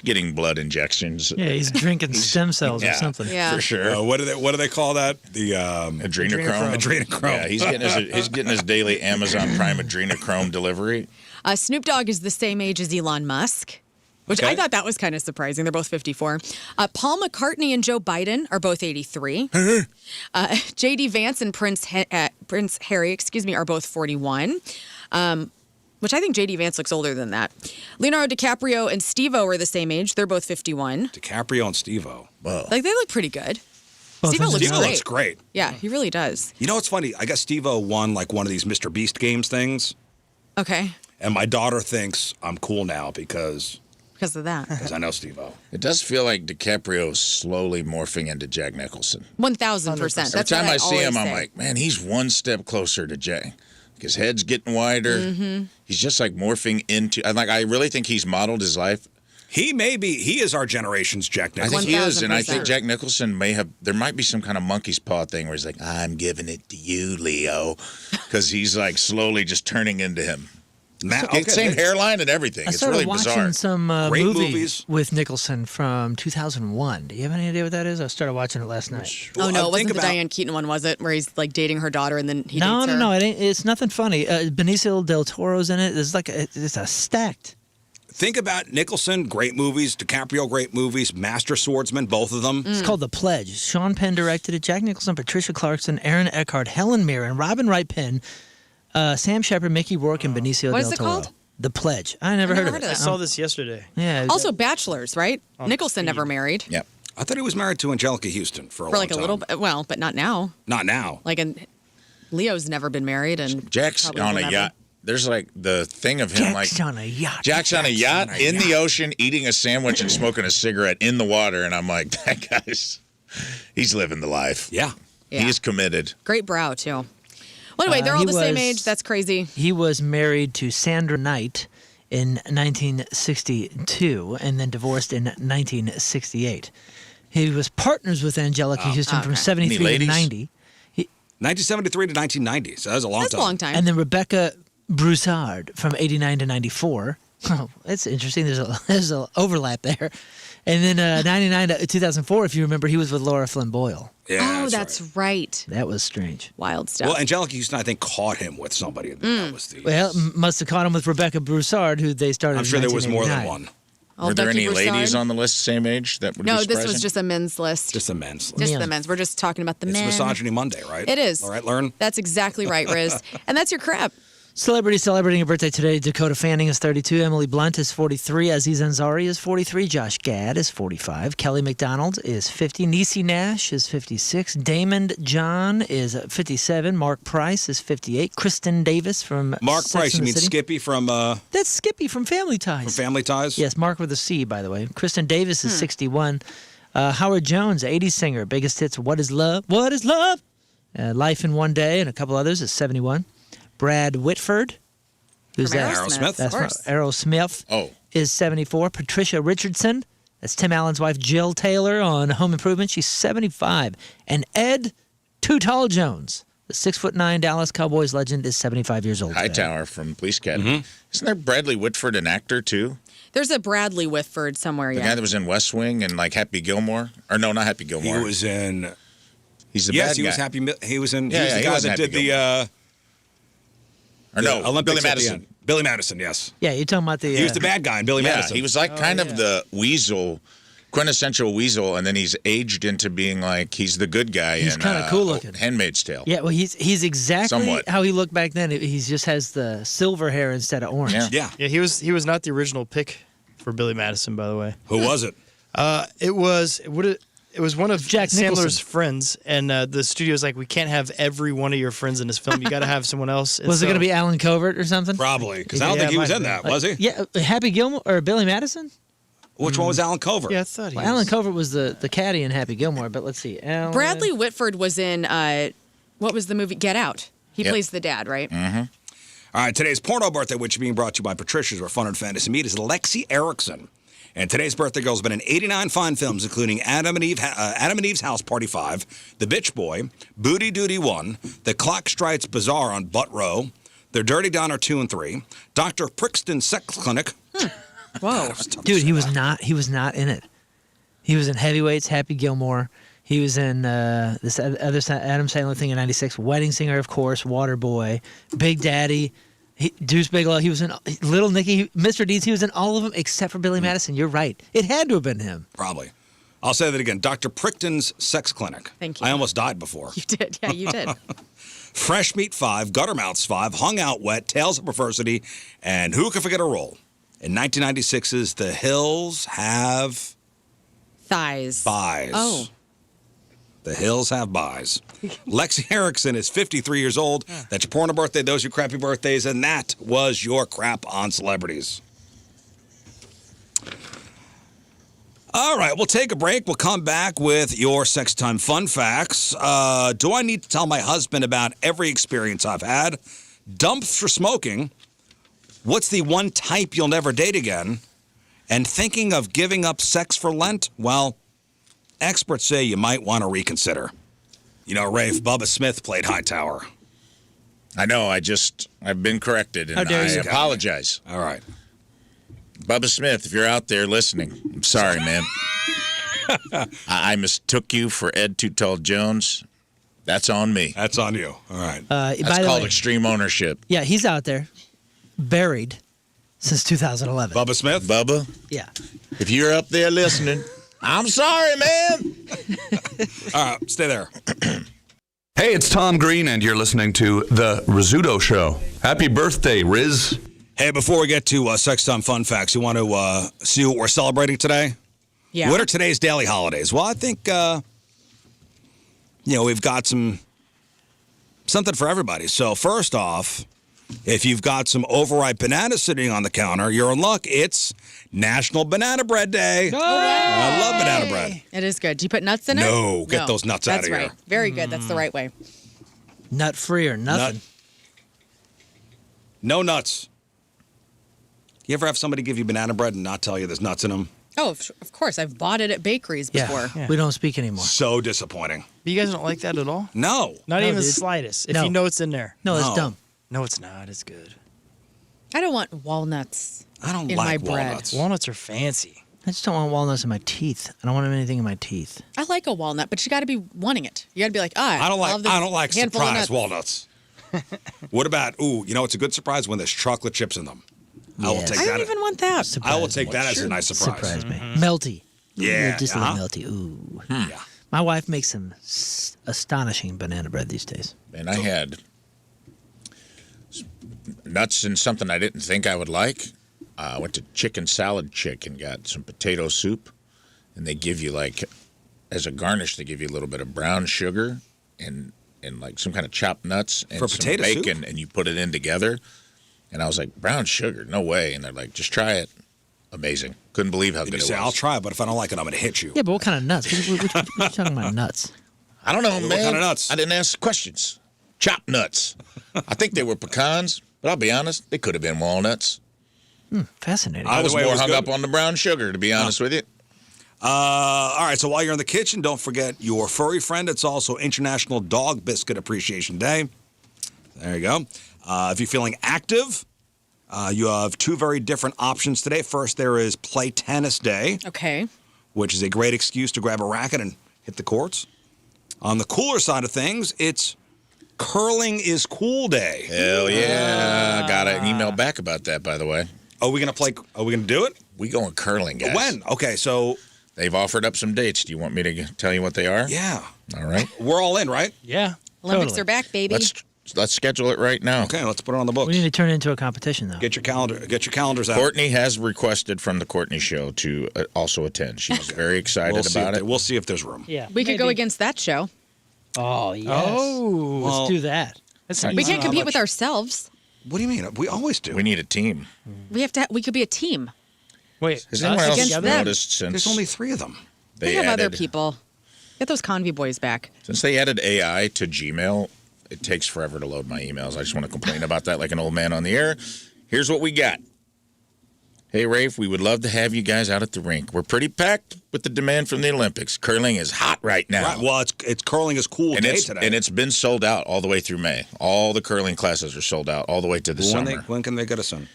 getting blood injections. Yeah, he's drinking stem cells or something. Yeah. For sure. What do they call that? The adrenochrome. Adrenochrome. Yeah, he's getting his daily Amazon Prime adrenochrome delivery. Snoop Dogg is the same age as Elon Musk, which I thought that was kind of surprising. They're both 54. Paul McCartney and Joe Biden are both 83. J.D. Vance and Prince Harry, are both 41. Which I think J.D. Vance looks older than that. Leonardo DiCaprio and Steve-O are the same age. They're both 51. DiCaprio and Steve-O. Whoa. Like, they look pretty good. Both Steve-O looks Steve-O great. looks great. Yeah, he really does. You know what's funny? I guess Steve-O won like one of these Mr. Beast games things. Okay. And my daughter thinks I'm cool now because Of that. I know Steve-O. It does feel like DiCaprio is slowly morphing into Jack Nicholson. 1,000%. Every time I see him, I'm like, man, he's one step closer to Jay. His head's getting wider. Mm-hmm. He's just like morphing into. I really think he's modeled his life. He is our generation's Jack I Nicholson. think he is, and I think 1000%. Jack Nicholson there might be some kind of monkey's paw thing where he's like, I'm giving it to you, Leo, because he's like slowly just turning into him. Same hairline and everything. I It's started really watching bizarre. some Great movie movies. with Nicholson from 2001. Do you have any idea what that is? I started watching it last night. Oh, no, it wasn't the about- Diane Keaton one, was it? Where he's like dating her daughter and then he No, dates her? no, it's nothing funny. Benicio del Toro's in it. It's a stacked. Think about Nicholson, great movies. DiCaprio, great movies. Master Swordsman, both of them. It's called The Pledge. Sean Penn directed it. Jack Nicholson, Patricia Clarkson, Aaron Eckhart, Helen Mirren, Robin Wright Penn, Sam Shepard, Mickey Rourke, and Benicio What del is it Toro. called? The Pledge. I never heard of it. I saw this yesterday. Yeah. Also, Bachelors, right? Nicholson never married. Yep. I thought he was married to Angelica Houston for a For long like a time. little bit. Well, but not now. Not now. Like, and Leo's never been married. And Jack's probably on will a never. yacht. There's like the thing of him Jack's like on a yacht. Jack's on a yacht in the ocean eating a sandwich and smoking a cigarette in the water, and I'm like, that he's living the life. Yeah. Yeah. He is committed. Great brow, too. Well, anyway, they're all he the same was- age. That's crazy. He was married to Sandra Knight in 1962 and then divorced in 1968. He was partners with Angelica Houston from okay. 73 Any to ladies? 90. 1973 to 1990. So that was a long That's time. a long time. And then Rebecca Broussard from 89 to 94. Oh, that's interesting. There's a overlap there. And then 99 to 2004, if you remember, he was with Laura Flynn Boyle. Yeah, oh, that's right. right. That was strange. Wild stuff. Well, Angelica Houston, I think, caught him with somebody. That was the. Well, must have caught him with Rebecca Broussard, who they started I'm in sure there was more than 1989. one. Oh, Were there Becky any ladies Broussard? on the list same age that would No, be this surprising? was just a men's list. Just a men's. Just Yeah. the men's. We're just talking about the It's men. Misogyny Monday, right? It is. All right, learn. That's exactly right, Rizz. And that's your crap. Celebrity celebrating a birthday today. Dakota Fanning is 32. Emily Blunt is 43. Aziz Ansari is 43. Josh Gad is 45. Kelly McDonald is 50. Niecy Nash is 56. Damon John is 57. Mark Price is 58. Kristen Davis from Mark Sex Price, and you the mean City. Skippy from That's Skippy from Family Ties. Family Ties? Yes, Mark with a C, by the way. Kristen Davis is 61. Howard Jones, 80s singer. Biggest hits, What is Love? What is Love? Life in One Day and a couple others is 71. Brad Whitford. Who's From that? Aerosmith? Of That's course. Aerosmith. Oh. Is 74. Patricia Richardson. That's Tim Allen's wife, Jill Taylor, on Home Improvement. She's 75. And Ed Too Tall Jones, the 6'9" Dallas Cowboys legend, is 75 years old. today. Hightower from Police Academy. Isn't there Bradley Whitford, an actor too? There's a Bradley Whitford somewhere, The yeah. guy that was in West Wing and like Happy Gilmore, or no, not Happy He Gilmore. was in. He's the Yes, bad he guy. was happy. He was in. Yeah, he was yeah, the he guy was that Happy did Or no, Olympics Billy at the Madison. end. Billy Madison, yes. Yeah, you're talking about the. He was the bad guy in Billy Yeah, Madison. he was like kind of the weasel, quintessential weasel, and then he's aged into being like he's the good guy. He's in, kinda cool looking. Handmaid's Tale. Yeah, well, he's exactly Somewhat. how he looked back then. He just has the silver hair instead of orange. Yeah. Yeah. Yeah, he was not the original pick for Billy Madison, by the way. Who was it? It was one of Jack Sandler's Nicholson. friends, and the studio's like, we can't have every one of your friends in this film. You got to have someone else. And Was it so- going to be Alan Covert or something? Probably, because I don't Yeah, think he it was might in have that, was he? Yeah, Happy Gilmore or Billy Madison? Which one was Alan Covert? Yeah, I thought he Well, was. Alan Covert was the caddy in Happy Gilmore, but let's see. Alan... Bradley Whitford was in what was the movie? Get Out. He Yep. plays the dad, right? All right, today's porno birthday, which is being brought to you by Patricia's, where fun and fantasy meet, is Lexi Erickson. And today's birthday girl has been in 89 fine films, including Adam and Eve's House Party 5, The Bitch Boy, Booty Duty 1, The Clock Strikes Bazaar on Butt Row, The Dirty Diner 2 and 3, Dr. Brixton's Sex Clinic. Whoa. Dude, he was not in it. He was in Heavyweights, Happy Gilmore. He was in this other Adam Sandler thing in '96, Wedding Singer, of course, Waterboy, Big Daddy, Deuce Bigalow. He was in Little Nicky, Mr. Deeds. He was in all of them except for Billy Madison. You're right. It had to have been him. Probably. I'll say that again. Dr. Brixton's Sex Clinic. Thank you. I almost died before. You did. Yeah, you did. Fresh Meat 5, Gutter Mouths 5, Hung Out Wet, Tales of Perversity, and Who Can Forget a Roll? In 1996's The Hills Have Thighs. Buys. Oh. The Hills Have Buys. Lexi Erickson is 53 years old. That's your porno birthday. Those are your crappy birthdays. And that was your crap on celebrities. All right, we'll take a break. We'll come back with your sex time fun facts. Do I need to tell my husband about every experience I've had? Dumps for smoking. What's the one type you'll never date again? And thinking of giving up sex for Lent? Well, experts say you might want to reconsider. You know, Rafe, Bubba Smith played Hightower. I know. I've been corrected, and I apologize. All right. Bubba Smith, if you're out there listening, I'm sorry, man. I mistook you for Ed Too Tall Jones. That's on me. That's on you. All right. That's by the called way, extreme ownership. yeah, he's out there, buried since 2011. Bubba Smith? Bubba, Yeah. if you're up there listening, I'm sorry, man. All right, stay there. Hey, it's Tom Green, and you're listening to The Rizzuto Show. Happy birthday, Rizz. Hey, before we get to sex time fun facts, you want to see what we're celebrating today? Yeah. What are today's daily holidays? Well, I think, we've got something for everybody. So first off, if you've got some overripe bananas sitting on the counter, you're in luck. It's National Banana Bread Day. I love banana bread. It is good. Do you put nuts in it? No, get those nuts out of That's here. right. Very good. That's the right way. Nut free or nothing. No nuts. You ever have somebody give you banana bread and not tell you there's nuts in them? Oh, of course. I've bought it at bakeries before. Yeah. We don't speak anymore. So disappointing. You guys don't like that at all? No. Not No, even the dude. slightest. If No. you know it's in there. No, No. it's dumb. No, it's not. It's good. I don't want walnuts I don't in like my bread. walnuts. Walnuts are fancy. I just don't want walnuts in my teeth. I don't want anything in my teeth. I like a walnut, but you got to be wanting it. You got to be like, I don't like handful of surprise nuts. walnuts. What about, it's a good surprise when there's chocolate chips in them. I will Yes. take I that. don't even want that. Surprise I will take me. that as a nice surprise. Surprise me. Melty. Yeah, Ooh, just a uh-huh. little melty. Ooh. Yeah. My wife makes some astonishing banana bread these days. And I had nuts in something I didn't think I would like. I went to Chicken Salad Chick and got some potato soup. And they give you, as a garnish, they give you a little bit of brown sugar and some kind of chopped nuts and For some potato soup? bacon, and you put it in together. And I was like, brown sugar? No way. And they're like, just try it. Amazing. Couldn't believe how And good you it say, was. I'll try it, but if I don't like it, I'm going to hit you. Yeah, but what kind of nuts? What are you talking about nuts? I don't know, What man. kind of nuts? I didn't ask questions. Chopped nuts. I think they were pecans, but I'll be honest, they could have been walnuts. Fascinating. I Either was way, it more was hung good. up on the brown sugar, to be honest with you. All right, so while you're in the kitchen, don't forget your furry friend. It's also International Dog Biscuit Appreciation Day. There you go. If you're feeling active, you have two very different options today. First, there is Play Tennis Day, Okay. which is a great excuse to grab a racket and hit the courts. On the cooler side of things, it's Curling is Cool Day. Hell yeah. Got an email back about that, by the way. Are we going to do it? We going curling, guys. When? Okay, so, They've offered up some dates. Do you want me to tell you what they are? yeah. All right. We're all in, right? Yeah. Olympics Totally. are back, baby. Let's Let's schedule it right now. Okay, let's put it on the books. We need to turn it into a competition, though. Get your calendars out. Courtney has requested from the Courtney Show to also attend. She's very excited about it. We'll see if there's room. Yeah. We could go against that show. Oh, yes. Oh. Let's do that. That's We can't compete with ourselves. What do you mean? We always do. We need a team. We have to. We could be a team. Wait, Has anyone else against them. noticed since There's only 3 of them. We they have other added, people. Get those Convy boys back. since they added AI to Gmail, it takes forever to load my emails. I just want to complain about that like an old man on the air. Here's what we got. Hey, Rafe, we would love to have you guys out at the rink. We're pretty packed with the demand from the Olympics. Curling is hot right now. Right. Well, it's curling is cool and day it's, today. and it's been sold out all the way through May. All the curling classes are sold out all the way to the summer. When can they get us in?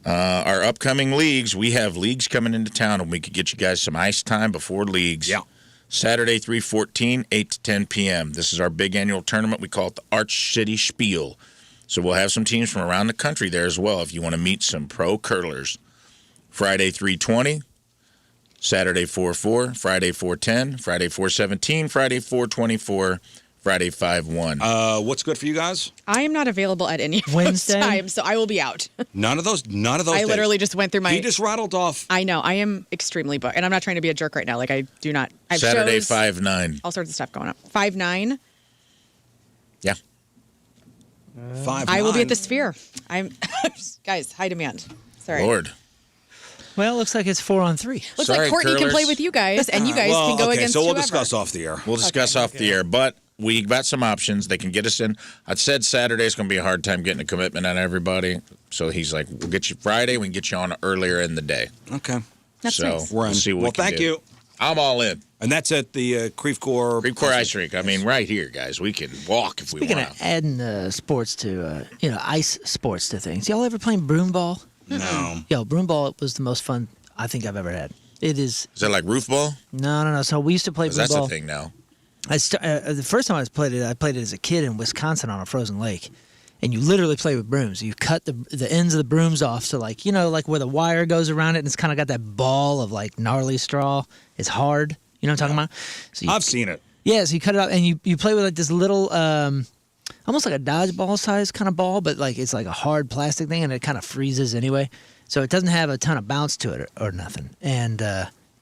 Our upcoming leagues, we have leagues coming into town, and we could get you guys some ice time before leagues. Yeah. Saturday, 3/14, 8 to 10 p.m. This is our big annual tournament. We call it the Arch City Spiel. So we'll have some teams from around the country there as well if you want to meet some pro curlers. Friday, 3:20, Saturday, 4/4, Friday, 4:10, Friday, 4:17, Friday, 4:24, Friday, 5/1. What's good for you guys? I am not available at any of Wednesday? those times, so I will be out. None of those. I days. literally just went through my. He just rattled off. I know. I am extremely booked, and I'm not trying to be a jerk right now. Like I do not. I have Saturday, shows, 5/9. all sorts of stuff going up. 5/9. Yeah. 5. I will be at the Sphere. I'm guys. High demand. Sorry. Lord. Well, looks like it's 4-on-3. Looks Sorry, like Courtney can curlers. play with you guys, and you guys Well, can go okay, against so we'll whoever. discuss off the air. We'll discuss off the air, but we got some options. They can get us in. I said Saturday's going to be a hard time getting a commitment on everybody. So he's like, we'll get you Friday. We can get you on earlier in the day. Okay. That's so nice. We're we'll in. see what Well, we can thank do. you. I'm all in. And that's at the Creve Coeur. Creve Coeur Ice Rink. I mean, right here, guys. We can walk if Speaking we of want. adding sports to, ice sports to things, y'all ever playing broom ball? No. Yo, broom ball was the most fun I think I've ever had. It is. Is that like roof ball? No. So we used to play 'Cause broom that's ball. a thing now. The first time I played it as a kid in Wisconsin on a frozen lake. And you literally play with brooms. You cut the ends of the brooms off. So, like where the wire goes around it, and it's kind of got that ball of, like, gnarly straw. It's hard. You know what I'm talking about? So I've seen it. Yeah, so you cut it out, and you play with, like, this little, almost like a dodgeball size kind of ball, but, like, it's like a hard plastic thing, and it kind of freezes anyway. So it doesn't have a ton of bounce to it or nothing. And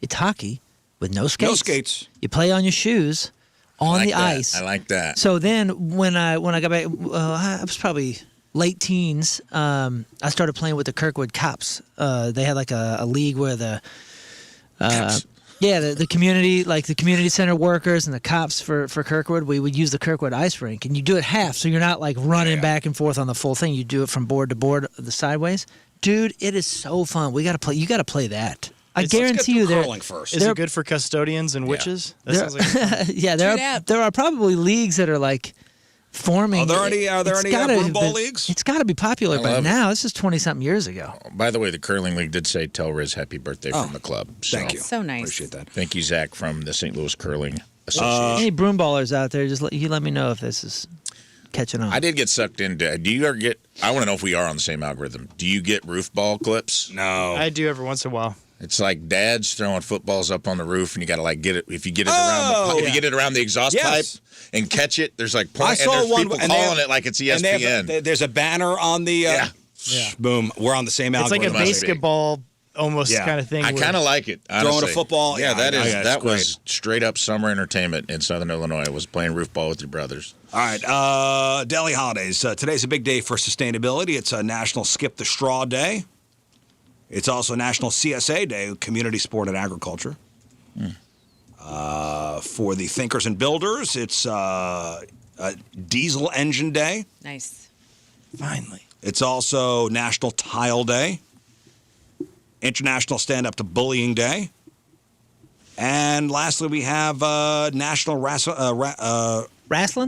it's hockey with no skates. No skates. You play on your shoes on like the that. ice. I like that. So then when I got back, I was probably late teens. I started playing with the Kirkwood Cops. They had like a league where the community, like the community center workers and the cops for Kirkwood, we would use the Kirkwood ice rink, and you do it half, so you're not like running back and forth on the full thing. You do it from board to board, the sideways. Dude, it is so fun. We got to play. You got to play that. I guarantee you, curling first. Is it good for custodians and witches? That sounds like fun. Yeah, there are probably leagues that are like forming. Are there any broom ball leagues? It's got to be popular by love now. This is 20-something years ago. By the way, the curling league did say tell Rizz happy birthday from the club. So, Thank you. So nice. Appreciate that. Thank you, Zach, from the St. Louis Curling Association. Any broom ballers out there, just let me know if this is catching on. I did get sucked into. Do you ever get? I want to know if we are on the same algorithm. Do you get roof ball clips? No. I do every once in a while. It's like dads throwing footballs up on the roof, and you got to like get it. If you get it around, if you get it around the exhaust pipe and catch it, there's like I saw and there's one people and calling it like it's ESPN. There's a banner on the. Yeah. Boom. We're on the same It's like algorithm. a basketball almost kind of thing. I kind of like it. Throwing a honestly. football. Yeah, that great. was straight up summer entertainment in Southern Illinois. Was playing roof ball with your brothers. All right, Delhi holidays. Today's a big day for sustainability. It's a National Skip the Straw Day. It's also National CSA Day, Community Sport and Agriculture. For the thinkers and builders, it's Diesel Engine Day. Nice. Finally. It's also National Tile Day, International Stand Up to Bullying Day, and lastly, we have National Wrestling?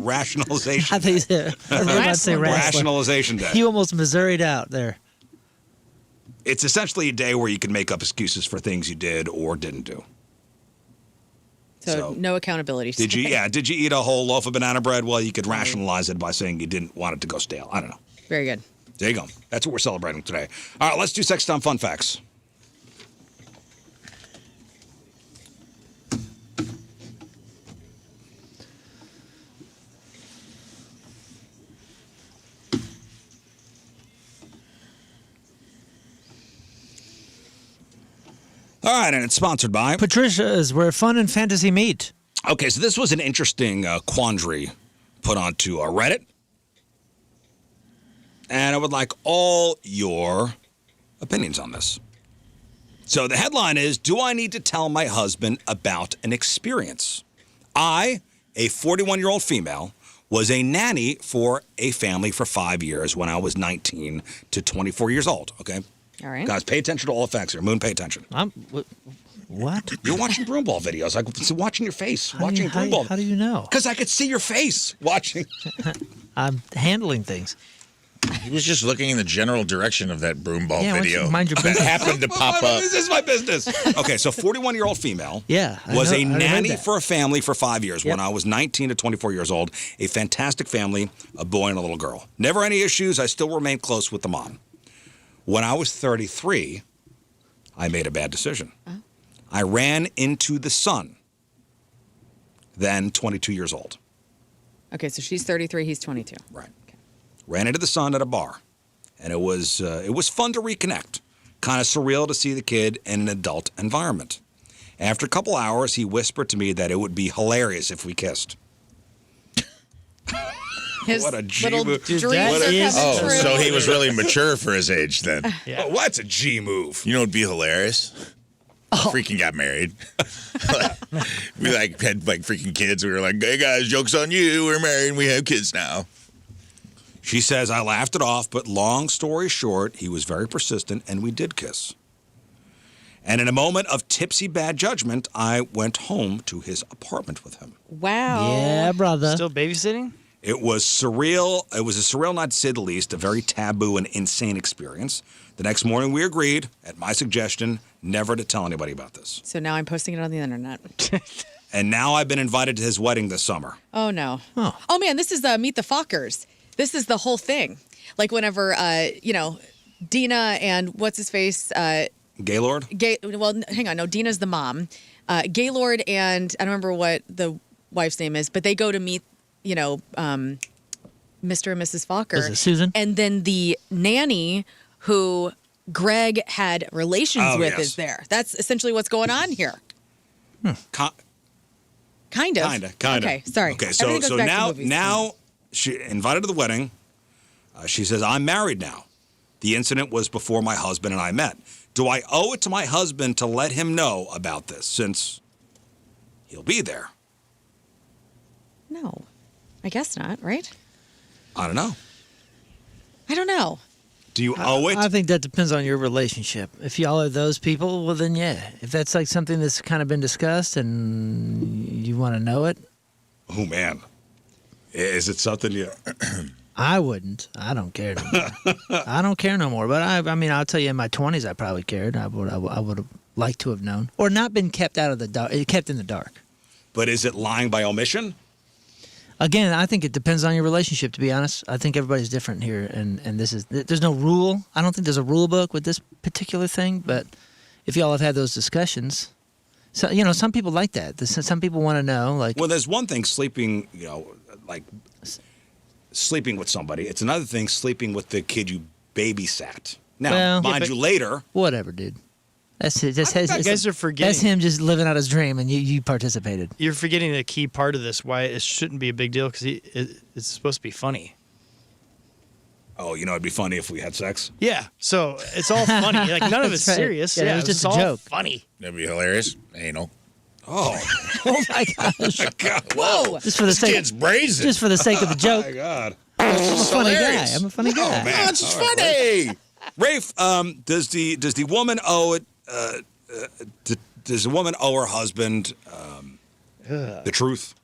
Rationalization I Day. think I was about to say wrestling. Rationalization Day. You almost Missouri'd out there. It's essentially a day where you can make up excuses for things you did or didn't do. So no accountability. Did you eat a whole loaf of banana bread? Well, you could rationalize it by saying you didn't want it to go stale. I don't know. Very good. There you go. That's what we're celebrating today. All right, let's do Sex Time Fun Facts. All right, and it's sponsored by Patricia's, where fun and fantasy meet. Okay, so this was an interesting quandary put onto Reddit. And I would like all your opinions on this. So the headline is, do I need to tell my husband about an experience? I, a 41-year-old female, was a nanny for a family for 5 years when I was 19 to 24 years old, okay? All right. Guys, pay attention to all the facts here. Moon, pay attention. What? You're watching broomball videos. I was watching your face. How do you know? Because I could see your face watching. I'm handling things. He was just looking in the general direction of that broomball Yeah, why don't video. you mind your that business? happened to pop up. This is my business. Okay, so 41-year-old female Yeah, I was know- a I heard nanny that. for a family for 5 years when Yep. I was 19 to 24 years old. A fantastic family, a boy and a little girl. Never any issues. I still remained close with the mom. When I was 33, I made a bad decision. I ran into the son, then 22 years old. Okay, so she's 33, he's 22. Right. Ran into the son at a bar, and it was fun to reconnect. Kind of surreal to see the kid in an adult environment. After a couple hours, he whispered to me that it would be hilarious if we kissed. His What a G little move. dreams Dude, that are coming is- Oh, true. so he was really mature for his age then. Oh, what's a G move? You know what'd be hilarious? Freaking got married. We had freaking kids. We were like, hey guys, joke's on you. We're married and we have kids now. She says I laughed it off, but long story short, he was very persistent and we did kiss. And in a moment of tipsy bad judgment, I went home to his apartment with him. Wow. Yeah, brother. Still babysitting? It was surreal. It was a surreal night to say the least, a very taboo and insane experience. The next morning, we agreed, at my suggestion, never to tell anybody about this. So now I'm posting it on the internet. And now I've been invited to his wedding this summer. Oh, no. Oh. Man, this is Meet the Fockers. This is the whole thing. Like whenever, Dina and what's-his-face? Gaylord? Hang on. No, Dina's the mom. Gaylord and I don't remember what the wife's name is, but they go to meet, Mr. and Mrs. Fokker. Is it Susan? And then the nanny who Greg had relations with yes. is there. That's essentially what's going on here. Kind of. Okay, sorry. Okay, so Everything goes back to movies. now she invited to the wedding. She says, I'm married now. The incident was before my husband and I met. Do I owe it to my husband to let him know about this since he'll be there? No, I guess not, right? I don't know. I don't know. Do you owe it? I think that depends on your relationship. If y'all are those people, well, then yeah. If that's like something that's kind of been discussed and you want to know it, Oh, man. Is it something you... I wouldn't. I don't care no more. I don't care no more. But I mean, I'll tell you, in my 20s, I probably cared. I would have liked to have known, or not been kept out of the dark. Kept in the dark. But is it lying by omission? Again, I think it depends on your relationship. To be honest, I think everybody's different here, and there's no rule. I don't think there's a rule book with this particular thing. But if y'all have had those discussions, so some people like that. Some people want to know, like. Well, there's one thing sleeping, sleeping with somebody. It's another thing sleeping with the kid you babysat. Now, Well, mind you, later. Whatever, dude. That's it. That's You guys are forgetting. That's him just living out his dream, and you participated. You're forgetting the key part of this. Why it shouldn't be a big deal because it's supposed to be funny. Oh, it'd be funny if we had sex. Yeah, so it's all funny. Like none of it's That's right. serious. Yeah, it was it's just a all joke. funny. That'd be hilarious. Anal. Oh, Oh my gosh! Whoa. Just for the This sake, kid's brazen. just for the sake of the joke. my God. I'm a funny guy. hilarious. I'm a funny guy. man. That's funny. Rafe, does the woman owe it? Does the woman owe her husband the truth?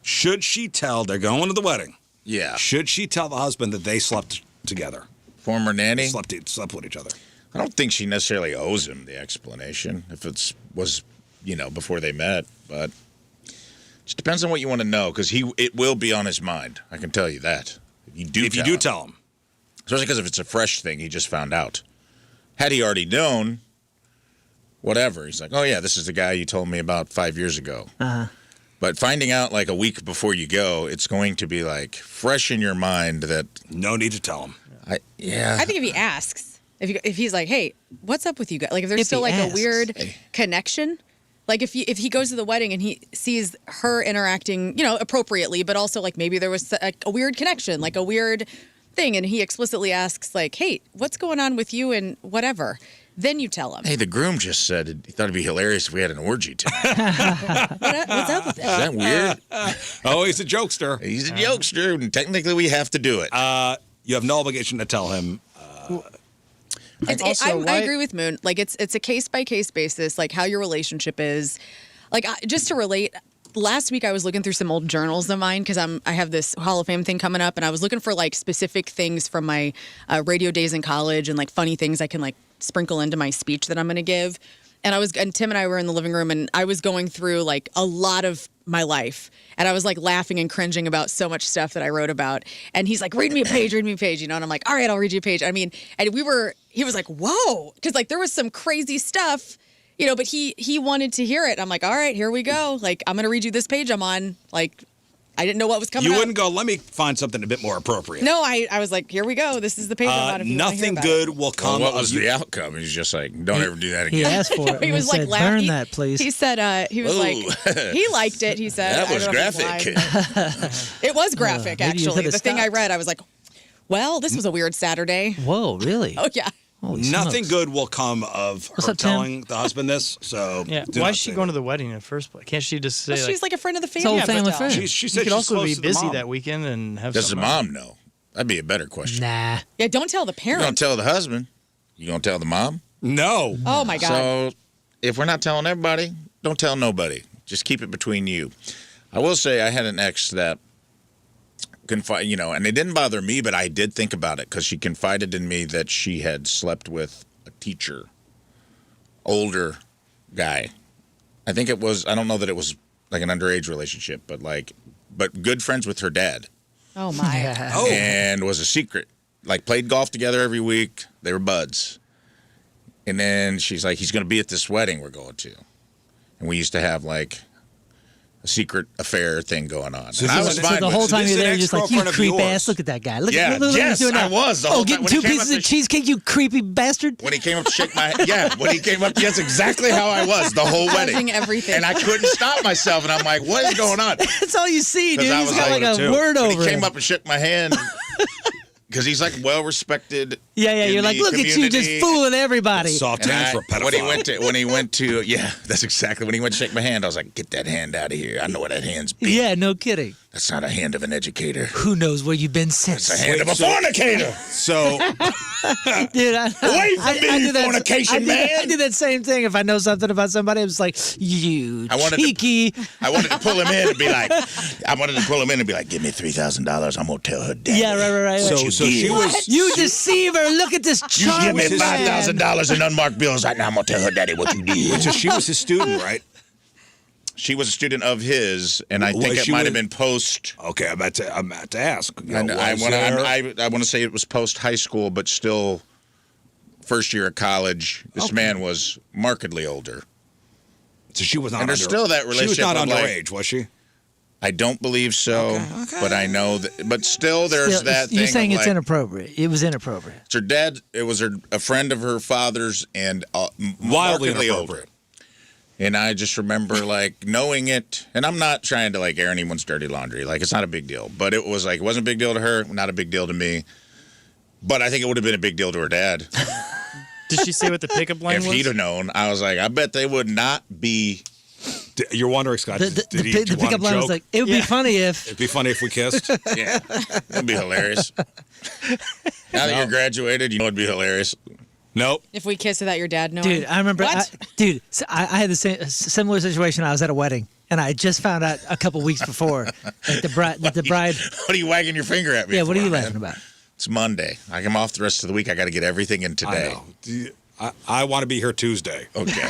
Should she tell? They're going to the wedding. Yeah. Should she tell the husband that they slept together? Former nanny. Slept with each other. I don't think she necessarily owes him the explanation if was before they met, but it just depends on what you want to know because it will be on his mind. I can tell you that. If you do tell him. Especially because if it's a fresh thing, he just found out. Had he already known, whatever, he's like, oh yeah, this is the guy you told me about 5 years ago. Uh-huh. But finding out like a week before you go, it's going to be like fresh in your mind that No need to tell him. I I think if he asks. If he's like, hey, what's up with you guys? Like if there's If still he like asks. a weird connection. Like if he goes to the wedding and he sees her interacting, appropriately, but also like maybe there was a weird connection, like a weird thing, and he explicitly asks like, hey, what's going on with you and whatever. Then you tell him. Hey, the groom just said he thought it'd be hilarious if we had an orgy tonight. What's up with Is that? that weird? Oh, he's a jokester. He's a jokester, and technically we have to do it. You have no obligation to tell him. I agree with Moon. Like it's a case by case basis, like how your relationship is. Like just to relate, last week I was looking through some old journals of mine because I have this Hall of Fame thing coming up, and I was looking for like specific things from my radio days in college and like funny things I can like sprinkle into my speech that I'm going to give. And Tim and I were in the living room, and I was going through like a lot of my life, and I was like laughing and cringing about so much stuff that I wrote about. And he's like, read me a page, and I'm like, all right, I'll read you a page. I mean, and he was like, whoa, because like there was some crazy stuff, but he wanted to hear it. And I'm like, all right, here we go. Like, I'm gonna read you this page I'm on. Like, I didn't know what was coming. You up. wouldn't go, let me find something a bit more appropriate. No, I was like, here we go. This is the page I'm on. If you wanna hear Nothing about good it. will come what of was you. the outcome? He's just like, don't ever do that again. He asked for it. He and was I like, said, laughing. burn that, please. He said, he was like, he liked it. He said, That I was don't know if it's graphic. lying. It was graphic, maybe you actually. could've The thing I stopped. read, I was like, well, this was a weird Saturday. Whoa, really? Oh yeah. Holy Nothing smokes. good will come of What's her up, Tim? telling the husband this. So Yeah. do Why not is she say going that. to the wedding in the first place? Can't she just say Well, she's like a friend of the It's family. all family Patel. friend. She you said could she's also close be to the busy mom. that weekend and have Does the something else. mom know? That'd be a better question. Nah. Yeah, don't tell the You don't parents. tell the husband. You gonna tell the mom? No. Oh my God. So if we're not telling everybody, don't tell nobody. Just keep it between you. I will say I had an ex that confide, and it didn't bother me, but I did think about it because she confided in me that she had slept with a teacher, older guy. I think it was. I don't know that it was like an underage relationship, but good friends with her dad. Oh my. Yeah. And was a secret. Like played golf together every week. They were buds. And then she's like, he's going to be at this wedding we're going to. And we used to have like a secret affair thing going on. So And I this was is- So fine the with whole it. time this you're is there, an you're just like, you ex-girlfriend of creep yours. ass. Look at that guy. Look, Yeah, look what he's yes, doing now. I was the whole getting time. When two he came pieces up of to- cheesecake, you creepy bastard. When he came up to shake my when he came up, that's exactly how I was the whole wedding. Judging everything. And I couldn't stop myself. And I'm like, what is going on? That's all you see, dude. 'Cause I He's was got like like a too. word When over he came him. up and shook my hand. Because he's like well respected. Yeah, in you're like, the look at you just community. fooling everybody. Soft And hands for a pedophile. when he went to, yeah, that's exactly when he went to shake my hand. I was like, get that hand out of here. I know what that hand's been. Yeah, no kidding. That's not a hand of an educator. Who knows where you've been since? It's a hand of a fornicator. So Dude, Away from me, do that, fornication, man. I do that same thing. If I know something about somebody, I'm just like, you cheeky. I wanted to pull him in and be like, give me $3,000. I'm gonna tell her dad. Yeah, right. So she was. You deceiver. Look at this You give me charming man. $5,000 in unmarked bills right now. I'm gonna tell her daddy what you did. So she was his student, right? She was a student of his, and I think Was it she might with- have been post. Okay, I'm about to ask. You know, And I was want there- to. I want to say it was post high school, but still first year of college. This man was markedly older. So she was not. And there's under- still that She was relationship not of, like- underage, was she? I don't believe so, but I know that. But still, there's Still, that thing. you're saying of it's like, inappropriate. It was inappropriate. It's her dad. It was a friend of her father's, and Wildly markedly inappropriate. older. And I just remember like knowing it, and I'm not trying to like air anyone's dirty laundry. Like it's not a big deal, but it was like it wasn't a big deal to her, not a big deal to me. But I think it would have been a big deal to her dad Did she say what the pickup line if was? he'd have known. I was like, I bet they would not be. You're wondering, Scott. The did he pickup want a line was joke? like, it would be funny if. It'd be funny if we kissed. Yeah, it'd be hilarious. Now that you're graduated, you know it'd be hilarious. Nope. If we kiss without your dad knowing. Dude, I remember. What? I had the same similar situation. I was at a wedding, and I just found out a couple weeks before that the bride. What are you wagging your finger at me? Yeah, what are for, you man? laughing about? It's Monday. I come off the rest of the week. I got to get everything in I today. know. I want to be here Tuesday. Okay.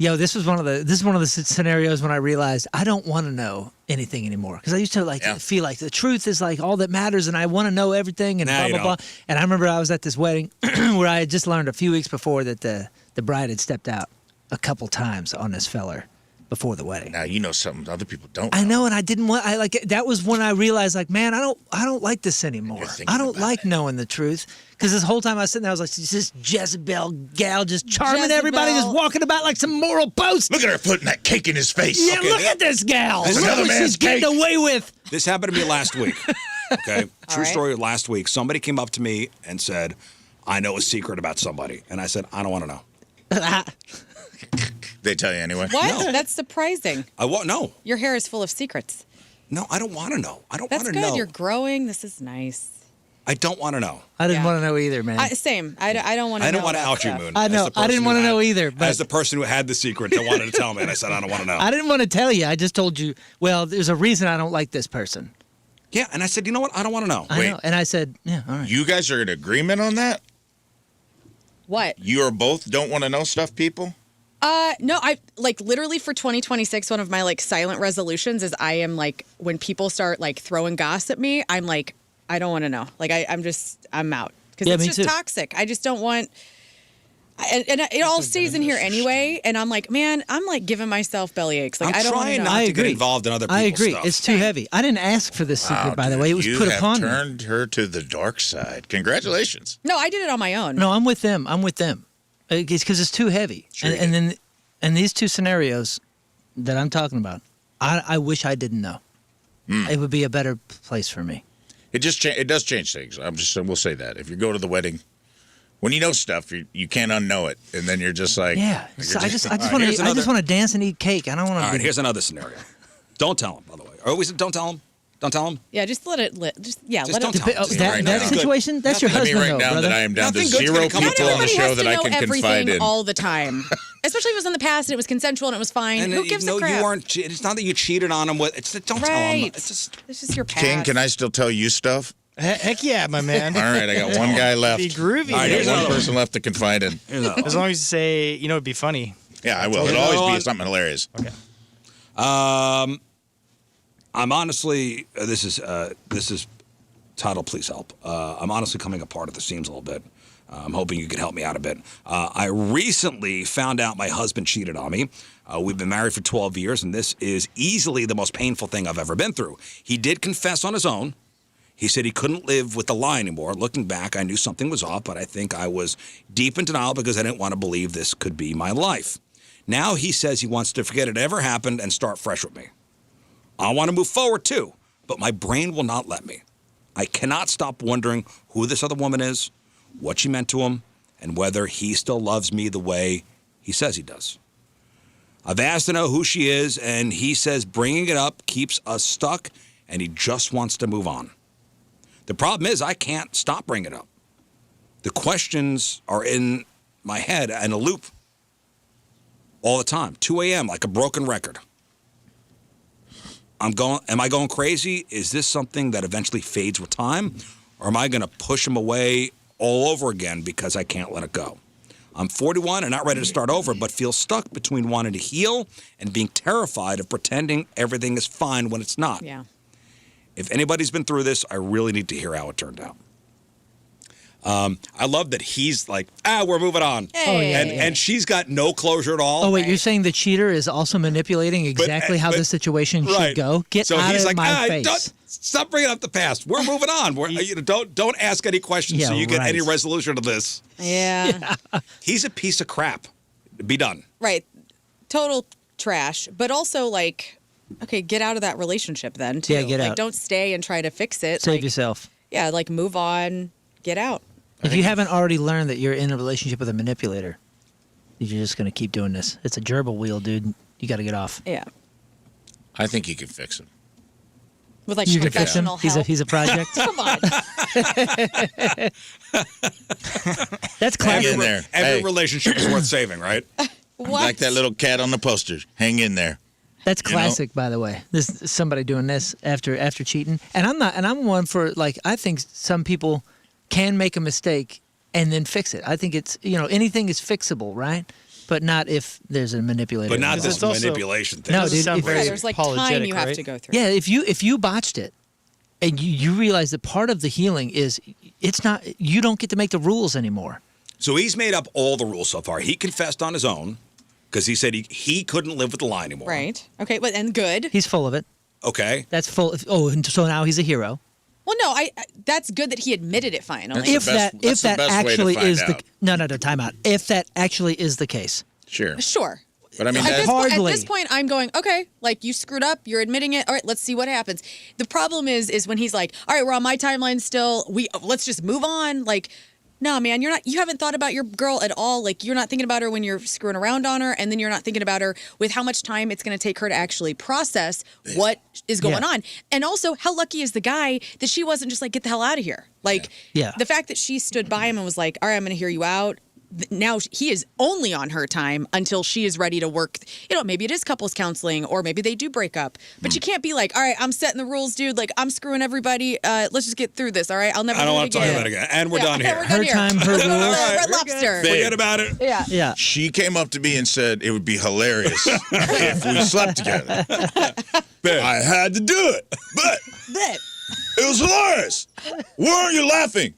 Yo, this is one of the scenarios when I realized I don't want to know anything anymore, because I used to feel like the truth is like all that matters, and I want to know everything and Now blah you blah blah. don't. And I remember I was at this wedding where I had just learned a few weeks before that the bride had stepped out a couple times on this feller before the wedding. Now you know something other people don't. I know, and I didn't want. That was when I realized, like, man, I don't like this anymore. I don't like knowing the truth, because this whole time I was sitting there, I was like, this Jezebel gal just charming everybody, just walking about like some moral post. Look at her putting that cake in his face. Yeah, look at this gal. This is Look another what man's she's getting cake. away with. This happened to me last week. Okay, true right. story. Last week, somebody came up to me and said, "I know a secret about somebody," and I said, "I don't want to know." They tell you anyway. What? No. That's surprising. I won't know. Your hair is full of secrets. No, I don't want to know. I don't want That's to good. know. You're growing. This is nice. I don't want to know. I didn't Yeah. want to know either, man. Same. I don't want to know. I don't want to that out you, stuff. Moon. I as know. the I didn't person want to who know had- either. But As the person who had the secret that wanted to tell me, and I said, I don't want to know. I didn't want to tell you. I just told you. Well, there's a reason I don't like this person. Yeah, and I said, you know what? I don't want to know. I Wait. know. And I said, yeah, all right. You guys are in agreement on that? What? You are both don't want to know stuff, people? No, I like literally for 2026, one of my like silent resolutions is I am like, when people start like throwing gossip at me, I'm like, I don't want to know. Like I'm out. Because Yeah, it's me just too. toxic. I just don't want, and it all stays in here anyway. And I'm like, man, I'm like giving myself belly aches. Like I'm I don't want to trying know. not I to get agree. involved in other people's I agree. stuff. It's too heavy. I didn't ask for this secret, by the way. It was you put have upon me. turned her to the dark side. Congratulations. No, I did it on my own. No, I'm with them. It's because it's too heavy. Sure you And these two scenarios that I'm talking about, I wish I didn't know. It would be a better place for me. It just it does change things. We'll say that. If you go to the wedding, when you know stuff, you can't unknow it, and then you're just like, Yeah. So I just All right, want here's to another- want to dance and eat cake. I don't want All to. right, here's another scenario. Don't tell him, by the way. Always don't tell him. Don't tell him. Yeah, just let it. Just Just let don't it. tell him. Oh, Just that right that now. situation? That's your Let me husband, write though, down brother. that I am down to Nothing good's 0 gonna come people out on of the it. show Everybody that I has to can know confide everything in. all the time. Especially if it was in the past and it was consensual and it was fine. And Who gives a crap? you weren't. It's not that you cheated on him. It's that don't tell him. Right. It's just your past. King, can I still tell you stuff? Heck yeah, my man. All right, I got one guy left. Be groovy. All right, I here's got one another person left to confide in. As long as you say, it'd be funny. Yeah, I will. You It'll know always be what? something hilarious. Okay. I'm honestly. This is title. Please help. I'm honestly coming apart at the seams a little bit. I'm hoping you can help me out a bit. I recently found out my husband cheated on me. We've been married for 12 years, and this is easily the most painful thing I've ever been through. He did confess on his own. He said he couldn't live with the lie anymore. Looking back, I knew something was off, but I think I was deep in denial because I didn't want to believe this could be my life. Now he says he wants to forget it ever happened and start fresh with me. I want to move forward too, but my brain will not let me. I cannot stop wondering who this other woman is, what she meant to him, and whether he still loves me the way he says he does. I've asked to know who she is, and he says bringing it up keeps us stuck, and he just wants to move on. The problem is I can't stop bringing it up. The questions are in my head in a loop all the time, 2 a.m., like a broken record. Am I going crazy? Is this something that eventually fades with time? Or am I going to push him away all over again because I can't let it go? I'm 41 and not ready to start over, but feel stuck between wanting to heal and being terrified of pretending everything is fine when it's not. Yeah. If anybody's been through this, I really need to hear how it turned out. I love that he's like, we're moving on. Hey. And she's got no closure at all. Oh wait, you're saying the cheater is also manipulating exactly how the situation should go? Get so out he's of like, my face. Stop bringing up the past. We're moving on. Don't ask any questions so Yeah, you get right. any resolution to this. Yeah. He's a piece of crap. Be done. Right. Total trash. But also like, okay, get out of that relationship then too. Yeah, get like, out. Don't stay and try to fix it. Save like, yourself. Yeah, like move on. Get out. If you haven't already learned that you're in a relationship with a manipulator, you're just gonna keep doing this. It's a gerbil wheel, dude. You got to get off. Yeah. I think you can fix him. With like You can fix him. professional He's help. a project. Come on. That's Hang classic. in there. Every Hey, relationship is worth saving, right? What? like that little cat on the poster. Hang in there. That's You know? classic, by the way. This is somebody doing this after cheating, and I'm one for like I think some people can make a mistake and then fix it. I think it's anything is fixable, right? But not if there's a manipulator. But not involved. this it's also- manipulation thing. No, Doesn't dude, sound if- very Yeah, there's like time apologetic, you have right? to go through. Yeah, if you botched it, and you realize that part of the healing is it's not you don't get to make the rules anymore. So he's made up all the rules so far. He confessed on his own. because he said he couldn't live with the lie anymore. Right. Okay, but and good. He's full of it. Okay. That's full. Oh, and so now he's a hero. Well, no, I that's good that he admitted it finally. That's If that actually is the out. no, time out. If that actually is the case, Sure. But I mean, At Hardly. this point, I'm going, okay, like you screwed up, you're admitting it. All right, let's see what happens. The problem is when he's like, all right, we're on my timeline still. Let's just move on. Like, no, man, you haven't thought about your girl at all. Like, you're not thinking about her when you're screwing around on her, and then you're not thinking about her with how much time it's going to take her to actually process what is going on. And also, how lucky is the guy that she wasn't just like, get the hell out of here. Like, the fact that she stood by him and was like, all right, I'm going to hear you out. Now he is only on her time until she is ready to work. Maybe it is couples counseling, or maybe they do break up. But you can't be like, all right, I'm setting the rules, dude. Like, I'm screwing everybody. Let's just get through this, all right? I'll never. I don't do it want to talk again. about it again. And we're done here. her time, her rules. Red Lobster. Forget about it. Yeah. She came up to me and said it would be hilarious if we slept together. I had to do it, but it was hilarious. Why aren't you laughing?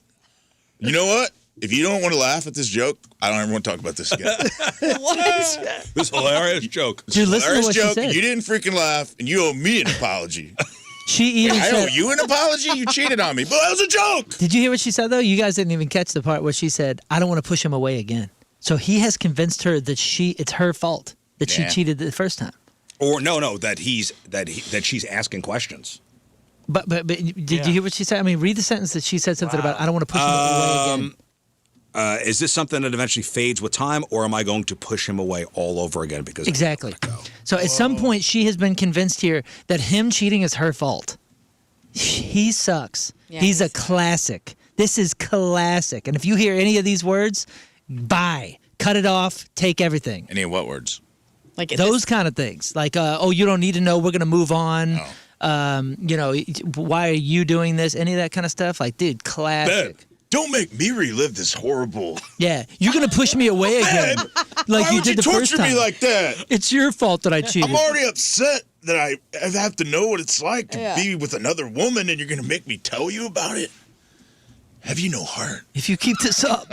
You know what? If you don't want to laugh at this joke, I don't ever want to talk about this again. What? This hilarious joke. Dude, listen to Hilarious what she joke. said. You didn't freaking laugh, and you owe me an apology. She even I owe said, you an apology? You cheated on me, but that was a joke. Did you hear what she said though? You guys didn't even catch the part where she said, "I don't want to push him away again." So he has convinced her that it's her fault that she cheated the first time. Or no, that she's asking questions. But did you hear what she said? I mean, read the sentence that she said something about, "I don't want to push him away again." Is this something that eventually fades with time, or am I going to push him away all over again? Because Exactly. So at some point, she has been convinced here that him cheating is her fault. He sucks. Yeah, He's he a classic. This is classic. And if you hear any of these words, bye. Cut it off. Take everything. Any of what words? Like Those kind of things. Like, you don't need to know. We're going to move on. Why are you doing this? Any of that kind of stuff. Like, dude, classic. Babe, don't make me relive this horrible. Yeah, you're gonna push me away again, like Why you would did you the first torture time. me like that? It's your fault that I cheated. I'm already upset that I have to know what it's like to be with another woman, and you're going to make me tell you about it? Have you no heart? If you keep this up,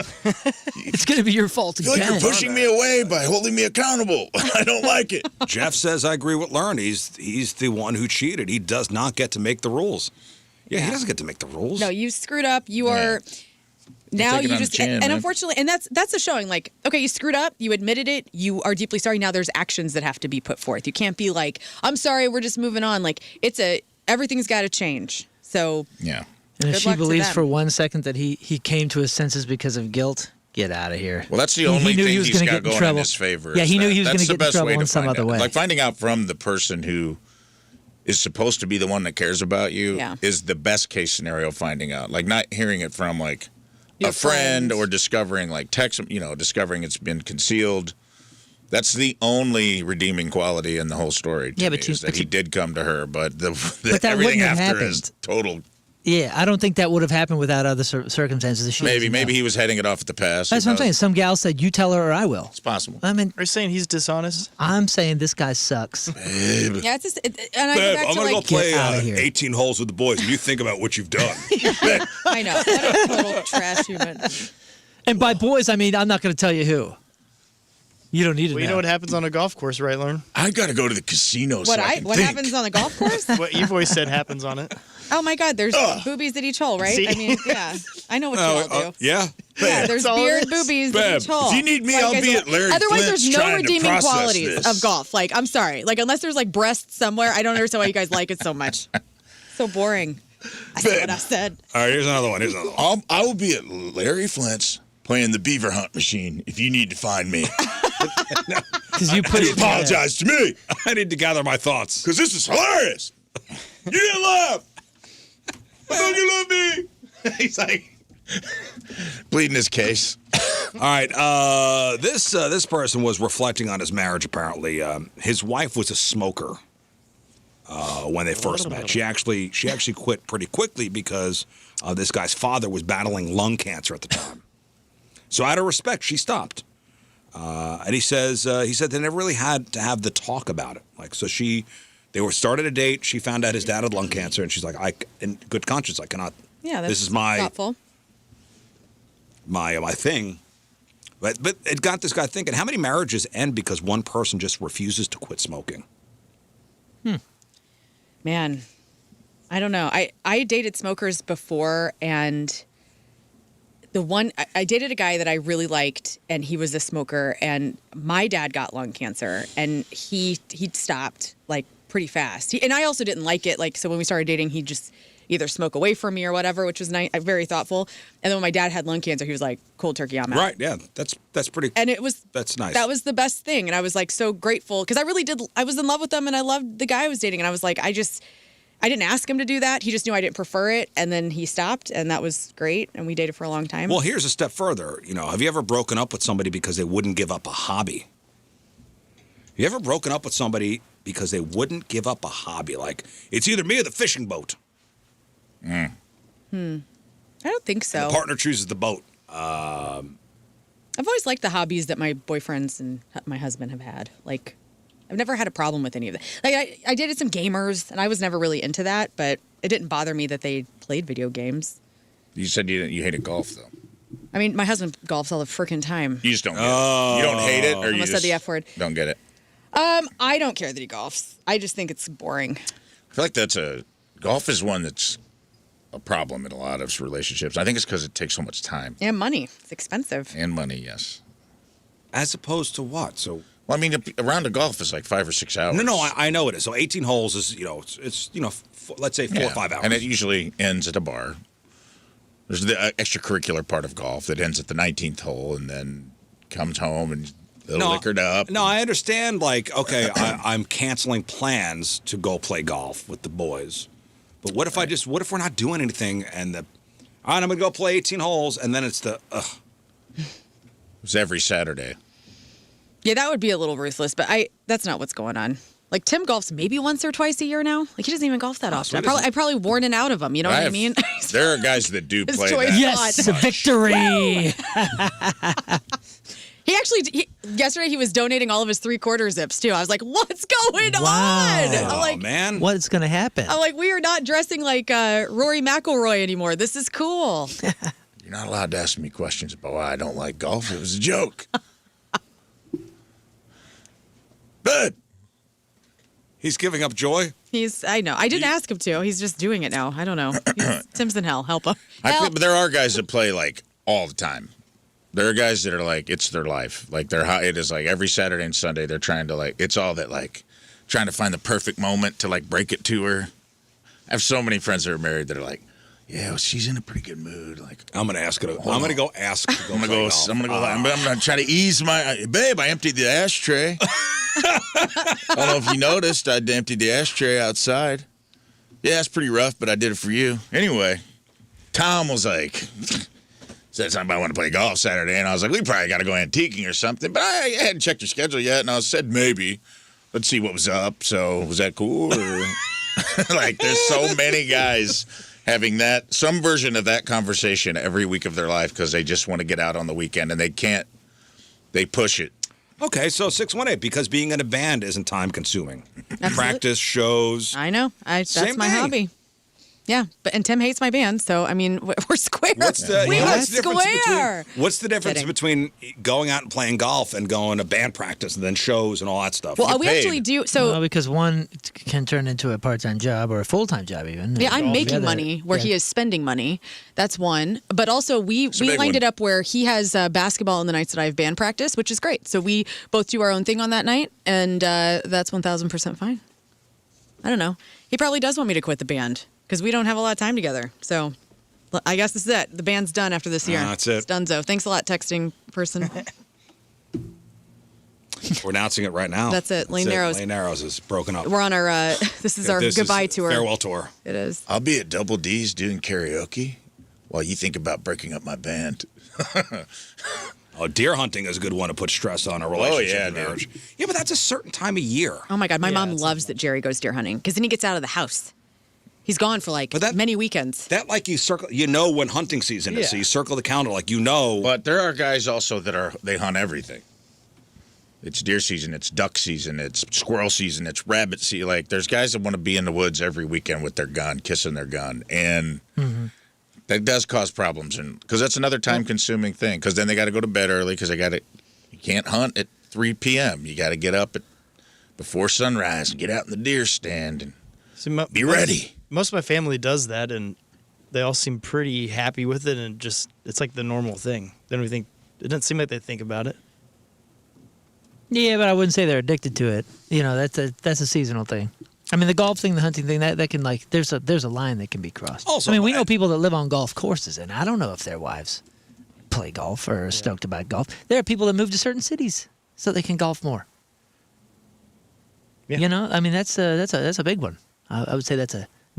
it's gonna be your fault I feel again. like you're pushing me away by holding me accountable. I don't like it. Jeff says I agree with Learn. He's the one who cheated. He does not get to make the rules. Yeah, he doesn't get to make the rules. No, you screwed up. You are. Now take it you on the just chin, and man. unfortunately, and that's a showing. Like, okay, you screwed up. You admitted it. You are deeply sorry. Now there's actions that have to be put forth. You can't be like, I'm sorry. We're just moving on. Like, everything's got to change. So yeah. And if Good she luck to believes them. for 1 second that he came to his senses because of guilt, get out of here. Well, that's the He only knew thing he was he's gonna got get in going in trouble. his favor. Yeah, is he knew that. he was That's gonna the get in best trouble way to in some find other out. way. Like finding out from the person who is supposed to be the one that cares about you is the best case scenario. Finding out, like not hearing it from like Your a friend friends. or discovering like text, discovering it's been concealed. That's the only redeeming quality in the whole story. To Yeah, me, but is that he did come to her, but that everything wouldn't have after is happened. total. Yeah, I don't think that would have happened without other circumstances. That she Maybe doesn't know. he was heading it off at the pass. That's what I'm saying. Some gal said, "You tell her, or I will." It's possible. I mean, Are you saying he's dishonest? I'm saying this guy sucks. yeah, it's just, and I go Babe, back I'm to gonna like go play Get outta here. 18 holes with the boys, and you think about what you've done. I know what a total trash human. And by boys, I mean I'm not going to tell you who. You don't need to Well, you know what happens on a golf course, right, Learn? I got to go to the casino. What so I can what think. happens on the golf course? What you've always said happens on it. Oh my God, there's boobies at each hole, right? See? I mean, yeah, I know what you all do. Yeah. Yeah, there's all beard it is. boobies Babe, at each hole. if you need me, Like, I'll guys be know- at Larry Otherwise, Flint's there's no trying to redeeming process qualities this. of golf. Like, I'm sorry. Like, unless there's like breasts somewhere, I don't understand why you guys like it so much. So boring. I said what I said. All right, here's another one. I will be at Larry Flint's playing the beaver hunt machine if you need to find me. Because you put You apologize to me I need to gather my thoughts. because this is hilarious. You didn't laugh. I thought you loved me. He's like pleading his case. All right, this person was reflecting on his marriage. Apparently, his wife was a smoker when they first met. She actually quit pretty quickly because this guy's father was battling lung cancer at the time. So out of respect, she stopped. And he said they never really had to have the talk about it. Like, so they were started a date. She found out his dad had lung cancer, and she's like, in good conscience, I cannot. Yeah, that's This is my thoughtful. my thing. But it got this guy thinking, how many marriages end because one person just refuses to quit smoking? Man, I don't know. I dated smokers before, and I dated a guy that I really liked, and he was a smoker, and my dad got lung cancer, and he stopped like pretty fast. And I also didn't like it. Like, so when we started dating, he just either smoke away from me or whatever, which was nice, very thoughtful. And then when my dad had lung cancer, he was like, cold turkey, I'm out. Right, yeah, that's pretty. And that's nice. That was the best thing, and I was like so grateful because I was in love with him, and I loved the guy I was dating, and I was like, I didn't ask him to do that. He just knew I didn't prefer it, and then he stopped, and that was great, and we dated for a long time. Well, here's a step further. Have you ever broken up with somebody because they wouldn't give up a hobby? You ever broken up with somebody because they wouldn't give up a hobby? Like, it's either me or the fishing boat. I don't think so. And the partner chooses the boat. I've always liked the hobbies that my boyfriends and my husband have had. Like, I've never had a problem with any of that. Like, I dated some gamers, and I was never really into that, but it didn't bother me that they played video games. You said you hated golf, though. I mean, my husband golfs all the freaking time. You just don't get it. You don't hate it, or you Almost said just the F word. don't get it? I don't care that he golfs. I just think it's boring. I feel like golf is one that's a problem in a lot of relationships. I think it's because it takes so much time. And money. It's expensive. And money, yes. As opposed to what? So, well, I mean, a round of golf is like 5 or 6 hours. No, I know it is. So 18 holes is, it's let's say 4 or 5 hours. And it usually ends at a bar. There's the extracurricular part of golf that ends at the 19th hole and then comes home and liquored up. No, I understand, like, okay, I'm canceling plans to go play golf with the boys. But what if what if we're not doing anything and all right, I'm going to go play 18 holes, and then it's It's every Saturday. Yeah, that would be a little ruthless, but that's not what's going on. Like, Tim golfs maybe once or twice a year now. Like, he doesn't even golf that often. I probably worn it out of him. You know what I mean? There are guys that do play choice that. Yes, victory. He actually, yesterday he was donating all of his 3/4 zips too. I was like, what's going on? I'm like, man. What's going to happen? I'm like, we are not dressing like Rory McIlroy anymore. This is cool. You're not allowed to ask me questions about why I don't like golf. It was a joke. But he's giving up joy? I know. I didn't ask him to. He's just doing it now. I don't know. Tim's in hell. Help him. But there are guys that play like all the time. There are guys that are like, it's their life. Like it is like every Saturday and Sunday they're trying to like, it's all that like trying to find the perfect moment to like break it to her. I have so many friends that are married that are like, yeah, well, she's in a pretty good mood. Like, I'm gonna ask her. I'm gonna go ask. I'm gonna try to ease babe. I emptied the ashtray. I don't know if you noticed. I emptied the ashtray outside. Yeah, it's pretty rough, but I did it for you anyway. Tom was like, said something about I want to play golf Saturday, and I was like, we probably got to go antiquing or something. But I hadn't checked your schedule yet, and I said maybe. Let's see what was up. So was that cool? Or like, there's so many guys having some version of that conversation every week of their life because they just want to get out on the weekend and they can't. They push it. Okay, so 618, because being in a band isn't time consuming. Practice, shows. I know. That's my hobby. Yeah, and Tim hates my band, so I mean, we're square. What's the difference Kidding. between going out and playing golf and going to band practice and then shows and all that stuff? Well, we actually do. So well, because one can turn into a part-time job or a full-time job even. Yeah, I'm making money where he is spending money. That's one. But also, we lined it up where he has basketball on the nights that I have band practice, which is great. So we both do our own thing on that night, and that's 1,000% fine. I don't know. He probably does want me to quit the band because we don't have a lot of time together. So I guess this is it. The band's done after this year. That's it. It's donezo. Thanks a lot, texting person. We're announcing it right now. That's it. Lane Narrows. Lane Narrows is broken up. We're on our, this is our goodbye tour. Farewell tour. It is. I'll be at Double D's doing karaoke while you think about breaking up my band. Oh, deer hunting is a good one to put stress on a relationship and marriage. Yeah, but that's a certain time of year. Oh, my God. My mom loves that Jerry goes deer hunting because then he gets out of the house. He's gone for many weekends. That you circle, when hunting season is. So you circle the calendar But there are guys also that they hunt everything. It's deer season, it's duck season, it's squirrel season, it's rabbit season. Like, there's guys that want to be in the woods every weekend with their gun, kissing their gun. And That does cause problems, and because that's another time-consuming thing. Because then they got to go to bed early because you can't hunt at 3 p.m. You got to get up before sunrise and get out in the deer stand and be ready. Most of my family does that, and they all seem pretty happy with it, and it's like the normal thing. Then we think it doesn't seem like they think about it. Yeah, but I wouldn't say they're addicted to it. You know, that's a seasonal thing. I mean, the golf thing, the hunting thing, that can there's a line that can be crossed. Also, I mean, we know people that live on golf courses, and I don't know if their wives play golf or are stoked about golf. There are people that move to certain cities so they can golf more. Yeah. You know, I mean, that's a big one. I would say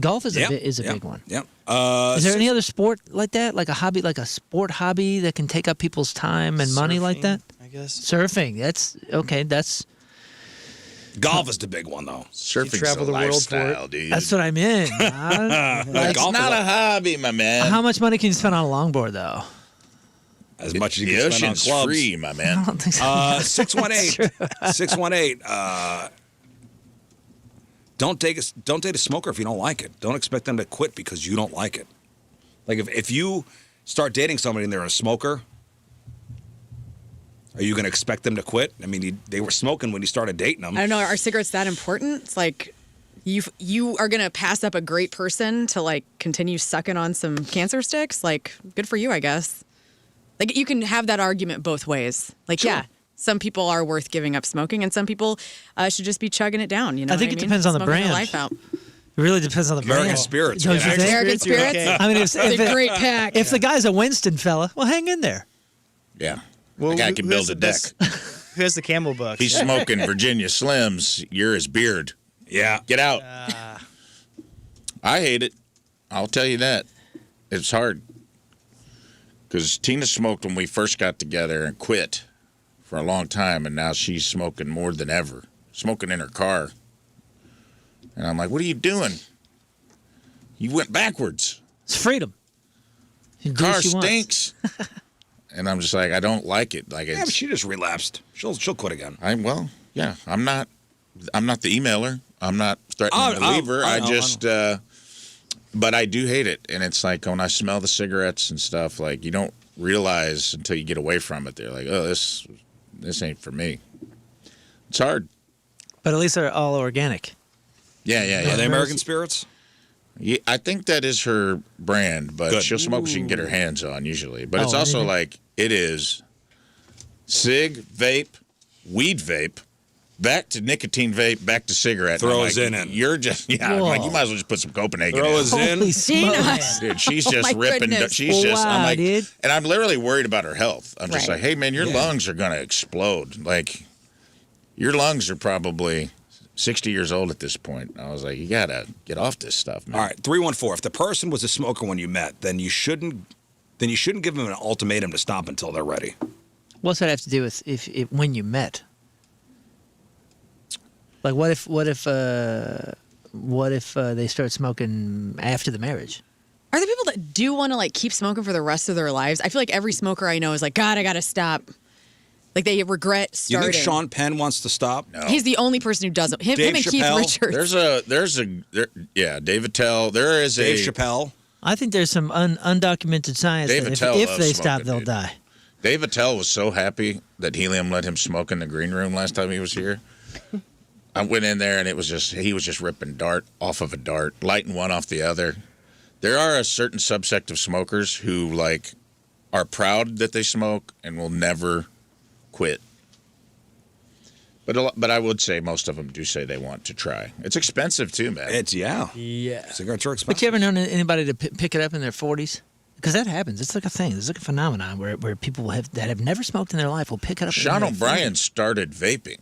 golf is a big one. Yep. Is there any other sport like that, like a hobby, like a sport hobby that can take up people's time and money like that? I guess. Surfing. That's okay. Golf is the big one, though. Surfing's travel a the world for lifestyle, it. dude. That's what I meant. It's not a hobby, my man. How much money can you spend on a longboard, though? As much as you The can spend on ocean's clubs. free, my man. I don't think so. 618. Don't date a smoker if you don't like it. Don't expect them to quit because you don't like it. Like if you start dating somebody and they're a smoker, are you going to expect them to quit? I mean, they were smoking when you started dating them. I don't know. Are cigarettes that important? It's like you are going to pass up a great person to like continue sucking on some cancer sticks? Like, good for you, I guess. Like, you can have that argument both ways. Like, Sure. yeah, some people are worth giving up smoking, and some people should just be chugging it down. You know, I think what it depends on the Smoking their brand. life out. It really depends on the American brand. Spirits. Don't you man. think? American Spirits. Okay. I mean, It's a great pack. If the guy's a Winston fella, well, hang in there. Yeah. Well, the guy who- can who build has a the deck. best- Who has the Camel Bucks? He's smoking Virginia Slims. You're his beard. Yeah. Get out. I hate it. I'll tell you that. It's hard. Because Tina smoked when we first got together and quit for a long time, and now she's smoking more than ever. Smoking in her car. And I'm like, what are you doing? You went backwards. It's freedom. You can do Car what she wants. stinks. And I'm just like, I don't like it. Like, Yeah, but it's, she just relapsed. She'll quit again. I'm not the emailer. I'm not threatening to leave her. I know. But I do hate it. And it's like when I smell the cigarettes and stuff, like you don't realize until you get away from it. They're like, oh, this ain't for me. It's hard. But at least they're all organic. Yeah. Are they American Spirits? Yeah, I think that is her brand, but Good. she'll smoke what she can get her hands on usually. But it's Oh, also really? like it is cig, vape, weed vape, back to nicotine vape, back to cigarette. Throw And I'm a Zin like, in. You're just I'm like you might as well just put some Copenhagen Throw in. a Zin. Holy Tina. smokes. Dude, she's Oh, just my ripping. goodness. She's just. I'm Wow, like, dude. and I'm literally worried about her health. I'm just Right. like, hey man, your lungs are gonna explode. Like, your lungs are probably 60 years old at this point. I was like, you gotta get off this stuff, man. All right, 314. If the person was a smoker when you met, then you shouldn't give them an ultimatum to stop until they're ready. What's that have to do with if when you met? Like, what if they start smoking after the marriage? Are there people that do want to like keep smoking for the rest of their lives? I feel like every smoker I know is like, God, I gotta stop. Like they regret You starting. think Sean Penn wants to stop? No. He's the only person who doesn't. Him Dave and Keith Chappelle? Richards. Dave Attell. There is Dave a Chappelle. I think there's some undocumented science Dave that Attell if loves they stop, smoking, they'll dude. die. Dave Attell was so happy that Helium let him smoke in the green room last time he was here. I went in there and he was just ripping dart off of a dart, lighting one off the other. There are a certain subsect of smokers who like are proud that they smoke and will never quit. But I would say most of them do say they want to try. It's expensive too, man. Yeah. Cigarettes are expensive. But you ever known anybody to pick it up in their 40s? Because that happens. It's like a thing. It's like a phenomenon where people that have never smoked in their life will pick it up. Sean in their O'Brien started vaping.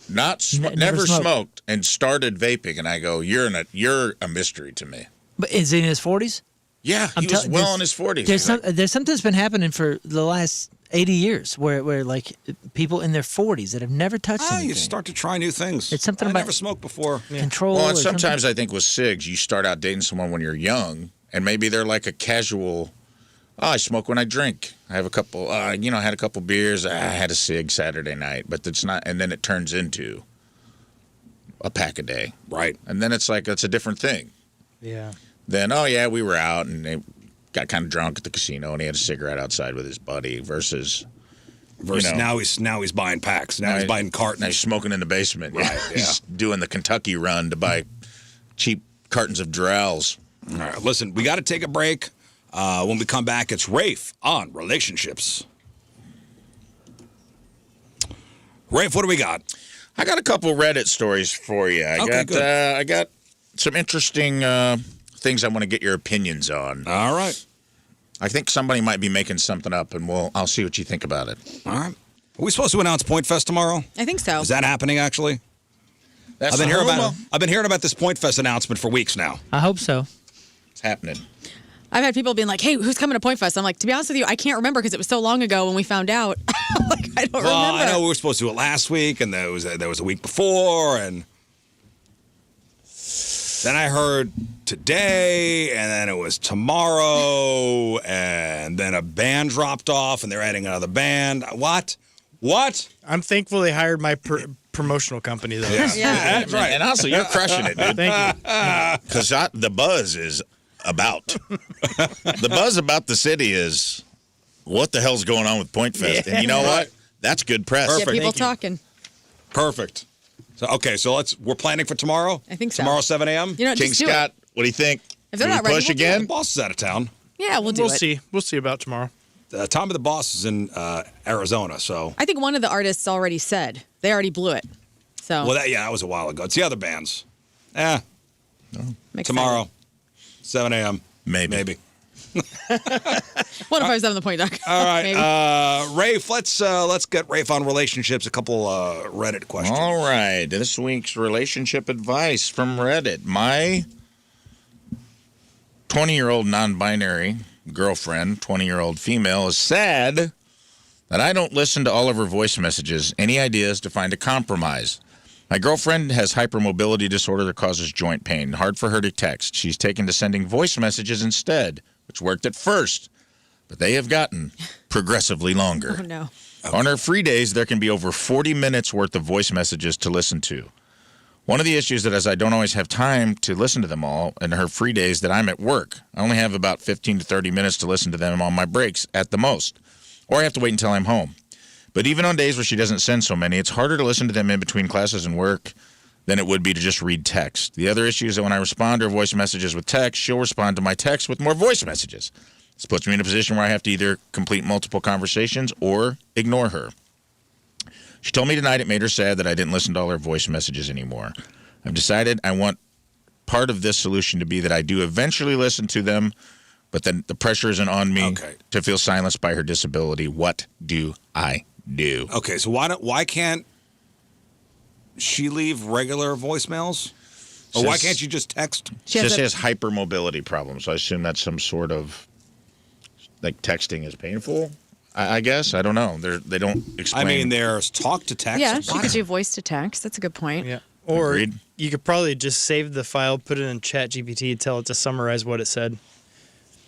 Never never smoked. smoked and started vaping, and I go, you're a mystery to me. But is he in his 40s? Yeah, he was well in his 40s. There's something that's been happening for the last 80 years where like people in their 40s that have never touched anything. You start to try new things. It's something I about never smoked before. control. Well, and or sometimes something. I think with cigs, you start out dating someone when you're young, and maybe they're like a casual. Oh, I smoke when I drink. I have a couple. I had a couple beers. I had a cig Saturday night, but it's not. And then it turns into a pack a day, Right. and then it's like it's a different thing. Yeah. Then we were out and they got kind of drunk at the casino and he had a cigarette outside with his buddy versus now he's buying packs. Now he's buying cartons. Now he's smoking in the basement. Right, He's doing the Kentucky run to buy cheap cartons of Derails. All right, listen, we got to take a break. When we come back, it's Rafe on relationships. Rafe, what do we got? I got a couple Reddit stories for you. I got some interesting things I want to get your opinions on. All right. I think somebody might be making something up, and I'll see what you think about it. All right. Are we supposed to announce Point Fest tomorrow? I think so. Is that happening, actually? I've been hearing about this Point Fest announcement for weeks now. I hope so. It's happening. I've had people being like, hey, who's coming to Point Fest? I'm like, to be honest with you, I can't remember because it was so long ago when we found out. Like, I don't remember. I know we were supposed to do it last week, and there was a week before, and then I heard today, and then it was tomorrow, and then a band dropped off, and they're adding another band. What? I'm thankful they hired my promotional company, though. Yeah. That's right. And also, you're crushing it, dude. Thank you. Because the buzz is about. The buzz about the city is what the hell's going on with Point Fest. And you know what? That's good press. Yeah, people talking. Perfect. So we're planning for tomorrow? I think so. Tomorrow, 7 a.m.? You know, King just do Scott, it. what do you think? If they're Can not we ready, push we'll do again? The boss is out of town. Yeah, we'll do We'll it. see. We'll see about tomorrow. Tom of the Boss is in Arizona, so. I think one of the artists already said. They already blew it. So. Well, that was a while ago. It's the other bands. I'm Tomorrow, 7 a.m. Maybe. 105.7 The Point, Doc. All right, Maybe. Rafe. Let's get Rafe on relationships. A couple Reddit questions. All right. This week's relationship advice from Reddit. My 20-year-old non-binary girlfriend, 20-year-old female, is sad that I don't listen to all of her voice messages. Any ideas to find a compromise? My girlfriend has hypermobility disorder that causes joint pain. Hard for her to text. She's taken to sending voice messages instead, which worked at first, but they have gotten progressively longer. Oh, no. On her free days, there can be over 40 minutes worth of voice messages to listen to. One of the issues is I don't always have time to listen to them all in her free days that I'm at work. I only have about 15 to 30 minutes to listen to them on my breaks at the most, or I have to wait until I'm home. But even on days where she doesn't send so many, it's harder to listen to them in between classes and work than it would be to just read text. The other issue is that when I respond to her voice messages with text, she'll respond to my text with more voice messages. This puts me in a position where I have to either complete multiple conversations or ignore her. She told me tonight it made her sad that I didn't listen to all her voice messages anymore. I've decided I want part of this solution to be that I do eventually listen to them, but then the pressure isn't on me to feel silenced by her disability. What do I do? Okay, so why can't she leave regular voicemails? Or why can't you just text? She has hypermobility problems. So I assume that's some sort of, like, texting is painful, I guess. I don't know. They don't explain. I mean, there's talk to text. Yeah, she could do voice to text. That's a good point. Yeah. Or Agreed. you could probably just save the file, put it in ChatGPT, tell it to summarize what it said.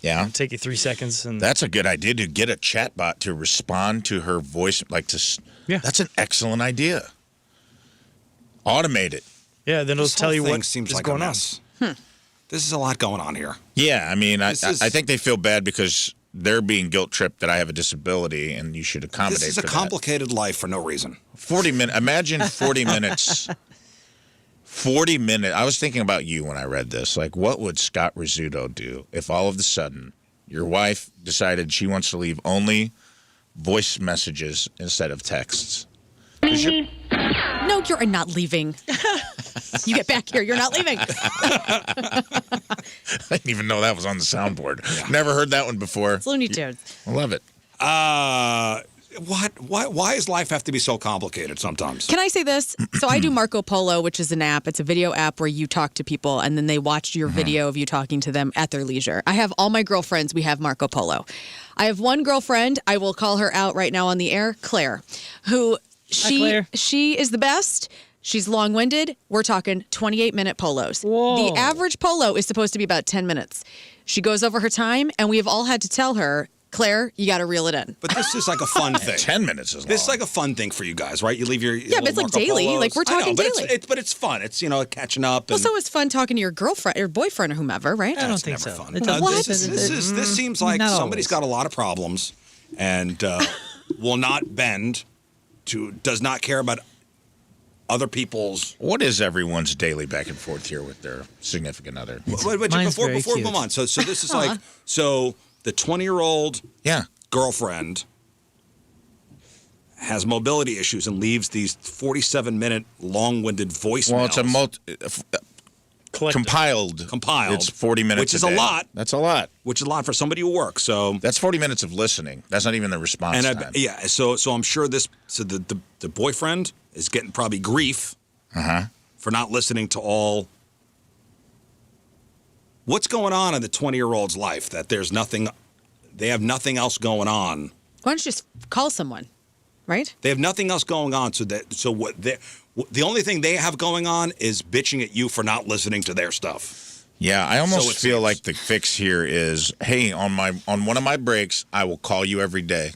Yeah. It'll take you 3 seconds. And That's a good idea, to get a chatbot to respond to her voice. That's an excellent idea. Automate it. Yeah, then it'll This tell whole you thing what seems is like going a on. mess. This is a lot going on here. Yeah, I mean, I This is- think they feel bad because they're being guilt-tripped that I have a disability, and you should accommodate This is a for that. complicated life for no reason. 40 minutes. Imagine 40 minutes. 40 minutes. I was thinking about you when I read this. Like, what would Scott Rizzuto do if all of a sudden your wife decided she wants to leave only voice messages instead of texts? No, you're not leaving. You get back here. You're not leaving. I didn't even know that was on the soundboard. Never heard that one before. It's Looney Tunes. I love it. Why does life have to be so complicated sometimes? Can I say this? So I do Marco Polo, which is an app. It's a video app where you talk to people and then they watch your video of you talking to them at their leisure. I have all my girlfriends. We have Marco Polo. I have one girlfriend. I will call her out right now on the air, Claire, who Claire. she is the best. She's long-winded. We're talking 28-minute polos. Whoa. The average polo is supposed to be about 10 minutes. She goes over her time, and we have all had to tell her, Claire, you got to reel it in. But this is like a fun thing. 10 minutes is long. This is like a fun thing for you guys, right? You leave your Yeah, but it's like daily. Like, we're talking daily. But it's fun. It's catching up. Well, And, so it's fun talking to your girlfriend or boyfriend or whomever, right? I don't it's think never so. fun. It No, doesn't- this seems like Not somebody's always. got a lot of problems and will not bend does not care about other people's. What is everyone's daily back and forth here with their significant other? But Mine's before very we cute. move on, so this is like the 20-year-old Yeah. girlfriend has mobility issues and leaves these 47-minute long-winded voicemails. Well, it's a compiled. It's 40 minutes, which is a day. a lot. That's a lot. Which is a lot for somebody who works. So that's 40 minutes of listening. That's not even the response time. So I'm sure the boyfriend is getting probably grief for not listening to all. What's going on in the 20-year-old's life that they have nothing else going on? Why don't you just call someone, right? They have nothing else going on. The only thing they have going on is bitching at you for not listening to their stuff. Yeah, I almost So it feel seems. like the fix here is, hey, on one of my breaks, I will call you every day,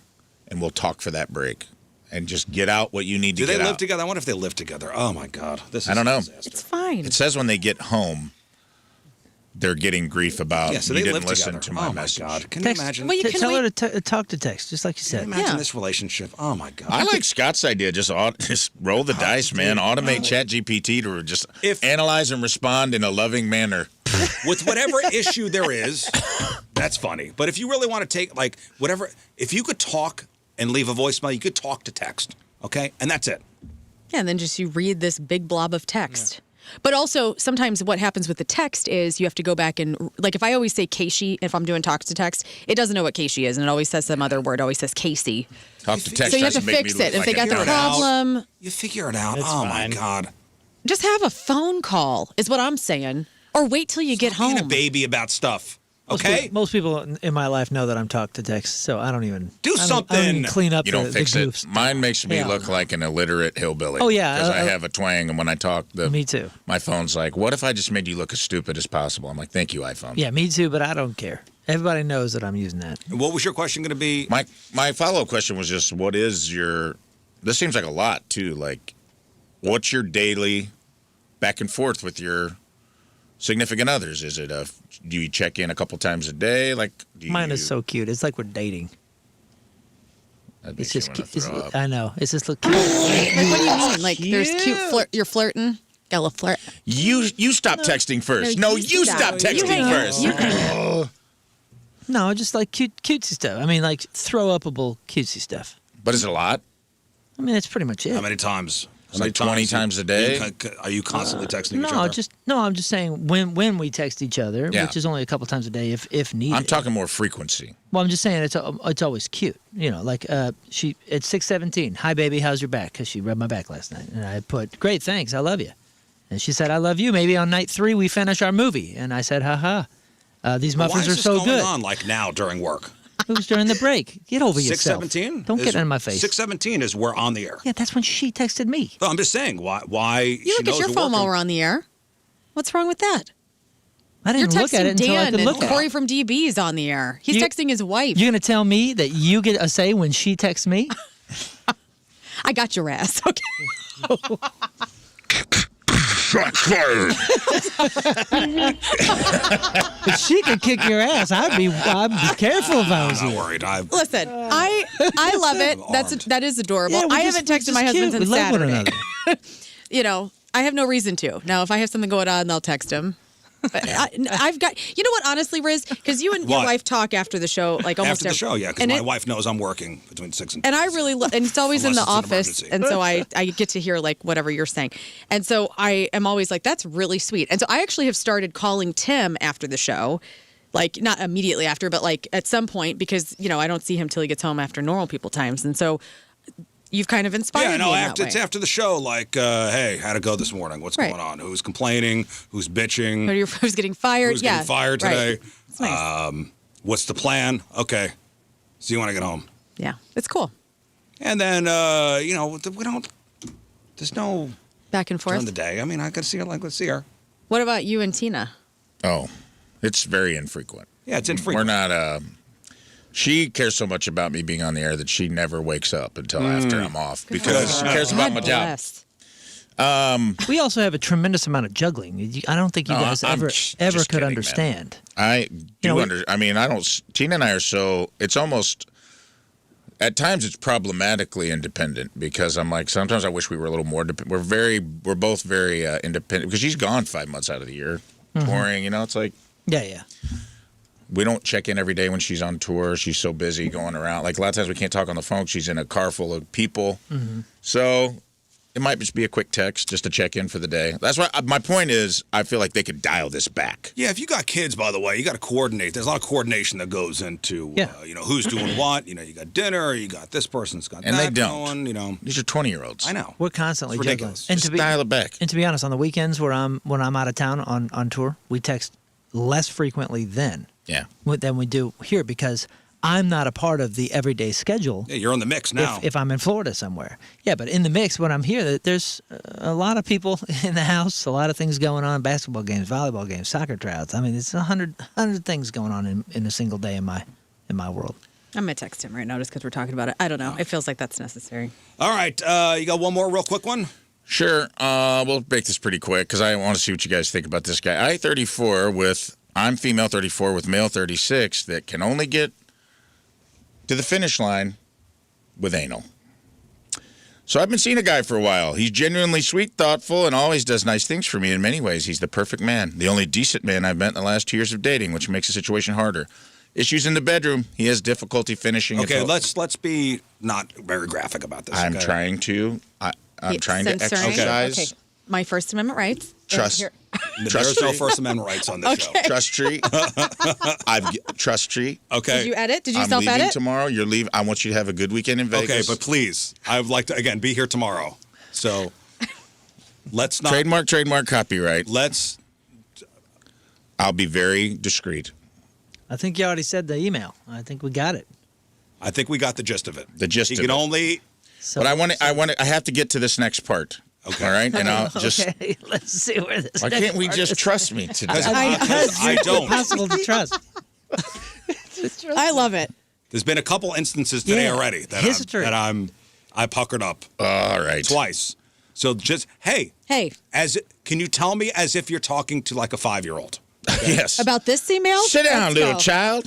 and we'll talk for that break, and just get out what you need to Do get they live out. together? I wonder if they live together. Oh my God, this is I don't know. a disaster. It's fine. It says when they get home, they're getting grief about So you they didn't live listen together. to my Oh message. my God, can Text, you imagine? Well, you can tell her wait- to talk to text, just like you Can you said. imagine Yeah. this relationship? Oh my God. I like Scott's idea. Just roll the dice, man. Automate ChatGPT to just analyze and respond in a loving manner. With whatever issue there is, that's funny. But if you really want to take whatever, if you could talk and leave a voicemail, you could talk to text, okay, and that's it. Yeah, and then just you read this big blob of text. But also, sometimes what happens with the text is you have to go back and, like, if I always say Casey, if I'm doing talk to text, it doesn't know what Casey is, and it always says some other word. It always says Casey. Talk to text. So you have to doesn't make me fix look it. If like they a got the dumbass. problem, You figure it out. It's oh fine. my God. just have a phone call, is what I'm saying. Or wait till you get Being home. a baby about stuff, okay? Most people in my life know that I'm talk to text, so I don't even Do I don't something. even clean up You don't the fix goofs. it. Mine makes me Yeah. look like an illiterate hillbilly. Oh, yeah, because I have a twang, and when I talk, Me too. my phone's like, "What if I just made you look as stupid as possible?" I'm like, "Thank you, iPhone." Yeah, me too, but I don't care. Everybody knows that I'm using that. What was your question going to be? My follow-up question was just, what is your? This seems like a lot too. Like, what's your daily back and forth with your significant others? Is it do you check in a couple times a day? Like, Mine is so cute. It's like we're dating. It's just cute. I know. It's just look cute. Like, what do you mean? Like, there's cute flirt. You're flirting. Got a little flirt. You stop texting first. No, you stop texting hang out. first. You hang out. No, just like cutesy stuff. I mean, like throw upable cutesy stuff. But is it a lot? I mean, that's pretty much it. How many times? It's like 20 times a day? Are you constantly texting each No, other? I'm just saying when we text each other, Yeah. which is only a couple times a day if needed. I'm talking more frequency. Well, I'm just saying it's always cute. You know, like she at 6:17. Hi, baby, how's your back? Because she rubbed my back last night, and I put, great, thanks, I love you. And she said, I love you. Maybe on night 3 we finish our movie. And I said, haha. These Why muffins is are this so going good. on like now during work? It was during the break. Get over yourself. 6:17. Don't get in my face. 6:17 is we're on the air. Yeah, that's when she texted me. No, I'm just saying why You she look knows at your we're phone while working. we're on the air. What's wrong with that? I You're didn't look at it texting until I Dan could and look at Corey it. from DB is on the air. He's You- texting his wife. You're gonna tell me that you get a say when she texts me? I got your ass. Okay. Shots fired. If she could kick your ass, I'd be careful if I was I'm you. not worried. Listen, I love it. That is adorable. Yeah, I haven't texted my husband since we love one Saturday. another. You know, I have no reason to. Now, if I have something going on, I'll text him. But I've got, you know what, honestly, Rizz, because you and your What? wife talk after the show, like almost After the show, yeah, because and my it- wife knows I'm working between 6 and And I really, and it's always in Unless the it's an office, emergency. and so I get to hear like whatever you're saying, and so I am always like, that's really sweet, and so I actually have started calling Tim after the show, like not immediately after, but like at some point, because you know I don't see him till he gets home after normal people times, and so you've kind of inspired Yeah, me no, in that way. it's after the show, like, hey, how'd it go this morning? What's Right. going on? Who's complaining? Who's bitching? Who's getting fired? Who's yeah, getting fired right. today? It's nice. What's the plan? Okay. See you when I get home. Yeah, it's cool. And then, you know, we don't, there's no Back and forth. during the day. I mean, I could see her, like, let's see her. What about you and Tina? Oh, it's very infrequent. Yeah, it's infrequent. We're not. She cares so much about me being on the air that she never wakes up until after I'm off because she cares about my job. We also have a tremendous amount of juggling. I don't think you guys ever could kidding, understand. I do I mean, I don't. Tina and I are so. It's almost. At times, it's problematically independent because I'm like, sometimes I wish we were a little more. We're both very independent because she's gone 5 months out of the year, touring. You know, it's like. Yeah. We don't check in every day when she's on tour. She's so busy going around. Like a lot of times we can't talk on the phone. She's in a car full of people. So it might just be a quick text just to check in for the day. That's why my point is I feel like they could dial this back. Yeah, if you got kids, by the way, you got to coordinate. There's a lot of coordination that goes into, who's doing what. You know, you got dinner, you got this person's got and that they don't. going, you know. These are 20-year-olds. I know. We're constantly It's juggling. ridiculous. And Just dial it back. And to be honest, on the weekends when I'm out of town on tour, we text less frequently than we do here because I'm not a part of the everyday schedule. Yeah, you're in the mix now. If I'm in Florida somewhere. Yeah, but in the mix when I'm here, there's a lot of people in the house, a lot of things going on, basketball games, volleyball games, soccer tryouts. I mean, it's 100 things going on in a single day in my world. I'm going to text him right now just because we're talking about it. I don't know. It feels like that's necessary. All right. You got one more real quick one? Sure. We'll make this pretty quick because I want to see what you guys think about this guy. I'm female 34 with male 36 that can only get to the finish line with anal. So I've been seeing a guy for a while. He's genuinely sweet, thoughtful, and always does nice things for me in many ways. He's the perfect man, the only decent man I've met in the last 2 years of dating, which makes the situation harder. Issues in the bedroom. He has difficulty finishing. Okay, let's be not very graphic about this. I'm okay? trying to. I'm trying to Censoring. exercise. Okay. My First Amendment rights. Trust. There's no First Amendment rights on this show. Trust tree. Trust tree. Okay. Did you edit? Did you I'm self-edit? leaving tomorrow. You're leaving. I want you to have a good weekend in Vegas. Okay, but please, I would like to again be here tomorrow. So let's not trademark, copyright. I'll be very discreet. I think you already said the email. I think we got it. I think we got the gist of it. The gist he of can it. only. But I have to get to this next part. Okay. All right, and I'll just. Okay, let's see where this. Why next can't we part just is. trust me today? I don't. Impossible to trust. I love it. There's been a couple instances today already that I puckered up. All right. Twice. So just hey. Can you tell me as if you're talking to like a 5-year-old? Okay? Yes. About this email? Sit down, Let's little go. child.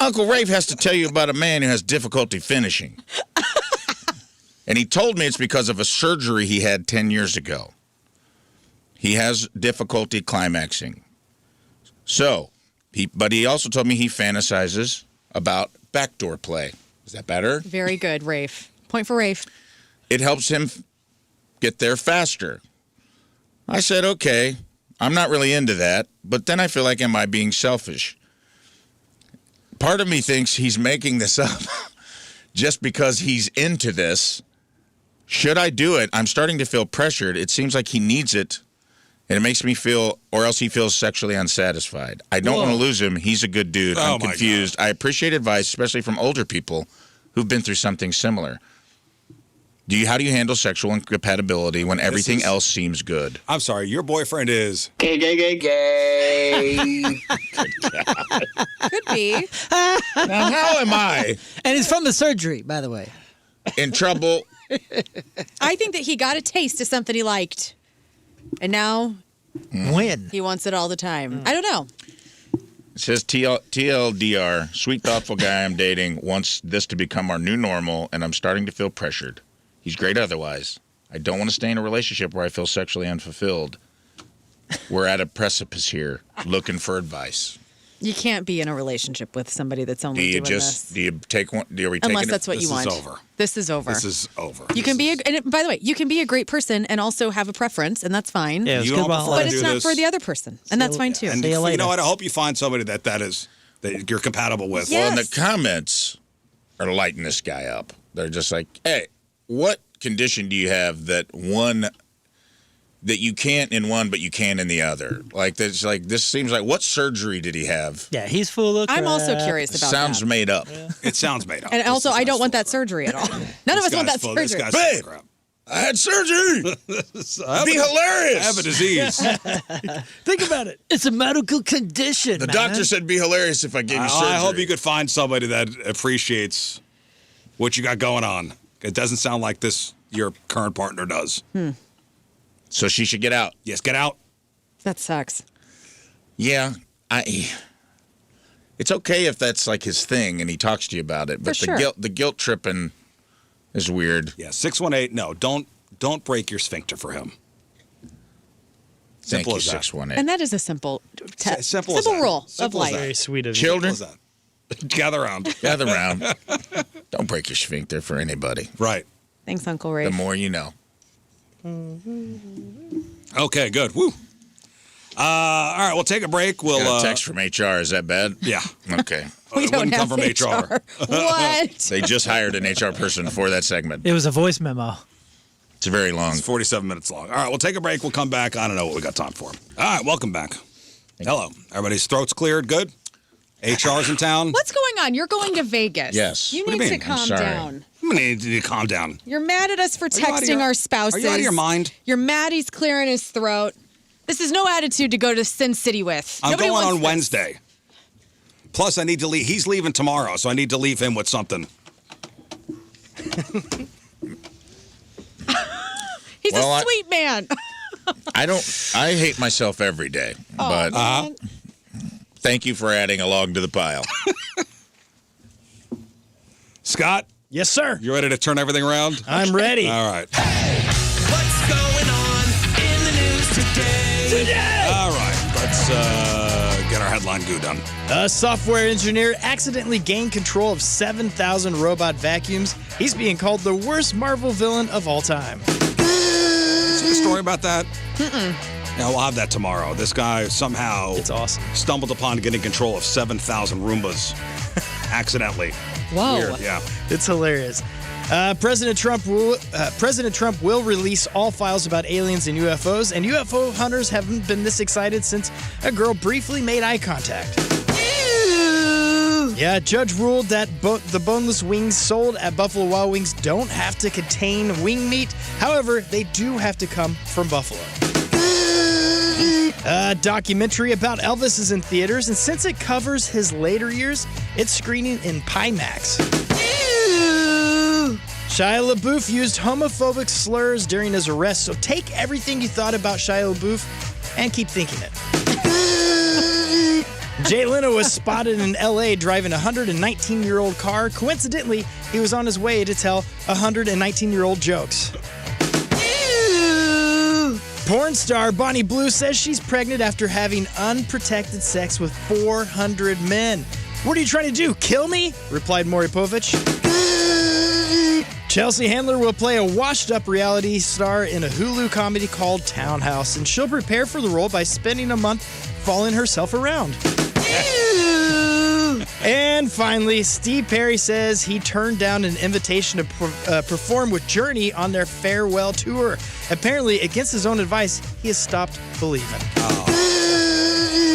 Uncle Rafe has to tell you about a man who has difficulty finishing. And he told me it's because of a surgery he had 10 years ago. He has difficulty climaxing. So, but he also told me he fantasizes about backdoor play. Is that better? Very good, Rafe. Point for Rafe. It helps him get there faster. I said, okay, I'm not really into that. But then I feel like, am I being selfish? Part of me thinks he's making this up just because he's into this. Should I do it? I'm starting to feel pressured. It seems like he needs it, and it makes me feel, or else he feels sexually unsatisfied. I don't want to lose him. He's a good dude. I'm confused. I appreciate advice, especially from older people who've been through something similar. How do you handle sexual incompatibility when everything else seems good? I'm sorry, your boyfriend is gay. Could be. Now, how am I? And it's from the surgery, by the way. In trouble. I think that he got a taste of something he liked. And now when he wants it all the time. I don't know. It says TLDR, sweet, thoughtful guy I'm dating wants this to become our new normal, and I'm starting to feel pressured. He's great otherwise. I don't want to stay in a relationship where I feel sexually unfulfilled. We're at a precipice here, looking for advice. You can't be in a relationship with somebody that's only doing this. Do you take one? Are we Unless taking that's what you want. This is over. This is over. This is over. You can be, by the way, you can be a great person and also have a preference, and that's fine. Yeah, You don't prefer but to it's do not this. for the other person, and that's fine too. And See you you later. know what? I hope you find somebody that you're compatible with. Yeah. Well, and Yes. the comments are lighting this guy up. They're just like, hey, what condition do you have that you can't in one, but you can in the other? Like, this seems like, what surgery did he have? Yeah, he's full of crap. I'm also curious about Sounds that. made up. It sounds made up. And This also, is I not don't want full that crap. surgery at all. None of us want that This surgery. guy's full of Babe! crap. I had surgery. Be hilarious. I have a disease. Think about it. It's a medical condition. The man. doctor said be hilarious if I gave you surgery. I hope you could find somebody that appreciates what you got going on. It doesn't sound like this your current partner does. So she should get out. Yes, get out. That sucks. Yeah, it's okay if that's like his thing and he talks to you about it, but For sure. the guilt tripping is weird. Yeah, 618. No, don't break your sphincter for him. Thank Simple you, as that. 618. And that is a simple Simple as that. rule Simple of as life. Very sweet of you. Children, Simple as that. Gather around. gather round. Don't break your sphincter for anybody. Right. Thanks, Uncle Ray. The more you know. Okay, good. Woo. All right, we'll take a break. We'll Got a text from HR. Is that bad? Yeah. Okay. We It don't wouldn't have come from HR. What? They just hired an HR person for that segment. It was a voice memo. It's very long. It's 47 minutes long. All right, we'll take a break. We'll come back. I don't know what we got time for. All right, welcome back. Hello. Everybody's throats cleared? Good? HR's in town? What's going on? You're going to Vegas. Yes. You What do need you to mean? I'm calm sorry. down. I'm going to need you to calm down. You're mad at us for you out of texting your- our spouses. Are you out of your mind? You're mad he's clearing his throat. This is no attitude to go to Sin City with. I'm Nobody going wants on this. Wednesday. Plus, I need to leave. He's leaving tomorrow, so I need to leave him with something. He's Well, a sweet man. I hate myself every day, but man. thank you for adding a log to the pile. Scott, Yes, sir. you ready to turn everything around? I'm ready. All right. What's going on in the news today? All right. Let's get our headline goo done. A software engineer accidentally gained control of 7,000 robot vacuums. He's being called the worst Marvel villain of all time. See the story about that? Yeah, we'll have that tomorrow. This guy somehow It's awesome. stumbled upon getting control of 7,000 Roombas accidentally. Whoa. Weird, yeah. It's hilarious. President Trump will release all files about aliens and UFOs, and UFO hunters haven't been this excited since a girl briefly made eye contact. Yeah, a judge ruled that the boneless wings sold at Buffalo Wild Wings don't have to contain wing meat. However, they do have to come from Buffalo. A documentary about Elvis is in theaters, and since it covers his later years, it's screening in Pimax. Shia LaBeouf used homophobic slurs during his arrest, so take everything you thought about Shia LaBeouf and keep thinking it. Jay Leno was spotted in L.A. driving a 119-year-old car. Coincidentally, he was on his way to tell 119-year-old jokes. Porn star Bonnie Blue says she's pregnant after having unprotected sex with 400 men. What are you trying to do, kill me? Replied Maury Povich. Chelsea Handler will play a washed-up reality star in a Hulu comedy called Townhouse, and she'll prepare for the role by spending a month following herself around. And finally, Steve Perry says he turned down an invitation to perform with Journey on their farewell tour. Apparently, against his own advice, he has stopped believing.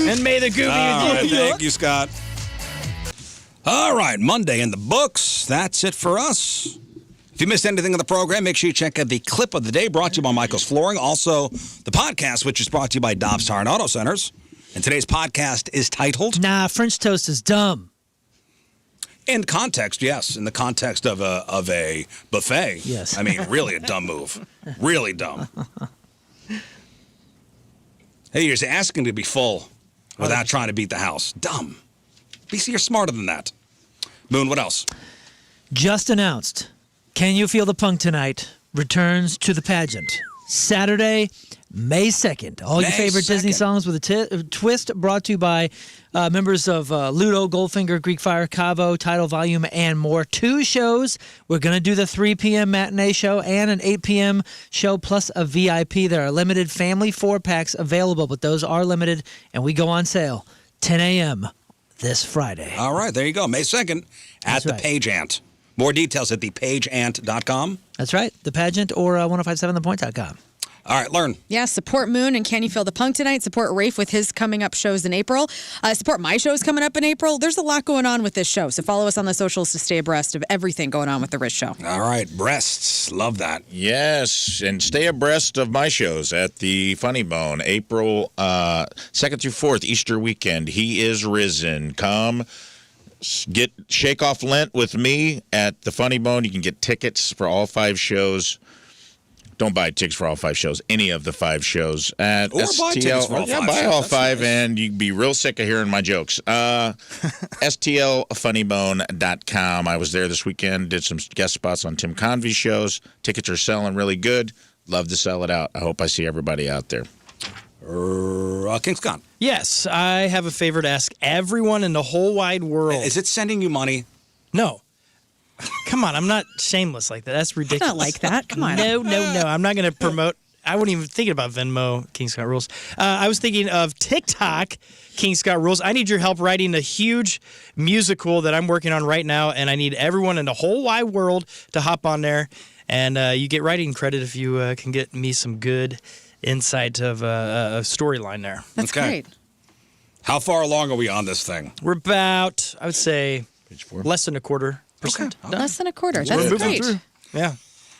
And may the goo be All with right, you. thank you, Scott. All right, Monday in the books. That's it for us. If you missed anything in the program, make sure you check out the clip of the day brought to you by Michael's Flooring. Also, the podcast, which is brought to you by Dobbs Tire and Auto Centers. And today's podcast is titled... Nah, French toast is dumb. In context, yes. In the context of a buffet. Yes. I mean, really a dumb move. Really dumb. Hey, you're just asking to be full without trying to beat the house. Dumb. You're smarter than that. Moon, what else? Just announced. Can You Feel the Punk Tonight returns to the pageant. Saturday, May 2nd. All your May favorite Disney 2nd. songs with a twist, brought to you by members of Ludo, Goldfinger, Greek Fire, Cavo, Tidal Volume, and more. 2 shows. We're going to do the 3 p.m. matinee show and an 8 p.m. show plus a VIP. There are limited family 4-packs available, but those are limited, and we go on sale 10 a.m. this Friday. All right, there you go. May 2nd at That's the right. Page Ant. More details at thepageant.com. That's right. The pageant or 1057thepoint.com. All right, learn. Yeah, support Moon and Can You Feel the Punk tonight. Support Rafe with his coming up shows in April. Support my shows coming up in April. There's a lot going on with this show, so follow us on the socials to stay abreast of everything going on with the Rizz Show. All right, breasts. Love that. Yes, and stay abreast of my shows at the Funny Bone, April 2nd through 4th, Easter weekend. He is risen. Come shake off Lent with me at the Funny Bone. You can get tickets for all 5 shows. Don't buy tickets for all 5 shows, any of the 5 shows at Or STL. buy tickets for all 5 buy shows. all That's 5, nice. and you'd be real sick of hearing my jokes. STLfunnybone.com. I was there this weekend, did some guest spots on Tim Convey's shows. Tickets are selling really good. Love to sell it out. I hope I see everybody out there. King Scott. Yes, I have a favor to ask everyone in the whole wide world. Is it sending you money? No. Come on, I'm not shameless like that. That's ridiculous. Not like that. Come on. No. I'm not going to promote. I wasn't even thinking about Venmo, King Scott Rules. I was thinking of TikTok, King Scott Rules. I need your help writing a huge musical that I'm working on right now, and I need everyone in the whole wide world to hop on there. And you get writing credit if you can get me some good insight of a storyline there. That's Okay. great. How far along are we on this thing? We're about, I would say, Page 4. less than 1/4%. Less than a quarter. We're That's moving great. through. Yeah.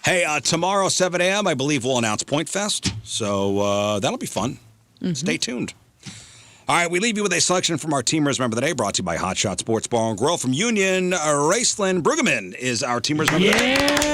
Hey, tomorrow, 7 a.m., I believe we'll announce Point Fest. So that'll be fun. Stay tuned. All right, we leave you with a selection from our Teamers Member of the Day, brought to you by Hot Shot Sports Bar and Grill from Union. Raceland Brueggemann is our Teamers Member of the Day.